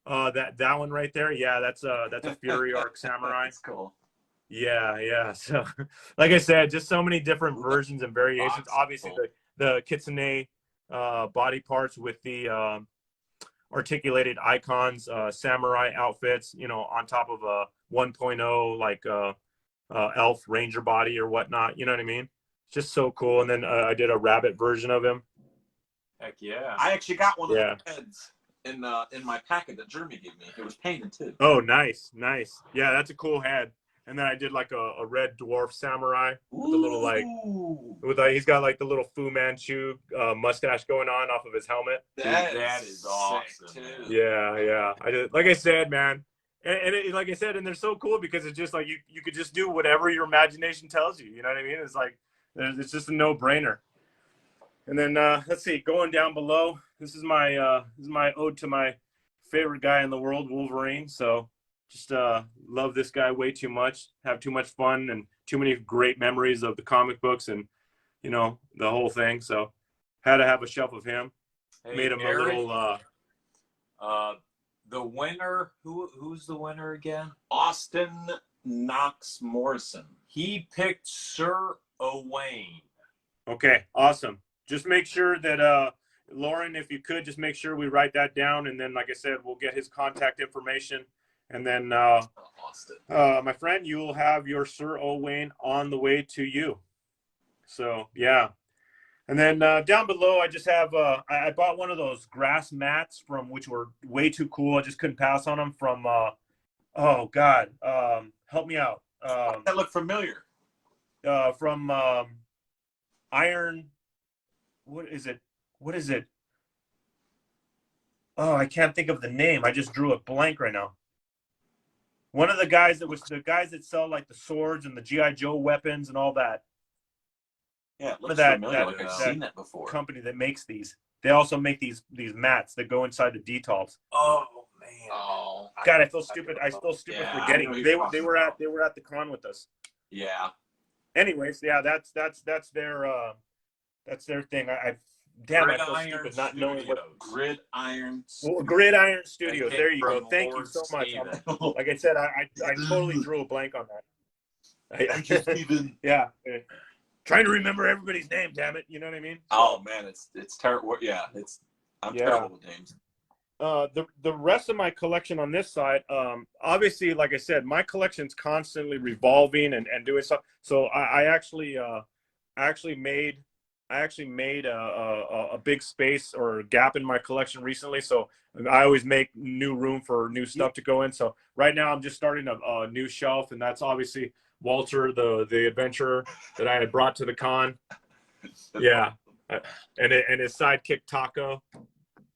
E: That one right there. Yeah, that's a Fury Arc samurai.
F: That's cool.
E: Yeah. So, like I said, just so many different versions and variations. Obviously,
F: cool.
E: the Kitsune body parts with the articulated icons, samurai outfits, on top of a 1.0 like elf ranger body or whatnot. You know what I mean? Just so cool. And then I did a rabbit version of him.
C: Heck yeah.
F: I actually got one of the heads in my packet that Jeremy gave me. It was painted too.
E: Oh, nice. Yeah, that's a cool head. And then I did like a red dwarf samurai with a little he's got like the little Fu Manchu mustache going on off of his helmet.
F: That is awesome too.
E: Yeah. I did, like I said, man, and like I said, and they're so cool because it's just like you could just do whatever your imagination tells you. You know what I mean? It's like it's just a no-brainer. And then let's see, going down below, this is my ode to my favorite guy in the world, Wolverine. So. Just love this guy way too much, have too much fun and too many great memories of the comic books and, the whole thing. So had to have a shelf of him.
C: Hey,
E: made him
C: Eric,
E: a little.
C: The winner, who's the winner again?
F: Austin Knox Morrison.
C: He picked Sir Owain.
E: Okay, awesome. Just make sure that, Lauren, if you could, just make sure we write that down. And then, like I said, we'll get his contact information. And then, my friend, you will have your Sir Owain on the way to you. So, yeah. And then down below, I just have, I bought one of those grass mats which were way too cool. I just couldn't pass on them from, oh, God, help me out.
F: That look familiar.
E: From Iron, what is it? Oh, I can't think of the name. I just drew a blank right now. One of the guys that sell like the swords and the G.I. Joe weapons and all that.
F: Yeah, it looks familiar. Like I've seen that before.
E: Company that makes these. They also make these mats that go inside the detolfs.
C: Oh man.
E: Oh. God, I feel stupid. I feel stupid forgetting. They were at the con with us.
F: Yeah.
E: Anyways, yeah, that's their thing. I feel stupid not knowing what
F: Gridiron.
E: Well, Gridiron Studios. There you go. Thank you so much. Like I said, I totally drew a blank on that. I just even trying to remember everybody's name. Damn it, you know what I mean?
F: Oh man, it's terrible. Yeah, I'm terrible with names.
E: The rest of my collection on this side, obviously, like I said, my collection's constantly revolving and doing stuff. So I actually made a big space or gap in my collection recently. So I always make new room for new stuff to go in. So right now I'm just starting a new shelf, and that's obviously Walter, the adventurer that I had brought to the con. Yeah, and his sidekick Taco.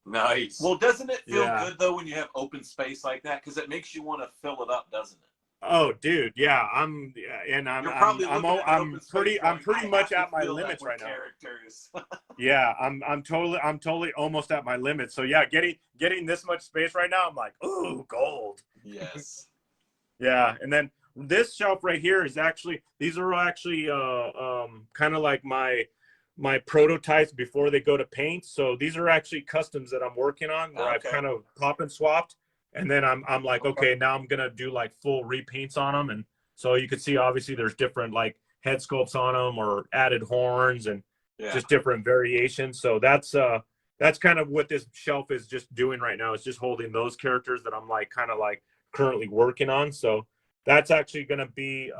F: Nice. Well, doesn't it feel good though when you have open space like that? Because it makes you want to fill it up, doesn't it?
E: Oh, dude, yeah, I'm pretty much at my limits right now. Yeah, I'm totally almost at my limits. So yeah, getting this much space right now, I'm like, ooh, gold.
F: Yes.
E: Yeah, and then this shelf right here is these are actually kind of like my prototypes before they go to paint. So these are actually customs that I'm working on where I've kind of pop and swapped. And then I'm like, okay, now I'm going to do like full repaints on them. And so you can see, obviously, there's different like head sculpts on them or added horns and just different variations. So that's kind of what this shelf is just doing right now. It's just holding those characters that I'm like kind of like currently working on. So that's actually going to be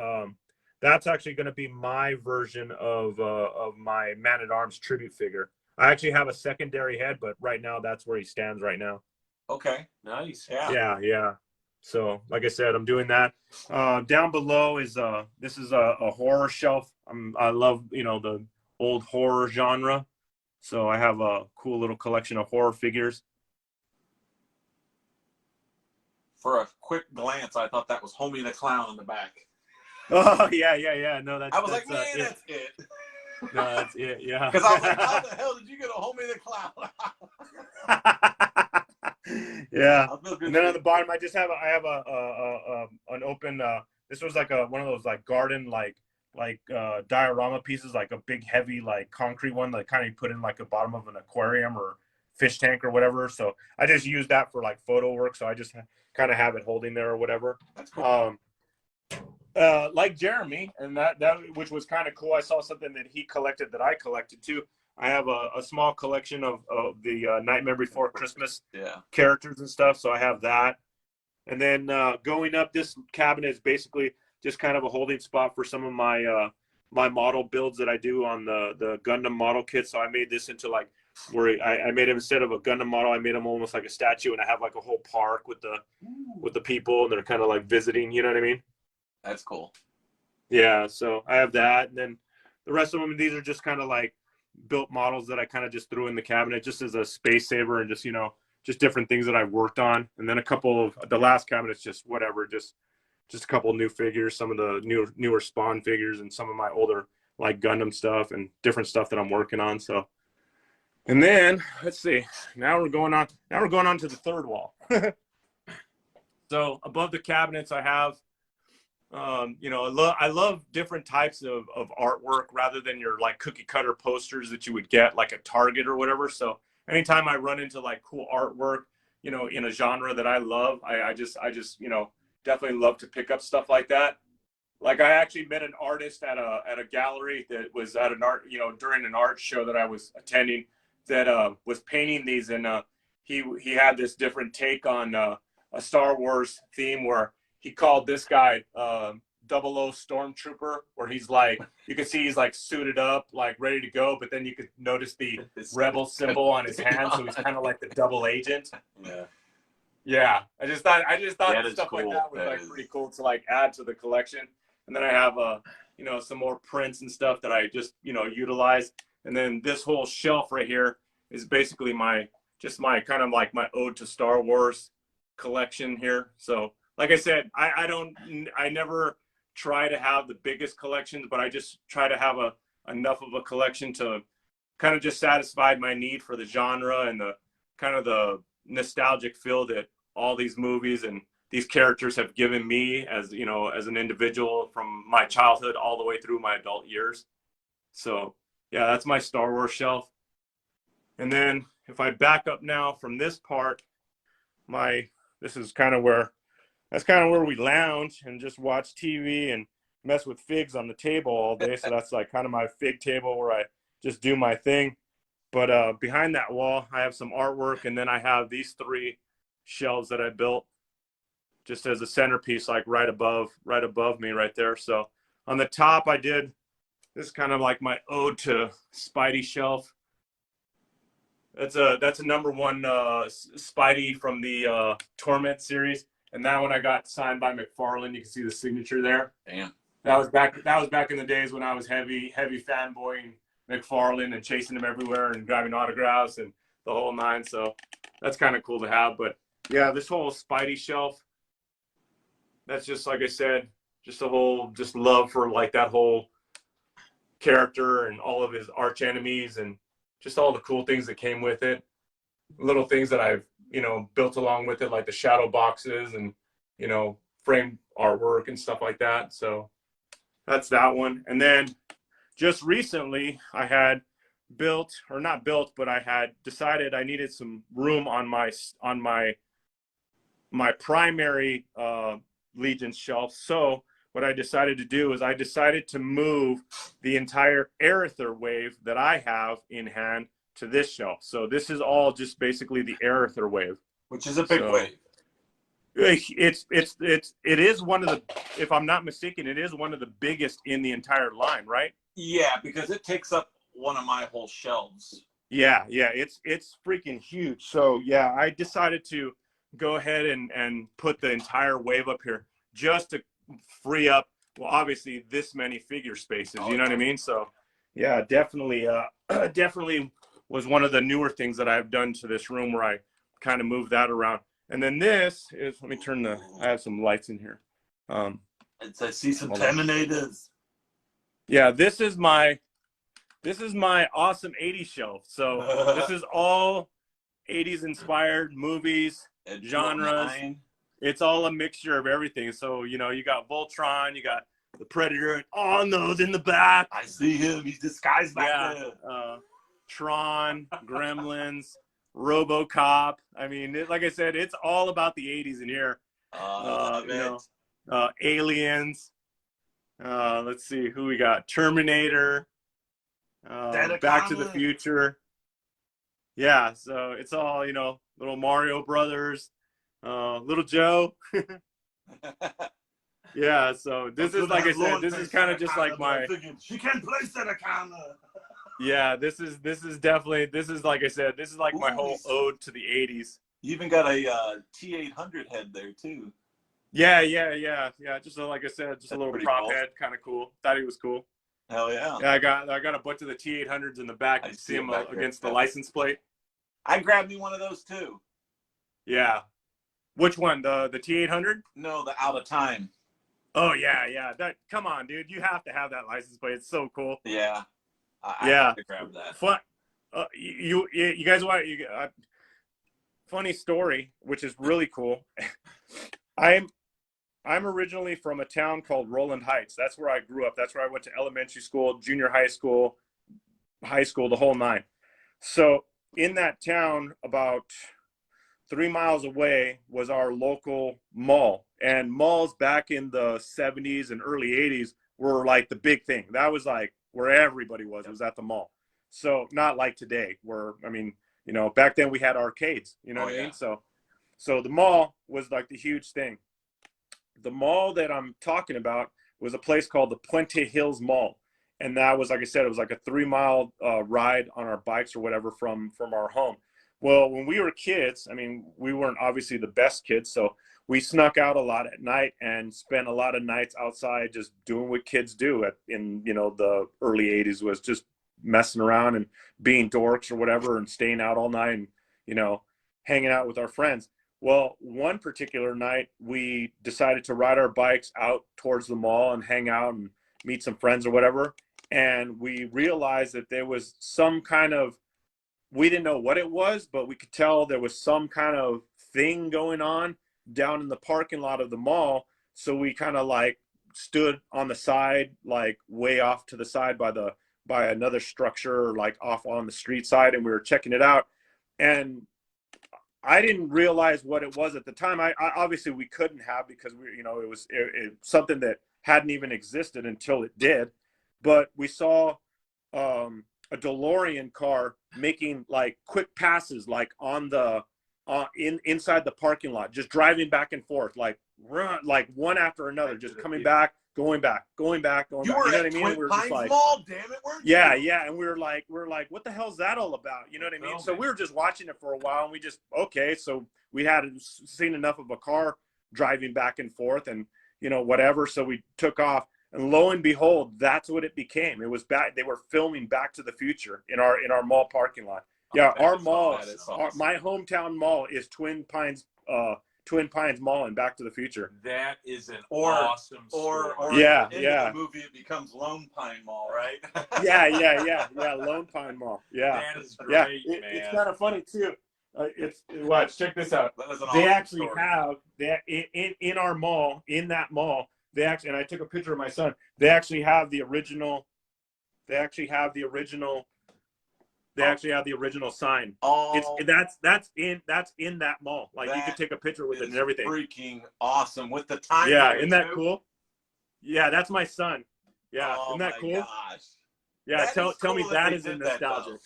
E: my version of my Man-at-Arms tribute figure. I actually have a secondary head, but right now that's where he stands right now.
F: Okay, nice.
E: Yeah. So, like I said, I'm doing that. Down below is this is a horror shelf. I love the old horror genre, so I have a cool little collection of horror figures.
F: For a quick glance, I thought that was Homie the Clown in the back.
E: Oh yeah. No,
F: I was like,
E: that's
F: man,
E: it.
F: that's it.
E: No, that's it. Yeah.
F: Because I was like, how the hell did you get a Homie the Clown?
E: Yeah.
F: I feel good.
E: And then on the bottom, I have an open. This was like one of those like garden diorama pieces, like a big heavy like concrete one that kind of put in like the bottom of an aquarium or fish tank or whatever. So I just use that for like photo work. So I just kind of have it holding there or whatever.
F: That's cool.
E: Like Jeremy, and that which was kind of cool. I saw something that he collected that I collected too. I have a small collection of the Nightmare Before Christmas characters and stuff. So I have that. And then going up, this cabinet is basically just kind of a holding spot for some of my my model builds that I do on the Gundam model kit. So I made this into like where I made him, instead of a Gundam model, I made him almost like a statue, and I have like a whole park with the people, and they're kind of like visiting. You know what I mean?
F: That's cool.
E: Yeah, so I have that, and then the rest of them, these are just kind of like built models that I kind of just threw in the cabinet just as a space saver, and just, you know, just different things that I've worked on. And then a couple of the last cabinets, just whatever, just a couple of new figures, some of the newer Spawn figures, and some of my older like Gundam stuff and different stuff that I'm working on. So, and then let's see, now we're going on to the third wall. So above the cabinets, I have you know, I love different types of artwork rather than your like cookie cutter posters that you would get like at Target or whatever. So anytime I run into like cool artwork, you know, in a genre that I love, I just, you know, definitely love to pick up stuff like that. Like I actually met an artist at a gallery that was at an art, you know, during an art show that I was attending, that was painting these, and he had this different take on a Star Wars theme where he called this guy 00 Stormtrooper, where he's like, you can see he's like suited up, like ready to go, but then you could notice the rebel symbol on his hand, so he's kind of like the double agent. Yeah. I just thought stuff cool. Like that was like pretty cool to like add to the collection. And then I have you know, some more prints and stuff that I just, you know, utilize. And then this whole shelf right here is basically my kind of like my ode to Star Wars collection here. So like I said, I never try to have the biggest collections, but I just try to have enough of a collection to kind of just satisfy my need for the genre and the kind of the nostalgic feel that all these movies and these characters have given me, as, you know, as an individual from my childhood all the way through my adult years. So yeah, that's my Star Wars shelf. And then if I back up now from this part, this is kind of where, that's kind of where we lounge and just watch TV and mess with figs on the table all day. So that's like kind of my fig table where I just do my thing. But behind that wall, I have some artwork, and then I have these 3 shelves that I built just as a centerpiece, like right above me right there. So on the top, I did this kind of like my ode to Spidey shelf. That's a #1 Spidey from the Torment series. And that one I got signed by McFarlane. You can see the signature there.
F: Damn.
E: That was back in the days when I was heavy fanboying McFarlane and chasing him everywhere and grabbing autographs and the whole nine. So that's kind of cool to have. But yeah, this whole Spidey shelf, that's just, like I said, just a whole just love for like that whole character and all of his arch enemies and just all the cool things that came with it. Little things that I've, you know, built along with it, like the shadow boxes and, you know, framed artwork and stuff like that. So that's that one. And then just recently I had I had decided I needed some room on my primary Legion shelf. So what I decided to do is I decided to move the entire Aether wave that I have in hand to this shelf. So this is all just basically the Aether wave,
F: which is a big wave.
E: It is one of the, if I'm not mistaken, it is one of the biggest in the entire line, right?
F: Yeah, because it takes up one of my whole shelves.
E: Yeah, it's freaking huge. So yeah, I decided to go ahead and put the entire wave up here just to free up, well, obviously this many figure spaces. You know what I mean? So yeah, definitely was one of the newer things that I've done to this room, where I kind of moved that around. And then this is, let me turn I have some lights in here.
F: I see some
E: Hold on.
F: Terminators.
E: Yeah, this is my awesome 80s shelf. So this is all 80s inspired movies, genres. It's all a mixture of everything. So, you know, you got Voltron, you got the Predator, and Arnold in the back.
F: I see him. He's disguised back there.
E: Tron, Gremlins, RoboCop. I mean, like I said, it's all about the 80s in here. Aliens. Let's see who we got. Terminator. Back to the Future. Yeah, so it's all, you know, little Mario Brothers, Little Joe. Yeah, so this is, like I said, this is kind of just like my.
A: She can place that counter.
E: Yeah, this is definitely, this is, like I said, this is like my whole ode to the 80s.
F: You even got a T800 head there too.
E: Yeah. Just like I said, just a little prop
F: cool.
E: head, kind of cool. Thought he was cool.
F: Hell yeah.
E: Yeah, I got a bunch of the T800s in the back. You see them against the license plate.
F: I grabbed me one of those too.
E: Yeah. Which one? The T800?
F: No, the Out of Time.
E: Oh yeah. That, come on, dude. You have to have that license plate. It's so cool.
F: Yeah. I have to grab that.
E: Fun. You guys want funny story, which is really cool. I'm originally from a town called Roland Heights. That's where I grew up. That's where I went to elementary school, junior high school, the whole nine. So in that town, about 3 miles away was our local mall. And malls back in the 70s and early 80s were like the big thing. That was like where everybody was at the mall. So not like today where, I mean, you know, back then we had arcades, you know what I mean? So the mall was like the huge thing. The mall that I'm talking about was a place called the Puente Hills Mall. And that was, like I said, it was like a 3 mile ride on our bikes or whatever from our home. Well, when we were kids, I mean, we weren't obviously the best kids. So we snuck out a lot at night and spent a lot of nights outside just doing what kids do in, you know, the early 80s, was just messing around and being dorks or whatever and staying out all night and, you know, hanging out with our friends. Well, one particular night we decided to ride our bikes out towards the mall and hang out and meet some friends or whatever. And we realized that there was some kind of, we didn't know what it was, but we could tell there was some kind of thing going on down in the parking lot of the mall. So we kind of like stood on the side, like way off to the side by another structure, like off on the street side, and we were checking it out. And I didn't realize what it was at the time. I obviously we couldn't have, because we, you know, it was something that hadn't even existed until it did. But we saw a DeLorean car making like quick passes, like on the inside the parking lot, just driving back and forth, like run, like one after another, just coming back, going back. You were
F: at
E: you know what I mean?
F: Twin
E: We were
F: Pines
E: just like,
F: Mall, damn it, weren't you?
E: yeah, and we were like, what the hell's that all about? You know what I mean? So we were just watching it for a while, and we just, okay, so we had seen enough of a car driving back and forth, and you know, whatever. So we took off, and lo and behold, that's what it became. It was back. They were filming Back to the Future in our mall parking lot. Yeah, our mall, my hometown mall is Twin Pines Mall and Back to the Future.
C: That is an awesome story.
F: Or
E: yeah.
F: The movie, it becomes Lone Pine Mall, right?
E: yeah, Lone Pine Mall. Yeah,
C: that is great, man.
E: It's kind of funny too. Watch, check this out. They actually have that in our mall, in that mall. They actually, and I took a picture of my son. They actually have the original. They actually have the original sign.
F: Oh,
E: that's in that mall. Like you could take a picture with it and everything.
F: Freaking awesome with the time.
E: Yeah, isn't that cool? Yeah, that's my son. Yeah, isn't that cool?
F: Gosh.
E: Yeah, tell me that isn't nostalgic.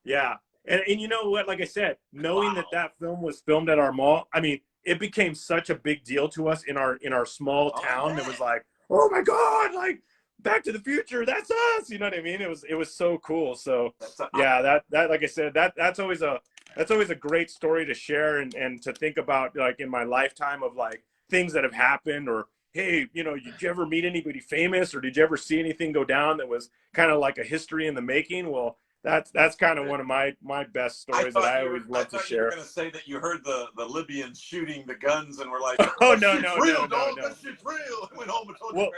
E: Yeah, and you know what? Like I said, knowing that film was filmed at our mall, I mean, it became such a big deal to us in our small town. It was like, oh my God, like Back to the Future, that's us. You know what I mean? It was so cool. So yeah, that like I said, that's always a great story to share and to think about, like in my lifetime, of like things that have happened, or hey, you know, did you ever meet anybody famous, or did you ever see anything go down that was kind of like a history in the making? Well, that's kind of one of my best stories that I always
F: I
E: love to
F: thought you were
E: share.
F: going to say that you heard the Libyans shooting the guns and were like,
E: Oh
F: "That
E: no,
F: shit's
E: no,
F: real,
E: no, no,
F: dog.
E: no.
F: That shit's real." And went home and told
E: What
F: your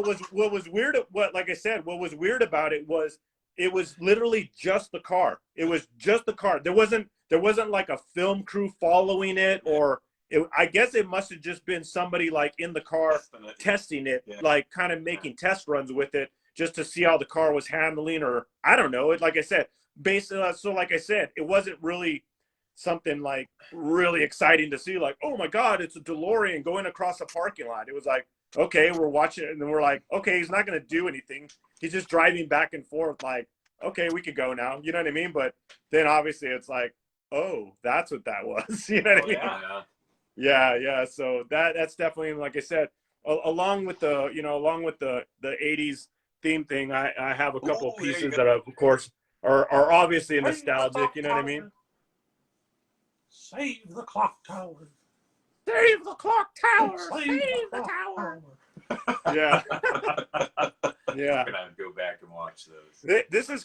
F: parents.
E: what was weird? Like I said, what was weird about it was literally just the car. It was just the car. There wasn't like a film crew following it, or I guess it must have just been somebody like in the car testing it, like kind of making test runs with it just to see how the car was handling, or I don't know. Like I said, basically, so like I said, it wasn't really something like really exciting to see, like, oh my God, it's a DeLorean going across a parking lot. It was like, okay, we're watching it and then we're like, okay, he's not going to do anything. He's just driving back and forth, like, okay, we could go now. You know what I mean? But then obviously it's like, oh, that's what that was. You know what I mean? Yeah. So that's definitely, like I said, along with the 80s theme thing, I have a couple of pieces that of course are obviously nostalgic. You know what I mean?
F: Save the clock tower.
E: Save the clock tower. Save the tower. Yeah. Yeah.
C: I'm gonna have to go back and watch those.
E: This is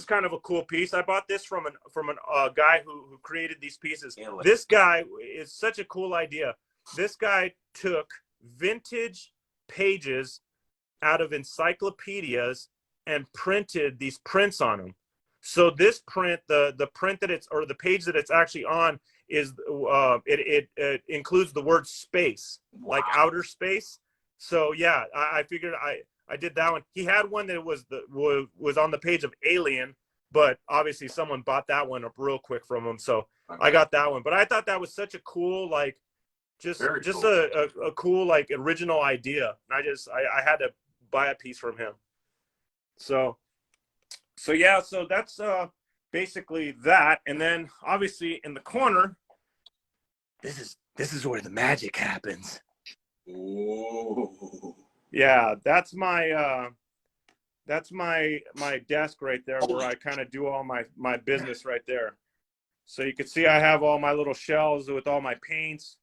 E: kind of a cool piece. I bought this from a guy who created these pieces. This guy is such a cool idea. This guy took vintage pages out of encyclopedias and printed these prints on them. So this print, the print that or the page that it's actually on is it includes the word space, like outer space. So yeah, I figured I did that one. He had one that was on the page of Alien, but obviously someone bought that one up real quick from him. So I got that one. But I thought that was such a cool, like, just cool. a cool, like, original idea. I had to buy a piece from him. So yeah, so that's basically that. And then obviously in the corner, this is where the magic happens.
F: Ooh.
E: Yeah, that's my desk right there, where I kind of do all my business right there. So you can see I have all my little shelves with all my paints.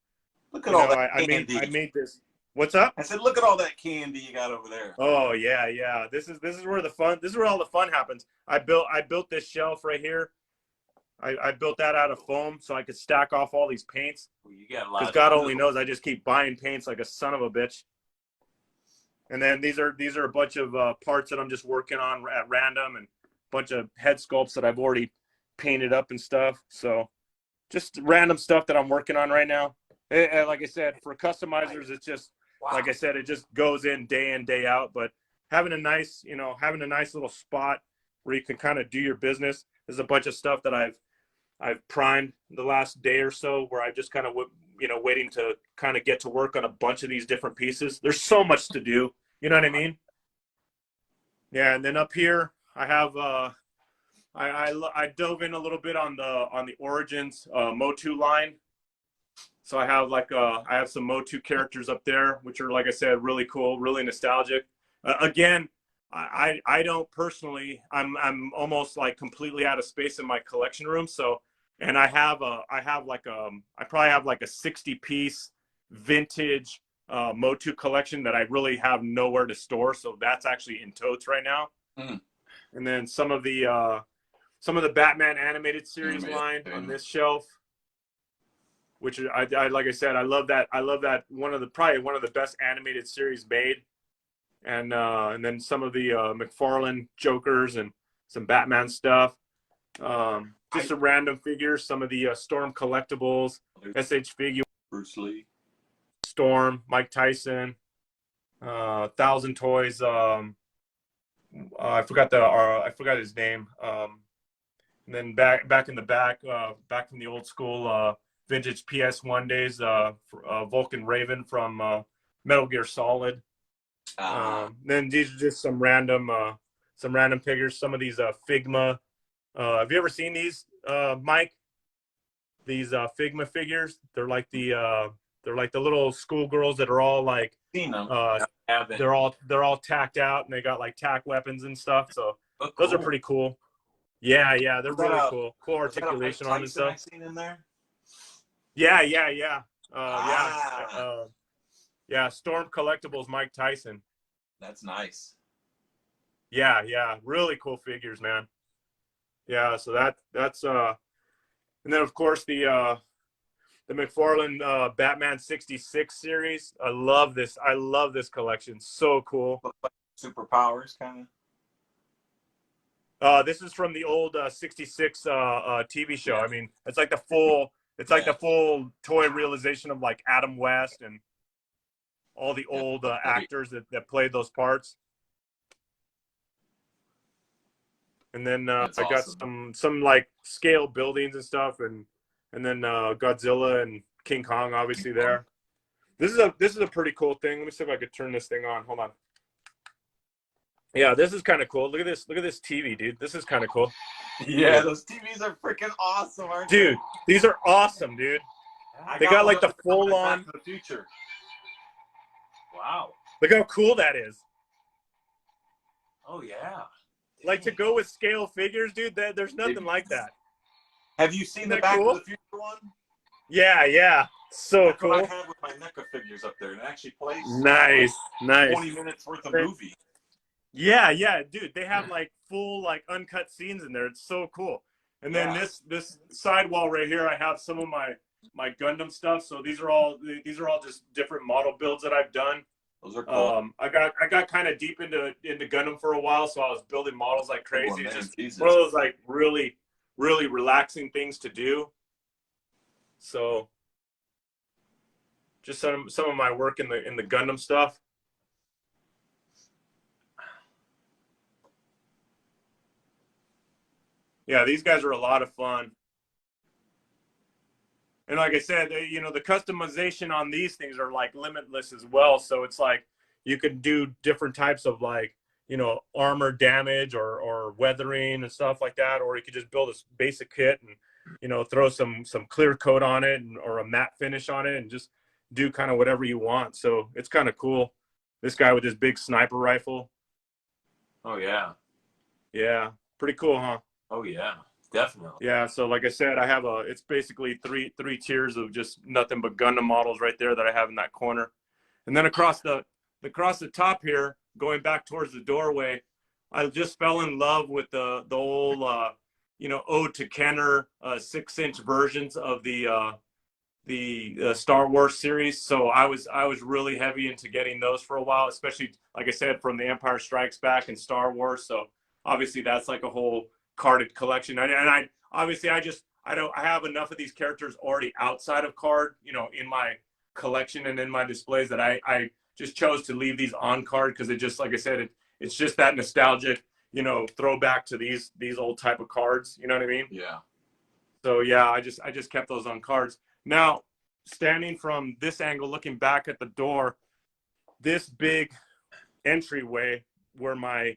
F: Look at all that candy.
E: I made this. What's up?
F: I said, look at all that candy you got over there.
E: Oh yeah. This is where all the fun happens. I built this shelf right here. I built that out of foam so I could stack off all these paints.
C: Well, you got a lot.
E: Because God only knows I just keep buying paints like a son of a bitch. And then these are a bunch of parts that I'm just working on at random, and a bunch of head sculpts that I've already painted up and stuff. So just random stuff that I'm working on right now. And like I said, for customizers, it's just, like I said, it just goes in day out. But having a nice little spot where you can kind of do your business. There's a bunch of stuff that I've primed the last day or so, where I've just kind of waiting to kind of get to work on a bunch of these different pieces. There's so much to do. You know what I mean? Yeah. And then up here, I have I dove in a little bit on the Origins Motu line. So I have some Motu characters up there, which are, like I said, really cool, really nostalgic. Again, I don't personally. I'm almost like completely out of space in my collection room. So, and I probably have like a 60-piece vintage Motu collection that I really have nowhere to store. So that's actually in totes right now. Mm. And then some of the Batman animated series line on this shelf, which I like I said, I love that. Probably one of the best animated series made. And then some of the McFarlane Jokers and some Batman stuff. Just some random figures, some of the Storm collectibles, SH Figure,
F: Bruce Lee,
E: Storm, Mike Tyson, 1,000 Toys. I forgot his name. And then back in the back from the old school vintage PS1 days, Vulcan Raven from Metal Gear Solid. Then these are just some random figures. Some of these Figma. Have you ever seen these, Mike? These Figma figures. They're like the little schoolgirls that are all like.
F: Seen them.
E: They're all tacked out, and they got like tack weapons and stuff. So those are pretty cool. Yeah, they're really cool. Cool articulation on this stuff.
F: I seen in there.
E: Yeah. Yeah, Storm Collectibles, Mike Tyson.
F: That's nice.
E: Yeah, really cool figures, man. Yeah, so that's and then of course the McFarlane Batman 66 series. I love this. I love this collection. So cool.
F: Superpowers kind
E: This is from the old 66 TV show.
F: Yeah.
E: I mean, it's like the full like the full toy realization of like Adam West and all the old actors that played those parts. And then I got
F: awesome.
E: some like scale buildings and stuff, and then Godzilla and King Kong obviously there. This is a pretty cool thing. Let me see if I could turn this thing on. Hold on. Yeah, this is kind of cool. Look at this TV, dude. This is kind of cool.
F: Yeah, those TVs are freaking awesome, aren't they?
E: Dude, these are awesome, dude. They got like the full on.
F: Back to the Future.
C: Wow.
E: Look how cool that is.
C: Oh yeah.
E: Like to go with scale figures, dude. There's nothing like that.
F: Have you seen the
E: that
F: Back
E: cool?
F: to the Future one?
E: Yeah. So
F: That's
E: cool.
F: what I have with my NECA figures up there. It actually plays
E: Nice.
F: 20 minutes worth of movie.
E: Yeah, dude. They have like full like uncut scenes in there. It's so cool. And then this sidewall right here, I have some of my Gundam stuff. So these are all just different model builds that I've done.
F: Those are cool.
E: I got kind of deep into Gundam for a while, so I was building models like crazy.
F: Man,
E: it's just
F: Jesus.
E: one of those like really relaxing things to do. So just some of my work in the Gundam stuff. Yeah, these guys are a lot of fun. And like I said, you know, the customization on these things are like limitless as well. So it's like you can do different types of like, you know, armor damage or weathering and stuff like that. Or you could just build a basic kit and, you know, throw some clear coat on it or a matte finish on it and just do kind of whatever you want. So it's kind of cool. This guy with his big sniper rifle.
C: Oh yeah.
E: Yeah. Pretty cool, huh?
C: Oh yeah. Definitely.
E: Yeah, so like I said, I have it's basically three tiers of just nothing but Gundam models right there that I have in that corner. And then across the top here, going back towards the doorway, I just fell in love with the old you know, Ode to Kenner 6-inch versions of the Star Wars series. So I was really heavy into getting those for a while, especially like I said, from the Empire Strikes Back and Star Wars. So obviously that's like a whole carded collection. And I obviously I have enough of these characters already outside of card, you know, in my collection and in my displays that I just chose to leave these on card because it just, like I said, it's just that nostalgic, you know, throwback to these old type of cards. You know what I mean?
F: Yeah.
E: So yeah, I just kept those on cards. Now, standing from this angle, looking back at the door, this big entryway where my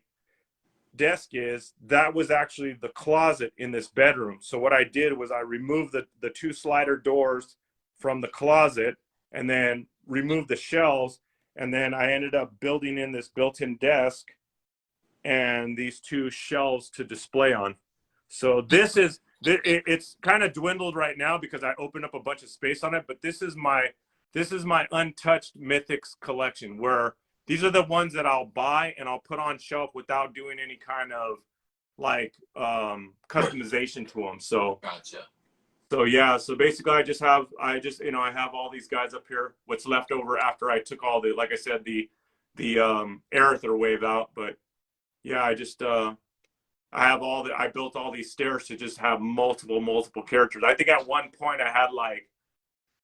E: desk is, that was actually the closet in this bedroom. So what I did was I removed the two slider doors from the closet and then removed the shelves, and then I ended up building in this built-in desk and these two shelves to display on. So it's kind of dwindled right now because I opened up a bunch of space on it, but this is my untouched Mythics collection, where these are the ones that I'll buy and I'll put on shelf without doing any kind of like customization to them. So
F: Gotcha.
E: So yeah, so basically I have all these guys up here, what's left over after I took all the, like I said, the Aether wave out. But yeah, I built all these stairs to just have multiple characters. I think at one point I had like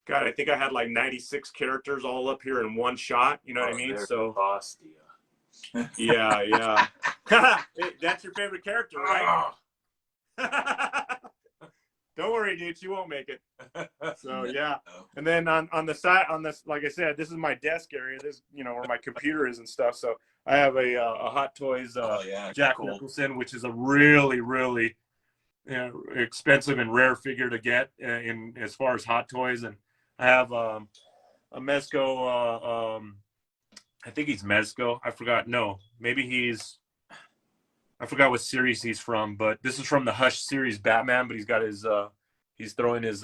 E: 96 characters all up here in one shot. You know what I mean? So yeah. That's your favorite character, right? Don't worry, dude, you won't make it. So yeah. And then on the side, on this, like I said, this is my desk area. This, you know, where my computer is and stuff. So I have a Hot Toys Jack Nicholson, which is a really expensive and rare figure to get in as far as Hot Toys. And I have a Mezco. I think he's Mezco. I forgot. No, maybe I forgot what series he's from, but this is from the Hush series Batman, but he's got his he's throwing his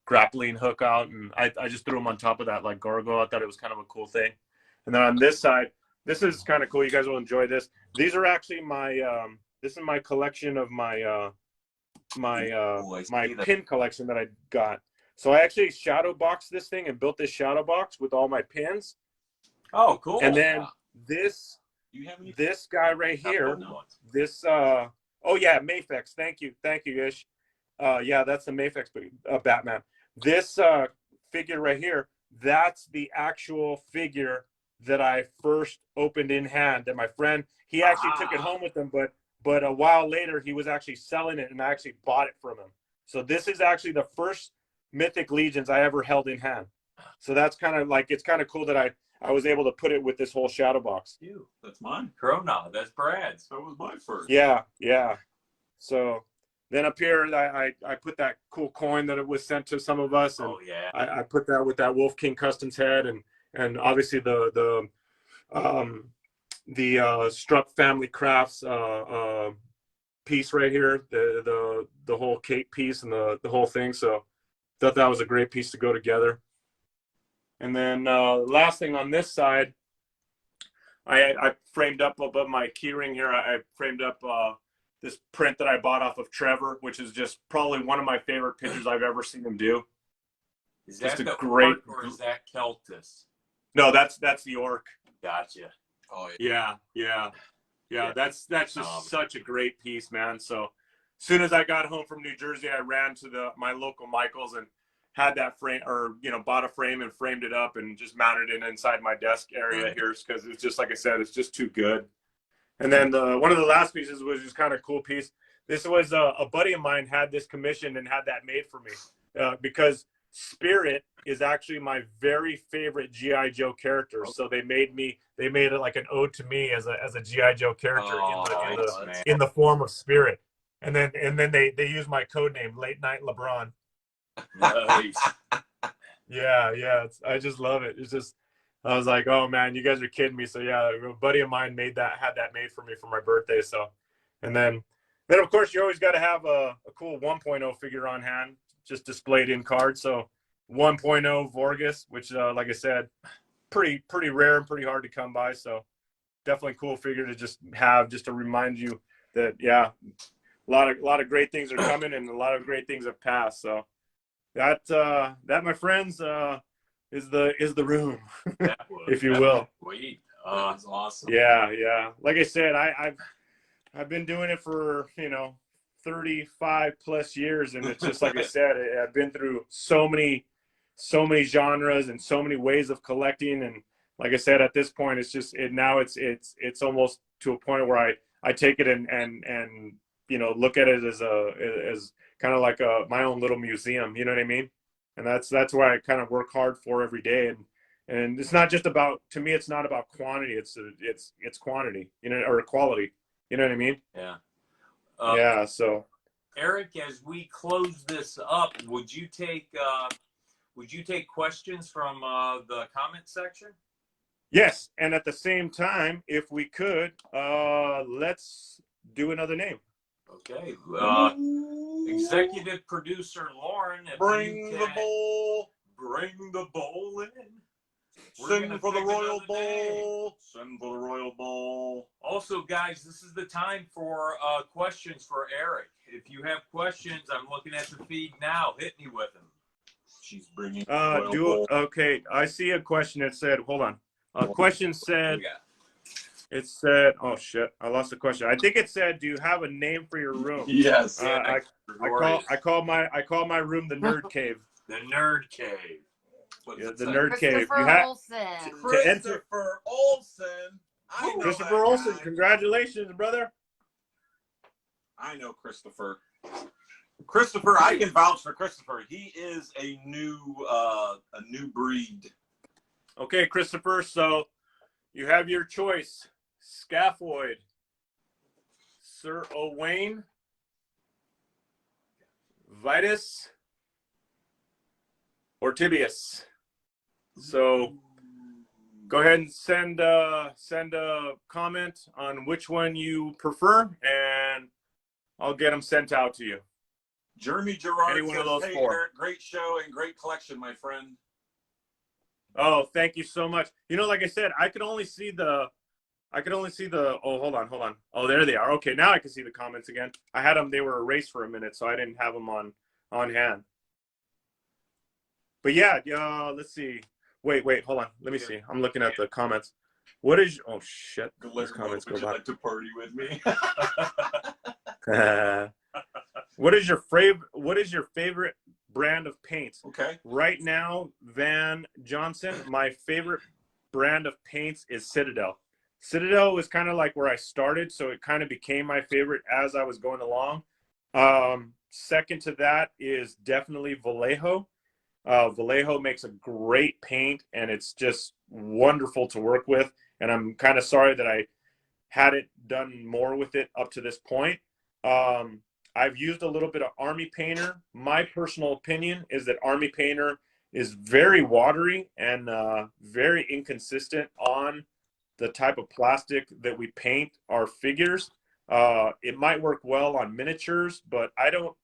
E: grappling hook out, and I just threw him on top of that like Gargoyle. I thought it was kind of a cool thing. And then on this side, this is kind of cool. You guys will enjoy this. These are actually my This is my collection of my my
F: I
E: my
F: see that.
E: pin collection that I got. So I actually shadow boxed this thing and built this shadow box with all my pins.
C: Oh, cool.
E: And then this
F: Do you have any?
E: this guy right here, this oh yeah, Mafex. Thank you, Ish. Yeah, that's the Mafex Batman. This figure right here, that's the actual figure that I first opened in hand. That my friend, he actually took it home with him, but a while later he was actually selling it, and I actually bought it from him. So this is actually the first Mythic Legions I ever held in hand. So that's kind of like, it's kind of cool that I was able to put it with this whole shadow box.
F: That's mine.
C: Corona, that's Brad's.
F: That was my first.
E: Yeah. So then up here, I put that cool coin that it was sent to some of us, and
C: Oh yeah.
E: I put that with that Wolf King Customs head, and obviously the Struck Family Crafts piece right here, the whole cape piece and the whole thing. So thought that was a great piece to go together. And then last thing on this side, I framed up above my keyring here. I framed up this print that I bought off of Trevor, which is just probably one of my favorite pictures I've ever seen him do.
C: Is that
E: Just a
C: the
E: great-
C: orc or is that Keltis?
E: No, that's the orc.
C: Gotcha.
F: Oh yeah.
E: Yeah. That's just such a great piece, man. So as soon as I got home from New Jersey, I ran to my local Michaels and had that frame, or bought a frame and framed it up and just mounted it inside my desk area here, because it's just, like I said, it's just too good. And then one of the last pieces was just kind of cool piece. This was a buddy of mine had this commissioned and had that made for me because Spirit is actually my very favorite G.I. Joe character. So they made it like an ode to me as a G.I. Joe character in the form of Spirit. And then they used my code name, Late Night Lebron.
C: Nice.
E: Yeah. I just love it. It's just, I was like, oh man, you guys are kidding me. So yeah, a buddy of mine had that made for me for my birthday. So, and then of course you always got to have a cool 1.0 figure on hand, just displayed in card. So 1.0 Vorgus, which like I said, pretty rare and pretty hard to come by. So definitely cool figure to just have, just to remind you that, yeah, a lot of great things are coming and a lot of great things have passed. So that my friends is the room, if you will.
C: Sweet.
F: That's awesome.
E: Yeah. Like I said, I've been doing it for 35 plus years, and it's just like I said, I've been through so many genres and so many ways of collecting, and like I said, at this point, it's just it's almost to a point where I take it and look at it as kind of like my own little museum. You know what I mean? And that's why I kind of work hard for every day. And it's not just about, to me, it's not about quantity. It's quantity, or quality. You know what I mean?
C: Yeah.
E: Yeah. So,
C: Eric, as we close this up, would you take questions from the comment section?
E: yes. And at the same time, if we could, let's do another name.
C: Okay. Executive producer Lauren, if
F: Bring
C: you
F: the
C: can
F: bowl.
C: bring the bowl in. We're
F: Send
C: gonna
F: for the
C: pick
F: Royal
C: another name.
F: Bowl. Send for the Royal Bowl.
C: Also, guys, this is the time for questions for Eric. If you have questions, I'm looking at the feed now. Hit me with them.
F: She's bringing the Royal Bowl.
E: Okay. I see a question that said, hold on. A question said,
F: Yeah.
E: it said, oh shit, I lost the question. I think it said, do you have a name for your room?
F: Yes.
E: I call my room the Nerd Cave.
C: The Nerd Cave.
E: Yeah, the Nerd Cave.
G: Christopher Olsen.
F: Christopher Olsen. I know
E: Christopher
F: that
E: Olsen,
F: guy.
E: congratulations, brother.
F: I know Christopher. Christopher, I can vouch for Christopher. He is a new breed.
E: Okay, Christopher, so you have your choice. Scaphoid, Sir Owain, Vitus, or Tibius. So go ahead and send a comment on which one you prefer, and I'll get them sent out to you.
F: Jeremy Gerard
E: Any one
F: says,
E: of those
F: hey,
E: four.
F: Eric, great show and great collection, my friend.
E: Oh, thank you so much. Like I said, I could only see the I could only see the. Oh, hold on. Oh, there they are. Okay, now I can see the comments again. I had them. They were erased for a minute, so I didn't have them on hand. But yeah, let's see. Wait, hold on. Let me see. I'm looking at the comments. What is? Oh shit! These comments go
F: Would you
E: by.
F: like to party with me?
E: What is your favorite brand of paints?
F: Okay.
E: Right now, Van Johnson, my favorite brand of paints is Citadel. Citadel was kind of like where I started, so it kind of became my favorite as I was going along. Second to that is definitely Vallejo. Vallejo makes a great paint, and it's just wonderful to work with. And I'm kind of sorry that I hadn't done more with it up to this point. I've used a little bit of Army Painter. My personal opinion is that Army Painter is very watery and very inconsistent on the type of plastic that we paint our figures. It might work well on miniatures, but I don't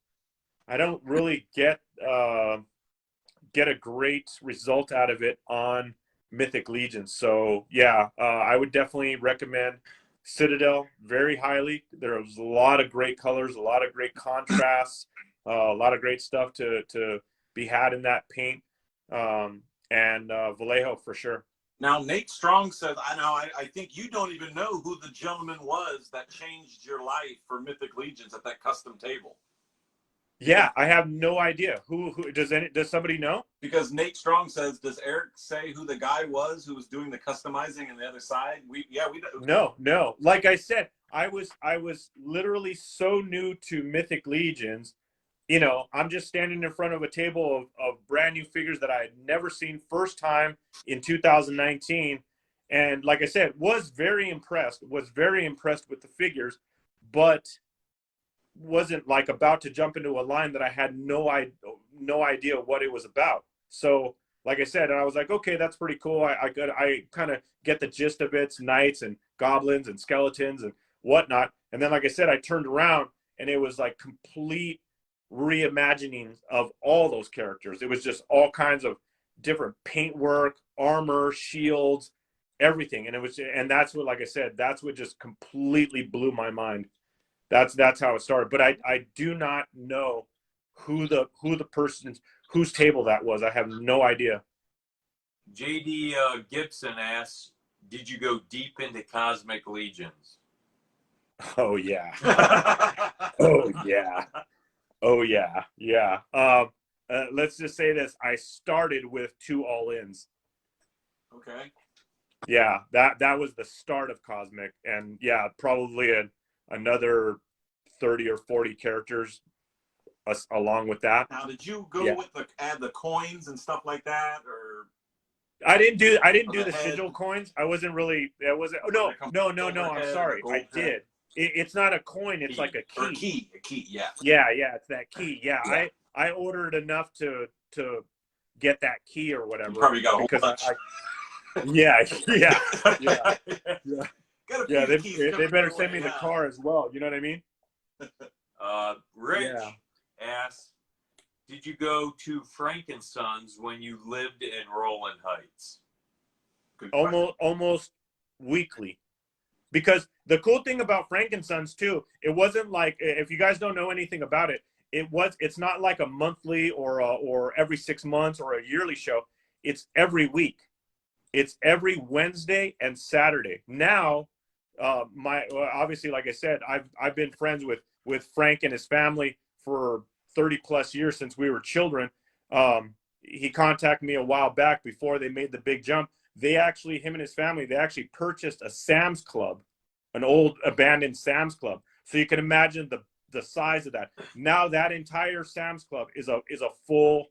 E: really get a great result out of it on Mythic Legions. So yeah, I would definitely recommend Citadel very highly. There's a lot of great colors, a lot of great contrasts, a lot of great stuff to be had in that paint. And Vallejo for sure.
F: Now, Nate Strong says, I think you don't even know who the gentleman was that changed your life for Mythic Legions at that custom table.
E: Yeah, I have no idea. Who does somebody know?
F: Because Nate Strong says, does Eric say who the guy was who was doing the customizing on the other side? We
E: No. Like I said, I was literally so new to Mythic Legions. You know, I'm just standing in front of a table of brand new figures that I had never seen, first time in 2019. And like I said, was very impressed with the figures, but wasn't like about to jump into a line that I had no idea what it was about. So like I said, and I was like, okay, that's pretty cool. I kind of get the gist of it. It's knights and goblins and skeletons and whatnot. And then, like I said, I turned around and it was like complete reimagining of all those characters. It was just all kinds of different paintwork, armor, shields, everything. And that's what, like I said, that's what just completely blew my mind. That's how it started. But I do not know who the person's whose table that was. I have no idea.
C: JD Gibson asks, did you go deep into Cosmic Legions?
E: Oh yeah. Oh yeah. Oh yeah. Yeah. Let's just say this. I started with 2 all-ins.
F: Okay.
E: Yeah, that was the start of Cosmic. And yeah, probably another 30 or 40 characters along with that.
F: Now, did you go with add the coins and stuff like that, or?
E: I didn't do the sigil coins. I wasn't really. That wasn't. Oh no. I'm sorry. I did. It's not a coin. It's like a key.
F: A key. Yeah.
E: Yeah. It's that key. Yeah. I ordered enough to get that key or whatever.
F: You probably got a whole bunch.
E: Yeah.
F: Yeah,
E: they better send me the car as well. You know what I mean?
C: Rich asks, did you go to Frankensons when you lived in Roland Heights?
E: Almost weekly. Because the cool thing about Frankensons too, it wasn't like, if you guys don't know anything about it, it's not like a monthly or every 6 months or a yearly show. It's every week. It's every Wednesday and Saturday. Now, obviously, like I said, I've been friends with Frank and his family for 30 plus years since we were children. He contacted me a while back before they made the big jump. Him and his family, they actually purchased a Sam's Club, an old abandoned Sam's Club. So you can imagine the size of that. Now that entire Sam's Club is a full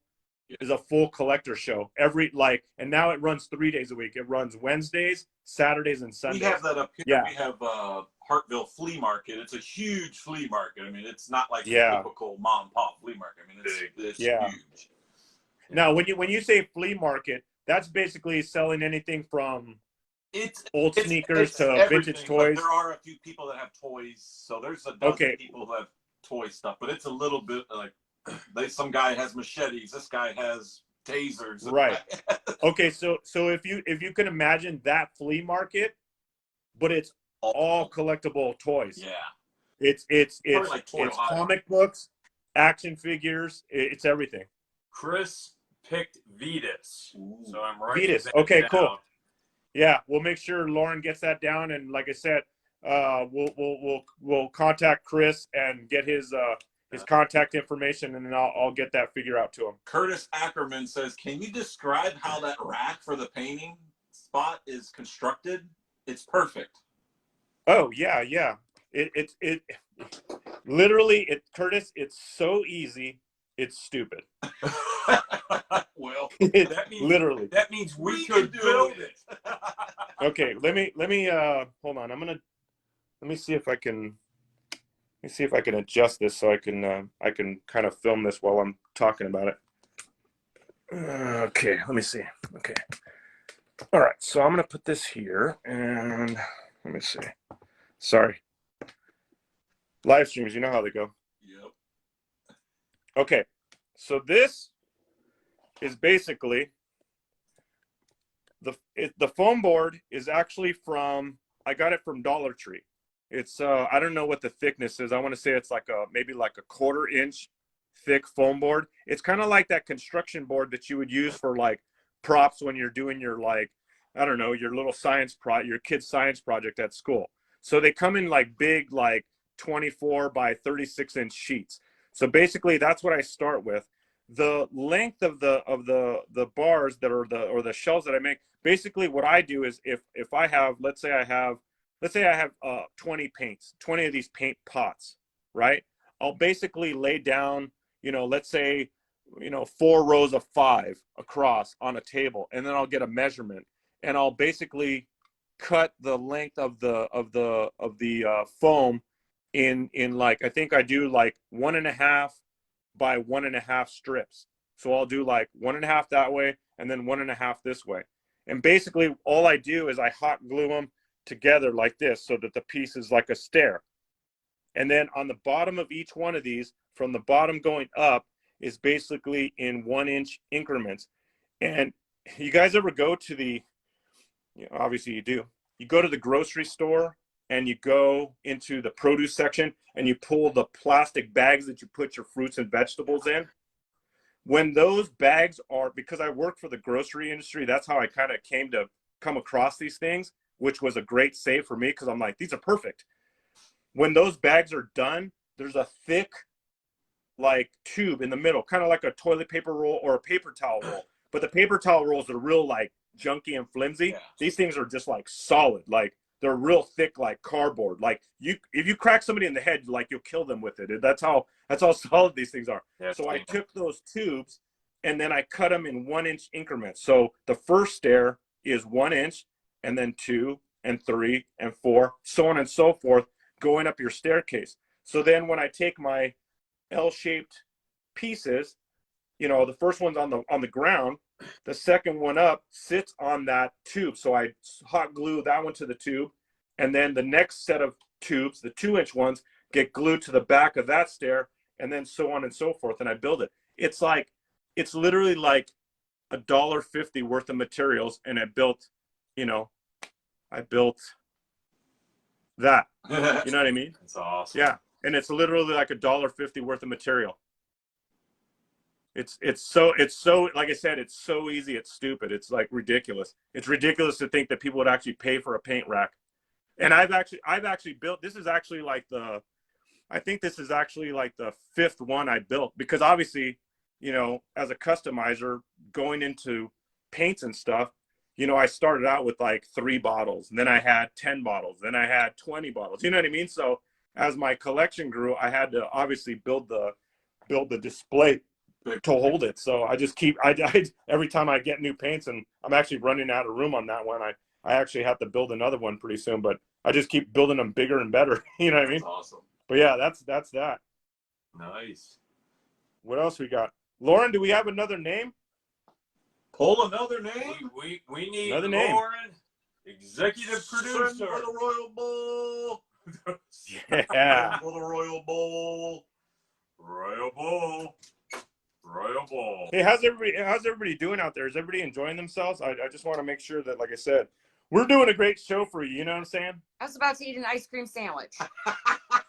E: collector show and now it runs 3 days a week. It runs Wednesdays, Saturdays, and Sundays.
F: We have that up here.
E: Yeah.
F: We have Hartville Flea Market. It's a huge flea market. I mean, it's not like a typical mom and pop flea market. I mean, it's huge.
E: Now, when you say flea market, that's basically selling anything from old sneakers to vintage toys.
F: There are a few people that have toys, so there's a dozen people who have toy stuff, but it's a little bit like some guy has machetes, this guy has tasers.
E: Right. Okay, so if you can imagine that flea market, but it's all collectible toys.
F: Yeah.
E: It's
F: like Toy Ohio.
E: comic books, action figures. It's everything.
C: Chris picked Vetus, so I'm writing
E: Vetus.
C: that
E: Okay,
C: down.
E: cool. Yeah, we'll make sure Lauren gets that down, and like I said, we'll contact Chris and get his contact information, and then I'll get that figure out to him.
F: Curtis Ackerman says, "Can you describe how that rack for the painting spot is constructed? It's perfect."
E: Oh yeah. It literally, Curtis, it's so easy, it's stupid.
F: Well,
C: That means
E: literally.
C: That means we could
F: do
C: build it.
E: Okay, let me hold on. Let me see if I can adjust this so I can kind of film this while I'm talking about it. Okay, let me see. Okay. All right, so I'm gonna put this here, and let me see. Sorry. Live streams, you know how they go.
F: Yep.
E: Okay, so this is basically the foam board is actually I got it from Dollar Tree. It's I don't know what the thickness is. I want to say it's like maybe like a 1/4 inch thick foam board. It's kind of like that construction board that you would use for like props when you're doing your, like, I don't know, your little your kid's science project at school. So they come in like big, like 24 by 36 inch sheets. So basically that's what I start with. The length of the bars that are the shells that I make, basically what I do is if I have, let's say I have 20 paints, 20 of these paint pots, right? I'll basically lay down, let's say, 4 rows of 5 across on a table, and then I'll get a measurement, and I'll basically cut the length of the foam in like, I think I do like 1.5 by 1.5 strips. So I'll do like 1.5 that way, and then 1.5 this way. And basically all I do is I hot glue them together like this so that the piece is like a stair. And then on the bottom of each one of these, from the bottom going up, is basically in 1 inch increments. And you guys ever go to obviously you do, you go to the grocery store and you go into the produce section and you pull the plastic bags that you put your fruits and vegetables in? When those bags are, because I work for the grocery industry, that's how I kind of came to come across these things, which was a great save for me, because I'm like, these are perfect. When those bags are done, there's a thick like tube in the middle, kind of like a toilet paper roll or a paper towel roll. But the paper towel rolls are real like junky and flimsy. Yeah. These things are just like solid, like they're real thick, like cardboard. Like if you crack somebody in the head, like you'll kill them with it. That's how solid these things are. Yeah, so I took those tubes and then I cut them in 1 inch increments. So the first stair is 1 inch, and then 2 and 3 and 4, so on and so forth, going up your staircase. So then when I take my L-shaped pieces, the first one's on the ground, the second one up sits on that tube. So I hot glue that one to the tube, and then the next set of tubes, the 2 inch ones, get glued to the back of that stair, and then so on and so forth. And I build it. It's literally like $1.50 worth of materials, and I built that. You know what I mean?
C: That's awesome.
E: Yeah. And it's literally like $1.50 worth of material. It's so, like I said, it's so easy, it's stupid. It's like ridiculous. It's ridiculous to think that people would actually pay for a paint rack. And I've actually built, this is actually like I think this is actually like the 5th one I built, because obviously, as a customizer going into paints and stuff, I started out with like 3 bottles, and then I had 10 bottles, then I had 20 bottles. You know what I mean? So as my collection grew, I had to obviously build the display to hold it. So I just every time I get new paints, and I'm actually running out of room on that one, I actually have to build another one pretty soon, but I just keep building them bigger and better. You know what I mean?
C: That's awesome.
E: But yeah, that's that.
C: Nice.
E: What else we got? Lauren, do we have another name?
F: Pull another name.
C: We need
E: another
C: Lauren,
E: name.
C: Executive producer.
F: Send for the Royal Bowl.
E: Yeah.
F: For the Royal Bowl.
C: Royal Bowl. Royal Bowl.
E: Hey, how's everybody doing out there? Is everybody enjoying themselves? I just want to make sure that, like I said, we're doing a great show for you. You know what I'm saying?
G: I was about to eat an ice cream sandwich.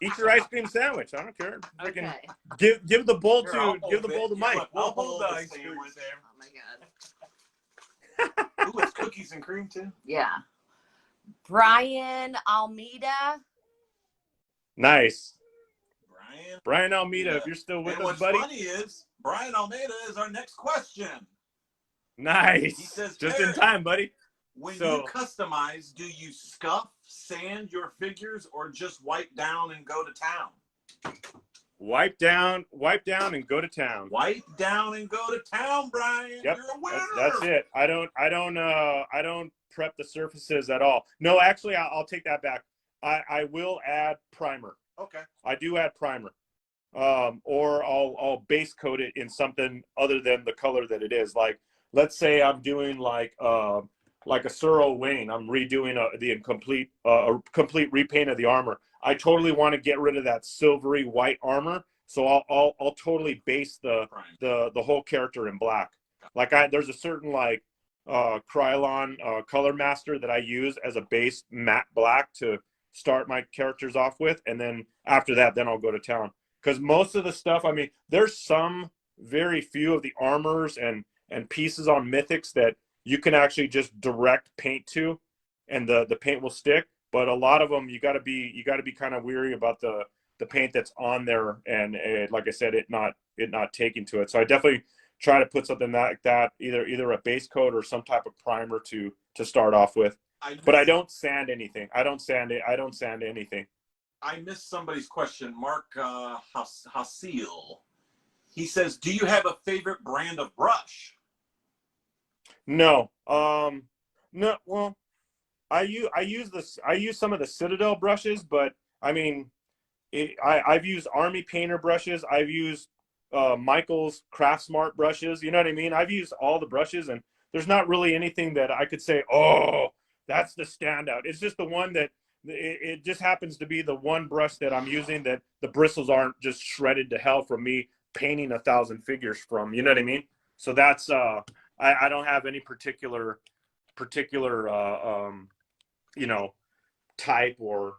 E: Eat your ice cream sandwich. I don't care. Freaking
G: Okay.
E: give the bowl
F: Here,
E: to
F: I'll hold
E: Mike.
F: Look,
C: We'll
F: I'll
C: hold
F: hold
C: the
F: the
C: ice cream
F: sandwich.
G: Oh my god.
F: Ooh, it's cookies and cream too.
G: Yeah. Brian Almeida.
E: Nice.
F: Brian
E: Almeida, if you're still with
F: and
E: us,
F: what's
E: buddy.
F: funny is Brian Almeida is our next question.
E: Nice.
F: He says,
E: just in
F: Terry,
E: time, buddy.
F: When
E: So-
F: you customize, do you scuff, sand your figures, or just wipe down and go to town?
E: Wipe down, and go to town.
F: Wipe down and go to town, Brian.
E: Yep.
F: You're a winner.
E: That's it. I don't prep the surfaces at all. No, actually, I'll take that back. I will add primer.
F: Okay.
E: I do add primer. Or I'll base coat it in something other than the color that it is. Like, let's say I'm doing like a Suro Wayne. I'm redoing a complete repaint of the armor. I totally want to get rid of that silvery white armor, so I'll totally base the whole character in black. Like there's a certain like Krylon color master that I use as a base matte black to start my characters off with, and then after that, then I'll go to town. Because most of the stuff, I mean, there's some very few of the armors and pieces on Mythics that you can actually just direct paint to, and the paint will stick. But a lot of them, you got to be kind of weary about the paint that's on there, and like I said, it not taking to it. So I definitely try to put something like that, either a base coat or some type of primer to start off with. But I don't sand anything. I don't sand anything.
F: I missed somebody's question. Mark Hasil. He says, "Do you have a favorite brand of brush?"
E: No. No. Well, I use some of the Citadel brushes, but I mean, I've used Army Painter brushes. I've used Michael's Craft Smart brushes. You know what I mean? I've used all the brushes, and there's not really anything that I could say, oh, that's the standout. It's just the one that it just happens to be the one brush that I'm using that the bristles aren't just shredded to hell from me painting 1,000 figures from. You know what I mean? So that's I don't have any particular type or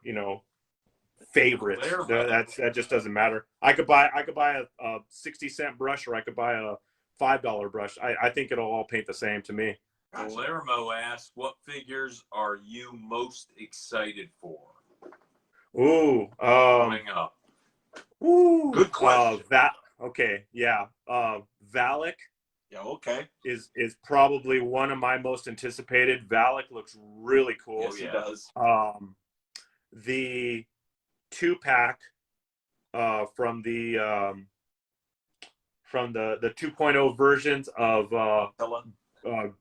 E: favorite. That just doesn't matter. I could buy a 60-cent brush, or I could buy a $5 brush. I think it'll all paint the same to me.
C: Palermo asks, what figures are you most excited for?
E: Ooh,
C: coming up.
E: Ooh,
F: good question.
E: Okay, yeah. Valak.
F: Yeah, okay.
E: Is probably one of my most anticipated. Valak looks really cool.
F: Yes, he does.
E: The 2-pack from the 2.0 versions of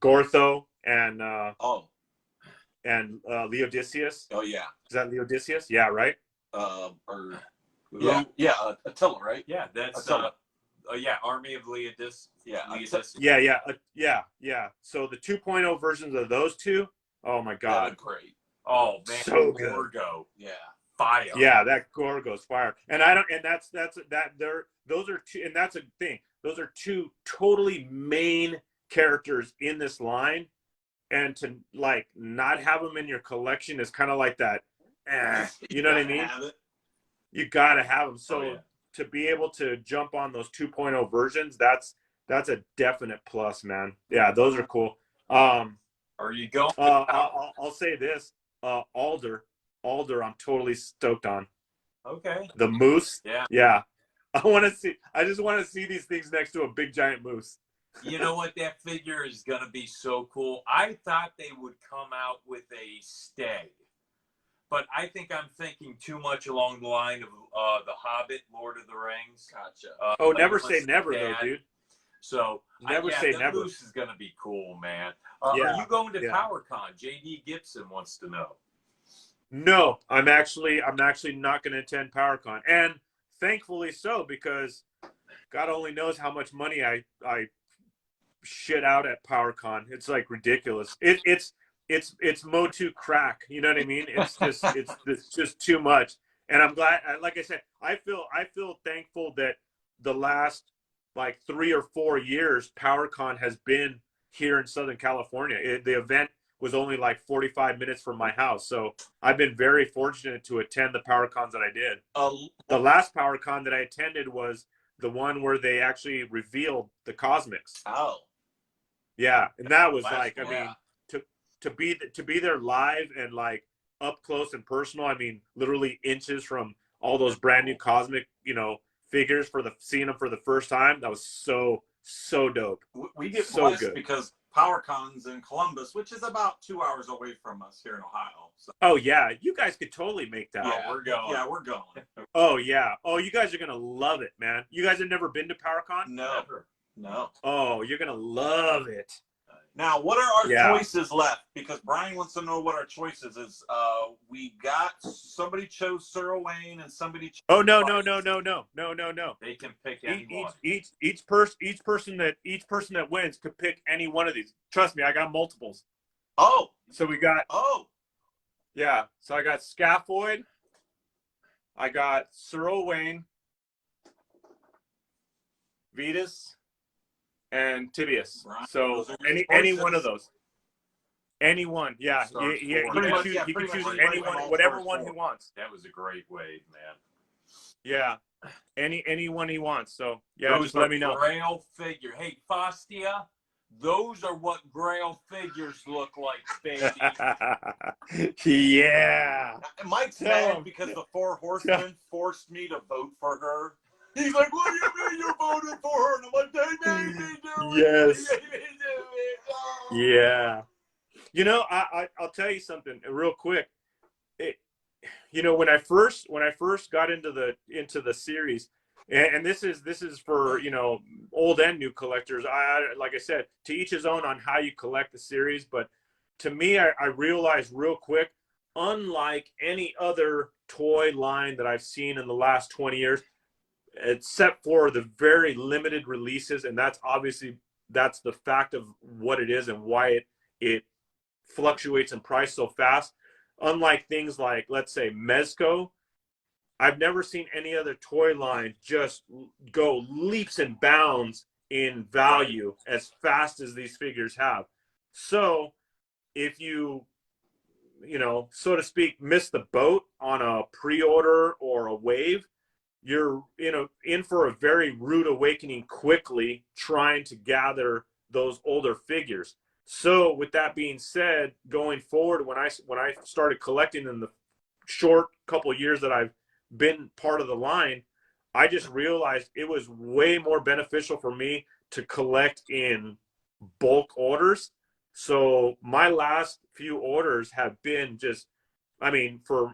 E: Gortho and Leodicius.
F: Oh yeah.
E: Is that Leodicius? Yeah, right.
F: Attila, right?
C: Yeah, that's
F: Attila.
C: Army of Leodis.
E: Yeah. So the 2.0 versions of those two, oh my god,
F: great.
C: Oh man,
E: so good.
C: Gorgo.
F: Yeah.
C: Fire.
E: Yeah, that Gorgo's fire. And I don't, and those are two, and that's a thing. Those are two totally main characters in this line, and to like not have them in your collection is kind of like that. You know what I mean? You gotta have them. So to be able to jump on those 2.0 versions, that's a definite plus, man. Yeah, those are cool.
C: Are you going?
E: I'll say this. Alder, I'm totally stoked on.
C: Okay.
E: The moose.
C: Yeah.
E: I just want to see these things next to a big giant moose.
C: You know what? That figure is going to be so cool. I thought they would come out with a stag, but I think I'm thinking too much along the line of The Hobbit, Lord of the Rings.
F: Gotcha.
E: Never say never, though, dude.
C: So
E: never say
C: the
E: never.
C: moose is going to be cool, man. Are you going to PowerCon? JD Gibson wants to know.
E: No, I'm actually not going to attend PowerCon, and thankfully so, because God only knows how much money I shit out at PowerCon. It's like ridiculous. It's Motu crack. You know what I mean? It's just too much. And I'm glad. Like I said, I feel thankful that the last like 3 or 4 years PowerCon has been here in Southern California. The event
H: was only like 45 minutes from my house. So I've been very fortunate to attend the power cons that I did. The last power con that I attended was the one where they actually revealed the Cosmics.
F: Oh.
H: Yeah, and that was
F: Last
H: like,
F: one.
H: I mean, to be there live and like up close and personal. I mean, literally inches from all those brand new Cosmic, figures seeing them for the first time. That was so dope.
F: We get
H: so
F: blessed
H: good.
F: because PowerCon's in Columbus, which is about 2 hours away from us here in Ohio. So.
H: Oh yeah, you guys could totally make that.
F: Yeah, we're going. Yeah, we're going.
H: Oh yeah. Oh, you guys are gonna love it, man. You guys have never been to PowerCon?
F: No. No.
H: Oh, you're gonna love it.
F: Now, what are our choices left? Because Brian wants to know what our choices is. We got somebody chose Cyril Wayne and somebody chose.
H: Oh no.
C: They can pick anyone.
H: Each person that wins could pick any one of these. Trust me, I got multiples.
F: Oh.
H: So we got.
F: Oh.
H: Yeah. So I got Scaphoid. I got Cyril Wayne, Vetus, and Tibius.
F: Brian,
H: so any one of those. Anyone, yeah. He can choose anyone, whatever one he wants.
C: That was a great wave, man.
H: Yeah. Anyone he wants. So yeah, just let me know.
C: Grail figure. Hey, Fastia, those are what Grail figures look like, baby.
H: Yeah.
F: Mike's mad because the Four Horsemen forced me to vote for her. He's like, what do you mean you voted for her? And I'm like, they made me do it.
H: Yes.
F: They made me do it. Oh.
H: Yeah. I'll tell you something real quick. When I first got into the series, and this is for old and new collectors. Like I said, to each his own on how you collect the series. But to me, I realized real quick, unlike any other toy line that I've seen in the last 20 years, except for the very limited releases, and that's the fact of what it is and why it fluctuates in price so fast. Unlike things like, let's say, Mezco, I've never seen any other toy line just go leaps and bounds in value as fast as these figures have. So if you so to speak, miss the boat on a pre-order or a wave, you're in for a very rude awakening quickly trying to gather those older figures. So with that being said, going forward, when I started collecting in the short couple of years that I've been part of the line, I just realized it was way more beneficial for me to collect in bulk orders. So my last few orders have been for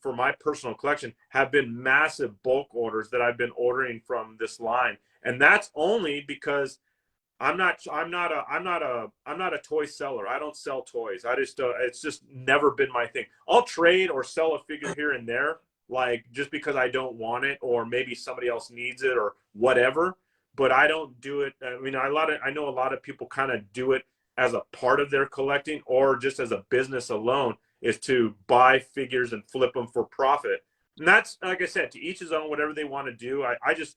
H: my personal collection, have been massive bulk orders that I've been ordering from this line. And that's only because I'm not a toy seller. I don't sell toys. It's just never been my thing. I'll trade or sell a figure here and there, like just because I don't want it or maybe somebody else needs it or whatever. But I don't do it. I mean, I know a lot of people kind of do it as a part of their collecting or just as a business alone, is to buy figures and flip them for profit. And that's, like I said, to each his own, whatever they want to do. I just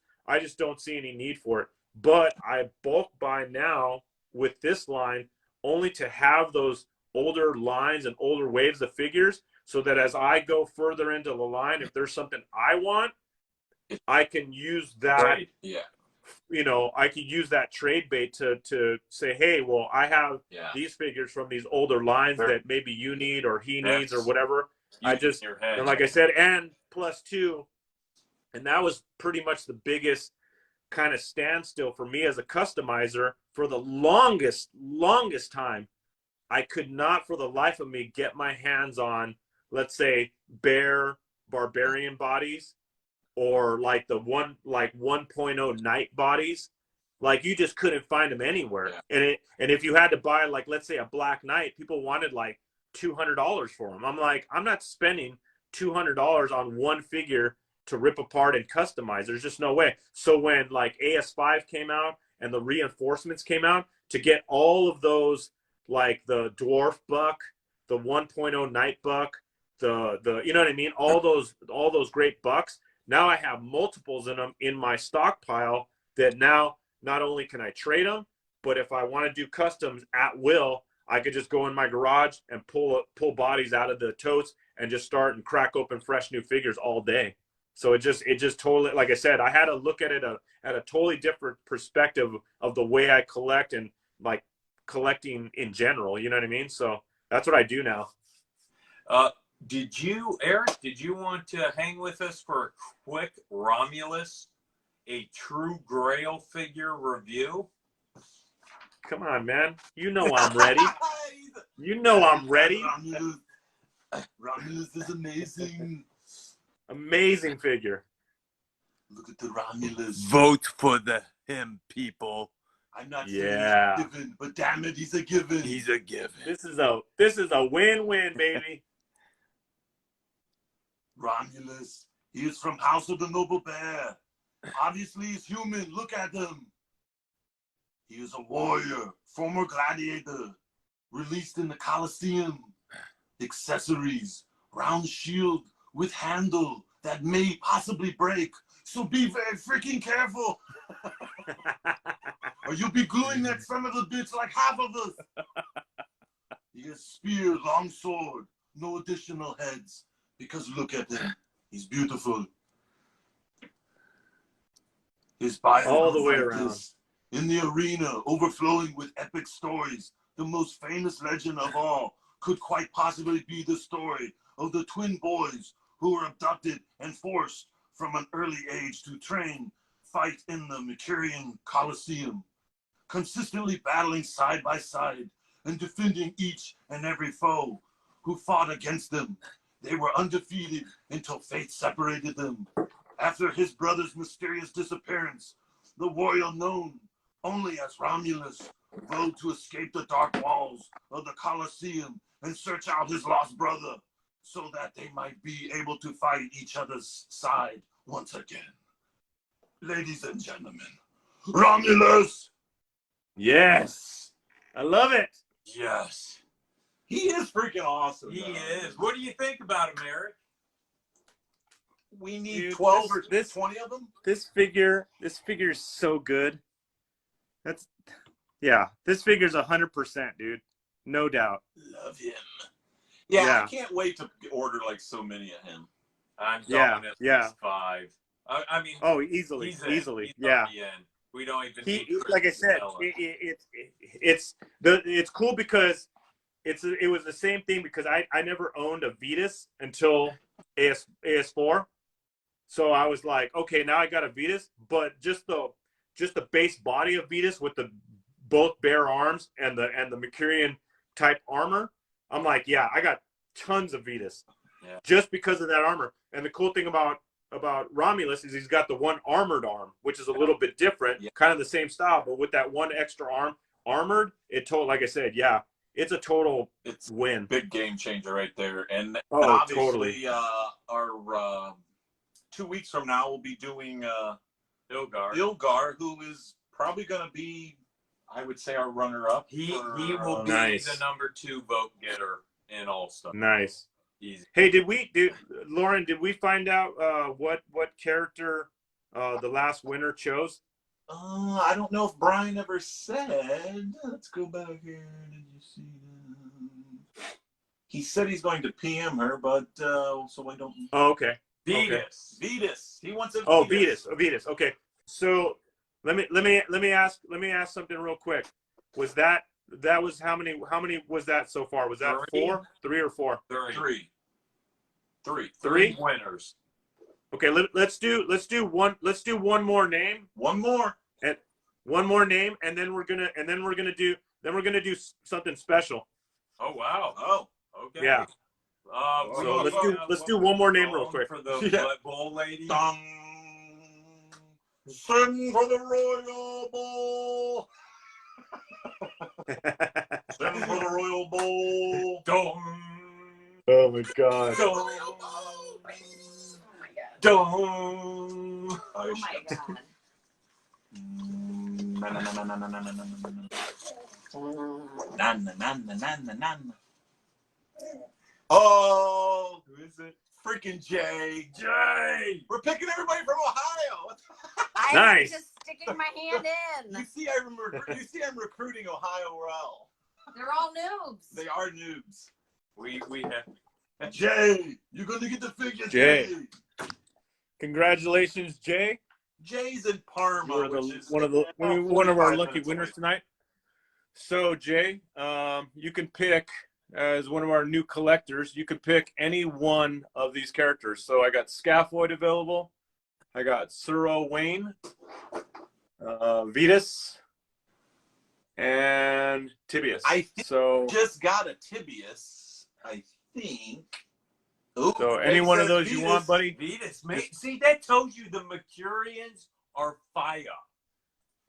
H: don't see any need for it. But I bulk buy now with this line only to have those older lines and older waves of figures, so that as I go further into the line, if there's something I want, I can use that.
F: Right. Yeah.
H: I could use that trade bait to say, hey, well, I have these figures from these older lines that maybe you need or he needs or whatever. And like I said, and plus two, and that was pretty much the biggest kind of standstill for me as a customizer. For the longest time, I could not for the life of me get my hands on, let's say, bear barbarian bodies or like the 1.0 knight bodies. Like you just couldn't find them anywhere. And if you had to buy, like, let's say a black knight, people wanted like $200 for them. I'm like, I'm not spending $200 on one figure to rip apart and customize. There's just no way. So when like AS5 came out and the reinforcements came out, to get all of those, like the dwarf buck, the 1.0 knight buck, the you know what I mean, all those great bucks, now I have multiples in them in my stockpile that now not only can I trade them, but if I want to do customs at will, I could just go in my garage and pull bodies out of the totes and just start and crack open fresh new figures all day. So it just totally, like I said, I had to look at it at a totally different perspective of the way I collect and like collecting in general. You know what I mean? So that's what I do now.
C: Eric, did you want to hang with us for a quick Romulus, a true Grail figure review?
H: Come on, man. You know I'm ready. You know I'm ready.
A: Romulus is amazing.
H: Amazing figure.
A: Look at the Romulus.
F: Vote for him, people.
A: I'm not saying he's a given, but damn it, he's a given.
F: He's a given.
H: This is a win-win, baby.
A: Romulus. He is from House of the Noble Bear. Obviously, he's human. Look at him. He is a warrior, former gladiator, released in the Colosseum. Accessories, round shield with handle that may possibly break. So be very freaking careful. Or you'll be gluing that son of a bitch like half of us. He has spear, long sword, no additional heads. Because look at him. He's beautiful. His bio
H: all the way
A: like
H: around.
A: this. In the arena, overflowing with epic stories, the most famous legend of all could quite possibly be the story of the twin boys who were abducted and forced from an early age to train, fight in the Mercurian Colosseum, consistently battling side by side and defending each and every foe who fought against them. They were undefeated until fate separated them. After his brother's mysterious disappearance, the warrior known only as Romulus vowed to escape the dark walls of the Colosseum and search out his lost brother so that they might be able to fight each other's side once again. Ladies and gentlemen, Romulus!
H: Yes. I love it.
A: Yes.
F: He is freaking awesome.
C: He is. What do you think about him, Eric?
F: We need
H: Dude,
F: 12 or 20 of them.
H: This figure is so good. This figure's 100%, dude. No doubt.
A: Love him.
F: Yeah, I can't wait to order like so many of him.
C: I'm going at least 5. I mean,
H: easily.
C: He's
H: Yeah.
C: the end. We don't even.
H: Like I said, it's cool because it was the same thing because I never owned a Vetus until AS4. So I was like, okay, now I got a Vetus, but just the base body of Vetus with the both bare arms and the Mercurian type armor. I'm like, yeah, I got tons of Vetus just because of that armor. And the cool thing about Romulus is he's got the one armored arm, which is a little bit different, kind of the same style, but with that one extra arm armored, like I said, it's a total win.
F: Big game changer right there. And
H: obviously,
F: totally. Our 2 weeks from now, we'll be doing Ilgar, who is probably going to be, I would say, our runner-up.
C: He will be the number 2 vote getter in All Star.
H: Nice.
C: Easy.
H: Hey, Lauren, did we find out what character the last winner chose?
F: I don't know if Brian ever said. Let's go back here. Did you see that? He said he's going to PM her, but so I don't.
H: Oh, okay.
F: Vetus. He wants a.
H: Oh, Vetus. Okay. So let me ask something real quick. That was how many was that so far? Was that 4, 3, or 4?
F: 3.
H: 3
C: winners.
H: Okay, let's do one more name.
F: One more
H: name, and then we're gonna do something special.
C: Oh wow.
F: Oh, okay.
H: Yeah. So let's do one more name real quick.
C: For the Blood Bowl lady.
F: Dong. Sing for the Royal Bowl. Sing for the Royal Bowl.
C: Dong.
H: Oh my God.
C: Dong.
B: Oh my god.
C: Dong.
B: Oh my god.
F: Oh,
C: Who is it?
F: freaking Jay.
C: Jay.
F: We're picking everybody from Ohio.
G: I
H: Nice.
G: was just sticking my hand in.
F: You see, I'm recruiting Ohio well.
G: They're all noobs.
F: They are noobs.
C: We have
A: Jay, you're gonna get the figure,
H: Jay.
A: Jay.
H: Congratulations, Jay.
F: Jay's in Parma,
H: You are
F: which is
H: one of our
F: 45
H: lucky
F: minutes
H: winners
F: away.
H: tonight. So, Jay, you can pick as one of our new collectors. You can pick any one of these characters. So I got Scaphoid available. I got Suro Wayne, Vetus, and Tibius.
F: I think
H: so.
F: Just got a Tibius, I think. Ooh,
H: So
F: Jay
H: any one of
F: says
H: those you want,
F: Vetus.
H: buddy?
C: Vetus. See, that tells you the Mercurians are fire.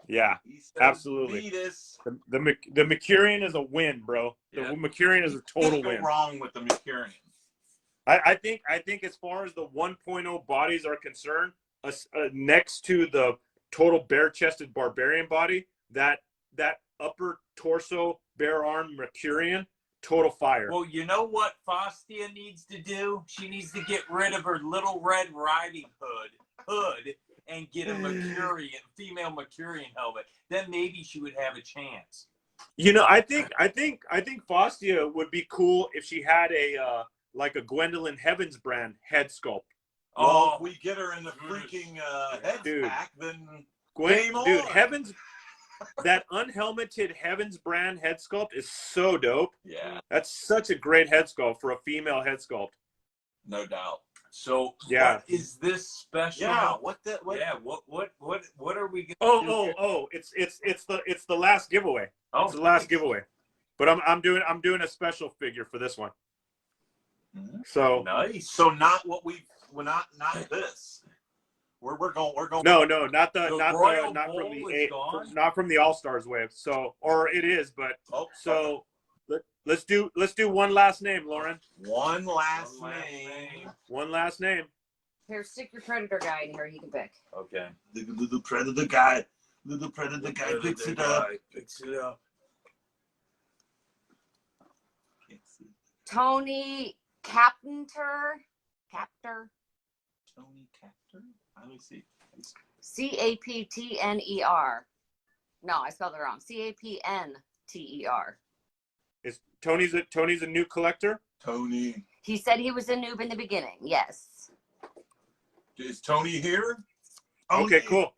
H: Yeah,
F: He says
H: absolutely.
F: Vetus.
H: The Mercurian is a win, bro. The
C: Yeah.
H: Mercurian is a total
F: Can't go
H: win.
F: wrong with the Mercurian.
H: I think as far as the 1.0 bodies are concerned, next to the total bare-chested barbarian body, that upper torso bare arm Mercurian, total fire.
C: Well, you know what Fastia needs to do? She needs to get rid of her little Red Riding Hood and get a female Mercurian helmet. Then maybe she would have a chance.
H: You know, I think Fastia would be cool if she had a like a Gwendolyn Heavens brand head sculpt.
F: Well, if we get her in the freaking head
H: Dude.
F: pack, then
H: Dude,
F: game on.
H: Heavens, that unhelmeted Heavens brand head sculpt is so dope.
F: Yeah,
H: That's such a great head sculpt for a female head sculpt.
F: no doubt.
C: So
H: Yeah.
C: what is this special?
F: Yeah, what?
C: Yeah, what are we gonna do?
H: Oh, it's the last giveaway.
C: Oh,
H: It's the last
C: nice.
H: giveaway. But I'm doing a special figure for this one. So
C: Nice.
F: So not what we're not this. We're going.
H: no, not
C: Royal
H: from
C: Bowl
H: the
C: is gone?
H: not from the All-Stars wave. So, or it is, but
F: Oh,
H: so let's do one last name, Lauren.
F: one last name.
H: One last name.
G: Here, stick your predator guy in here. He can pick.
C: Okay.
A: The little predator guy. Little predator guy picks it up.
C: Picks it up.
G: Tony Capter.
F: Tony Capter. Let me see.
G: Captner. No, I spelled it wrong. Capnter.
H: Is Tony's a new collector?
A: Tony.
G: He said he was a noob in the beginning. Yes.
A: Is Tony here?
H: Okay, cool.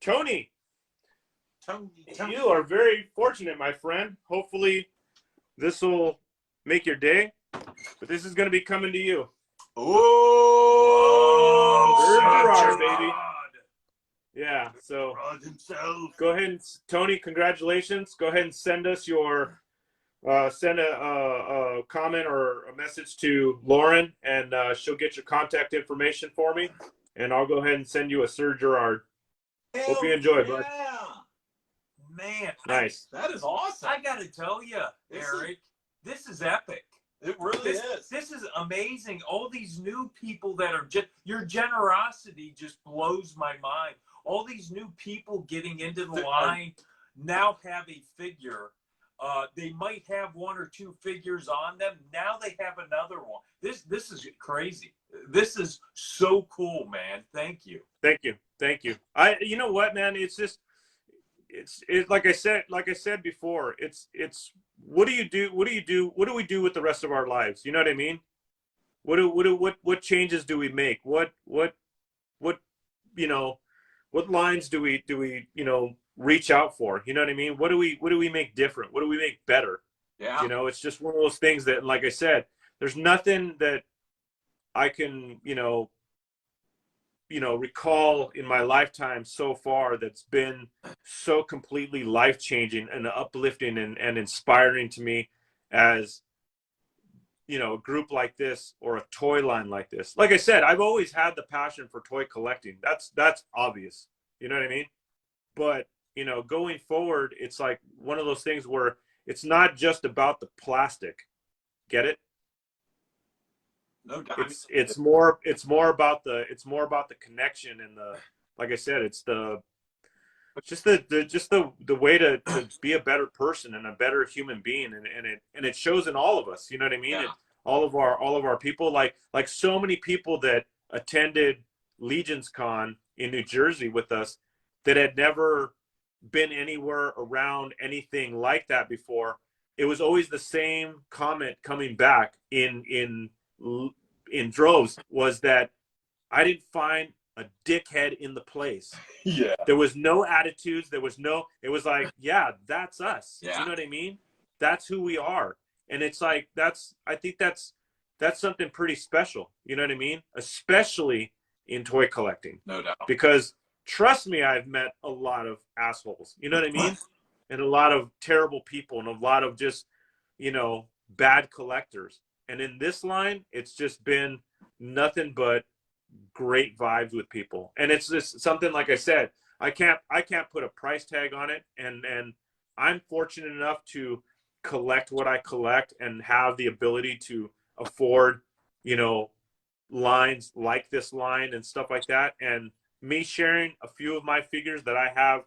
H: Tony, you are very fortunate, my friend. Hopefully, this will make your day. But this is going to be coming to you.
A: Oh,
H: Gerard, baby. Yeah. So
A: Rod himself.
H: go ahead and Tony, congratulations. Go ahead and send us your send a comment or a message to Lauren, and she'll get your contact information for me, and I'll go ahead and send you a Sir Gerard. Hope you enjoy, bud.
F: Yeah,
C: Man,
H: Nice.
F: that is awesome.
C: I gotta tell you, Eric, this is epic.
F: It really is.
C: This is amazing. All these new people that are just, your generosity just blows my mind. All these new people getting into the line now have a figure. They might have one or two figures on them. Now they have another one. This is crazy. This is so cool, man. Thank you.
H: Thank you. You know what, man? It's just, it's like I said before. It's what do you do? What do we do with the rest of our lives? You know what I mean? What changes do we make? What what lines do we reach out for? You know what I mean? What do we make different? What do we make better?
F: Yeah.
H: It's just one of those things that, like I said, there's nothing that I can recall in my lifetime so far that's been so completely life-changing and uplifting and inspiring to me as a group like this or a toy line like this. Like I said, I've always had the passion for toy collecting. That's obvious. You know what I mean? But going forward, it's like one of those things where it's not just about the plastic. Get it?
F: No doubt.
H: It's more about the connection and like I said, it's just the way to be a better person and a better human being, and it shows in all of us. You know what I mean?
F: Yeah.
H: All of our people, like so many people that attended Legion's Con in New Jersey with us that had never been anywhere around anything like that before. it was always the same comment coming back in droves, was that I didn't find a dickhead in the place.
F: Yeah.
H: There was no attitudes. It was like, yeah, that's us.
F: Yeah.
H: You know what I mean? That's who we are. And it's like, I think that's something pretty special. You know what I mean? Especially in toy collecting.
F: No doubt.
H: Because trust me, I've met a lot of assholes. You know what I mean? And a lot of terrible people and a lot of just, bad collectors. And in this line, it's just been nothing but great vibes with people. And it's just something, like I said, I can't put a price tag on it. And I'm fortunate enough to collect what I collect and have the ability to afford, lines like this line and stuff like that. And me sharing a few of my figures that I have,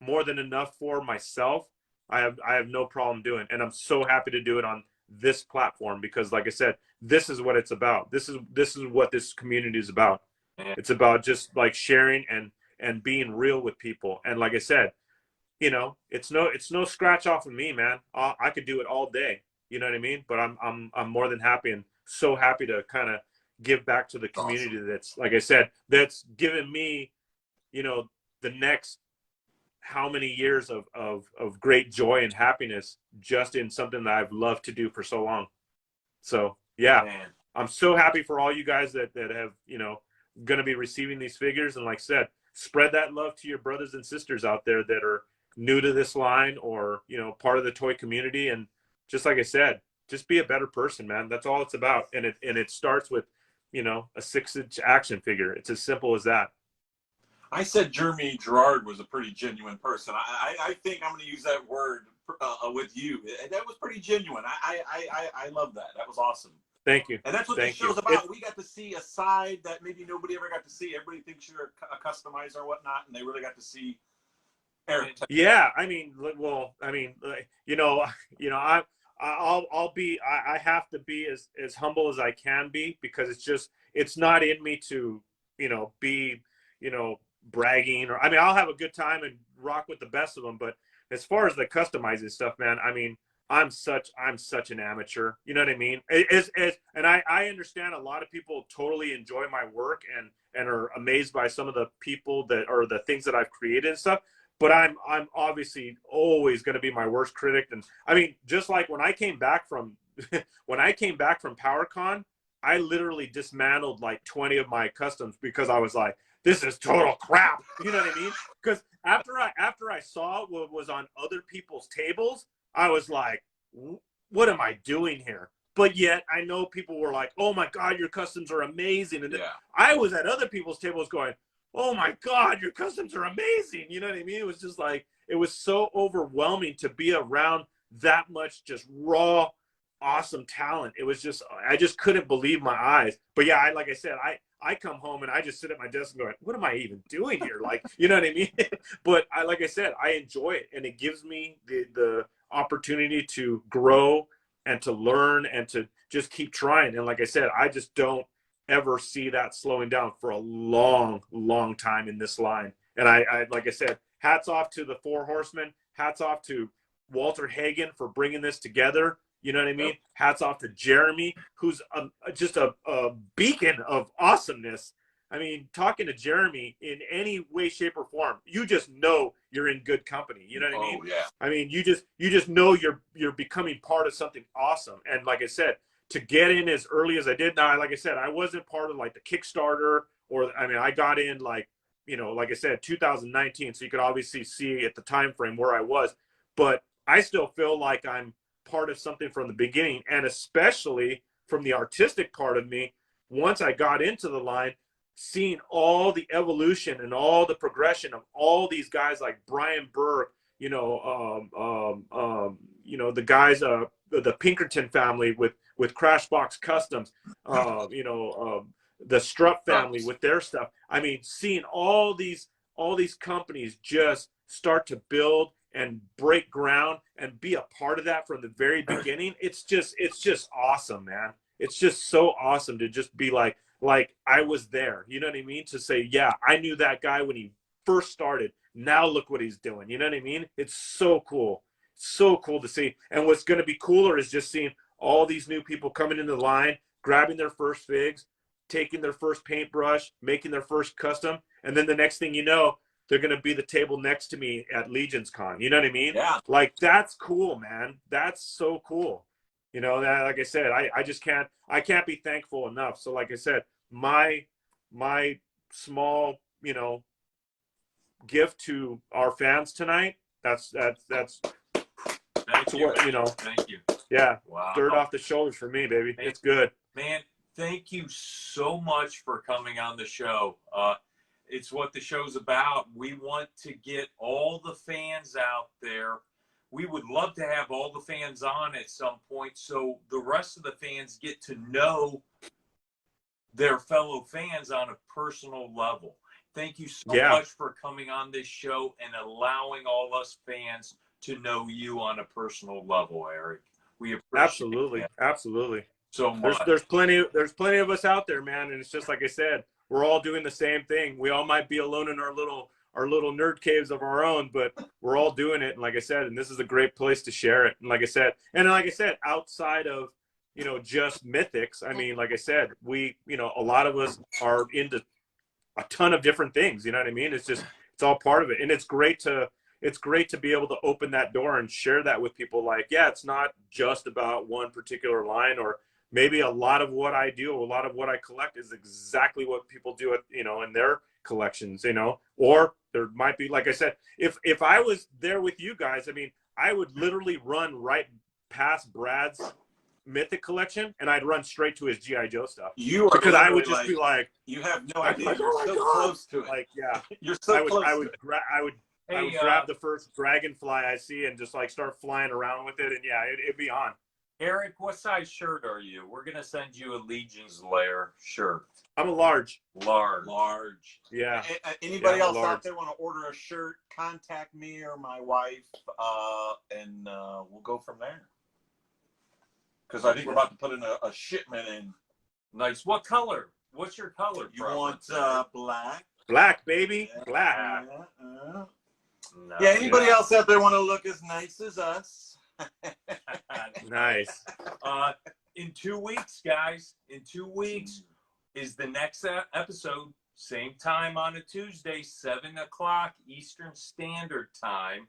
H: more than enough for myself, I have no problem doing. And I'm so happy to do it on this platform because, like I said, this is what it's about. This is what this community is about. It's about just like sharing and being real with people. And like I said, it's no scratch off of me, man. I could do it all day. You know what I mean? But I'm more than happy and so happy to kind of give back to the community. Awesome. That's, like I said, that's given me, the next how many years of great joy and happiness just in something that I've loved to do for so long. So yeah, man. I'm so happy for all you guys that have, going to be receiving these figures. And like I said, spread that love to your brothers and sisters out there that are new to this line or, part of the toy community. And just like I said, just be a better person, man. That's all it's about. And it starts with, a 6-inch action figure. It's as simple as that.
F: I said Jeremy Gerard was a pretty genuine person. I think I'm going to use that word with you. That was pretty genuine. I love that. That was awesome.
H: Thank you.
F: And that's what this show's about. We got to see a side that maybe nobody ever got to see. Everybody thinks you're a customizer or whatnot, and they really got to see Eric.
H: Yeah, I mean, well, I have to be as humble as I can be because it's not in me to, be, bragging or, I'll have a good time and rock with the best of them. But as far as the customizing stuff, man, I'm such an amateur. You know what I mean? And I understand a lot of people totally enjoy my work and are amazed by some of the people that are the things that I've created and stuff. But I'm obviously always going to be my worst critic. And just like when I came back from PowerCon, I literally dismantled like 20 of my customs because I was like, this is total crap. You know what I mean? Because after I saw what was on other people's tables, I was like, what am I doing here? But yet I know people were like, oh my God, your customs are amazing. And I was at other people's tables going, oh my God, your customs are amazing. You know what I mean? It was just like, it was so overwhelming to be around that much just raw, awesome talent. It was just, I just couldn't believe my eyes. But yeah, like I said, I come home and I just sit at my desk and go, what am I even doing here? Like, you know what I mean? But like I said, I enjoy it. And it gives me the opportunity to grow and to learn and to just keep trying. And like I said, I just don't ever see that slowing down for a long, long time in this line. And I like I said, hats off to the Four Horsemen. Hats off to Walter Hagen for bringing this together. You know what I mean? Yep. Hats off to Jeremy, who's just a beacon of awesomeness. Talking to Jeremy in any way, shape, or form, you just know you're in good company. You know what I mean?
F: Yeah.
H: You just know you're becoming part of something awesome. And like I said, to get in as early as I did. Now, like I said, I wasn't part of like the Kickstarter or, I got in like I said, 2019. So you could obviously see at the time frame where I was, but I still feel like I'm part of something from the beginning, and especially from the artistic part of me. Once I got into the line, seeing all the evolution and all the progression of all these guys like Brian Burke, the guys, the Pinkerton family with Crashbox Customs, the Strupp family with their stuff. Seeing all these companies just start to build and break ground and be a part of that from the very beginning. It's just awesome, man. It's just so awesome to just be like I was there. You know what I mean? To say, yeah, I knew that guy when he first started. Now look what he's doing. You know what I mean? It's so cool. so cool to see. And what's going to be cooler is just seeing all these new people coming into the line, grabbing their first figs, taking their first paintbrush, making their first custom, and then the next thing you know, they're going to be the table next to me at Legion's Con. You know what I mean?
F: Yeah.
H: Like, that's cool, man. That's so cool. You know, that, like I said, I just can't be thankful enough. So like I said, my small, you know, gift to our fans tonight, that's
C: Thank you.
H: what, you know.
C: Thank you.
H: Yeah.
C: Wow.
H: Dirt off the shoulders for me, baby. It's good.
C: Man, thank you so much for coming on the show. It's what the show's about. We want to get all the fans out there. We would love to have all the fans on at some point so the rest of the fans get to know their fellow fans on a personal level. Thank you so much for coming on this show and allowing all us fans to know you on a personal level, Eric. We appreciate that.
H: Absolutely.
C: So much.
H: There's plenty of us out there, man, and it's just like I said, we're all doing the same thing. We all might be alone in our little nerd caves of our own, but we're all doing it. And like I said, and this is a great place to share it. And like I said, outside of, you know, just mythics, I mean, like I said, we, you know, a lot of us are into a ton of different things. You know what I mean? It's all part of it, and it's great to be able to open that door and share that with people. Like, yeah, it's not just about one particular line, or maybe a lot of what I do, a lot of what I collect is exactly what people do at, you know, in their collections, you know, or there might be, like I said, if I was there with you guys, I mean, I would literally run right past Brad's mythic collection and I'd run straight to his G.I. Joe stuff. Because I would just be like,
F: you have no idea.
H: Like,
F: You're so close to it.
H: Like, yeah,
F: you're so close.
H: I would grab the first dragonfly I see and just like start flying around with it, and yeah, it'd be on.
C: Eric, what size shirt are you? We're going to send you a Legion's Lair shirt.
H: I'm a large.
F: Large.
H: Yeah.
F: Anybody else out there want to order a shirt, contact me or my wife, and we'll go from there. Because I think we're about to put in a shipment in.
C: Nice. What color? What's your color?
F: You want black?
H: Black, baby. Black.
F: Yeah, anybody else out there want to look as nice as us?
H: Nice.
C: In 2 weeks, guys, in 2 weeks is the next episode. Same time on a Tuesday, 7 o'clock Eastern Standard Time.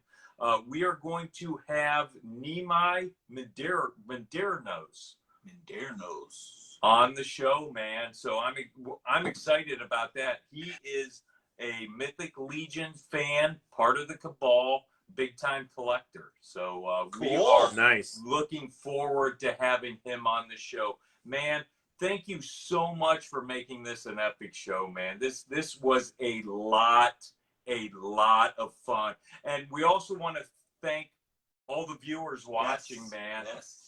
C: We are going to have Nimai Medeiros on the show, man. So I'm excited about that. He is a Mythic Legion fan, part of the Cabal, big time collector. So we are looking forward to having him on the show, man. Thank you so much for making this an epic show, man. This was a lot of fun, and we also want to thank all the viewers watching, man.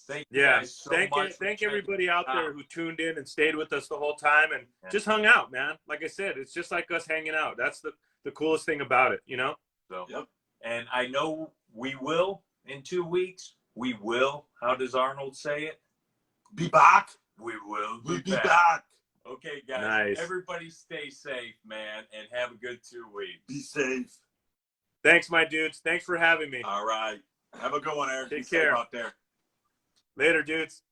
C: Thank you guys so much.
H: Thank everybody out there who tuned in and stayed with us the whole time and just hung out, man. Like I said, it's just like us hanging out. That's the coolest thing about it, you know?
C: So, and I know we will in 2 weeks. We will. How does Arnold say it?
F: Be back.
C: We will
F: be back.
C: Okay, guys.
H: Nice.
C: Everybody stay safe, man, and have a good 2 weeks.
F: Be safe.
H: Thanks, my dudes. Thanks for having me.
F: All right. Have a good one, Eric.
H: Take care
F: out there.
H: Later, dudes.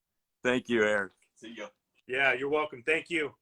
C: Thank you, Eric.
F: See ya.
H: Yeah, you're welcome. Thank you.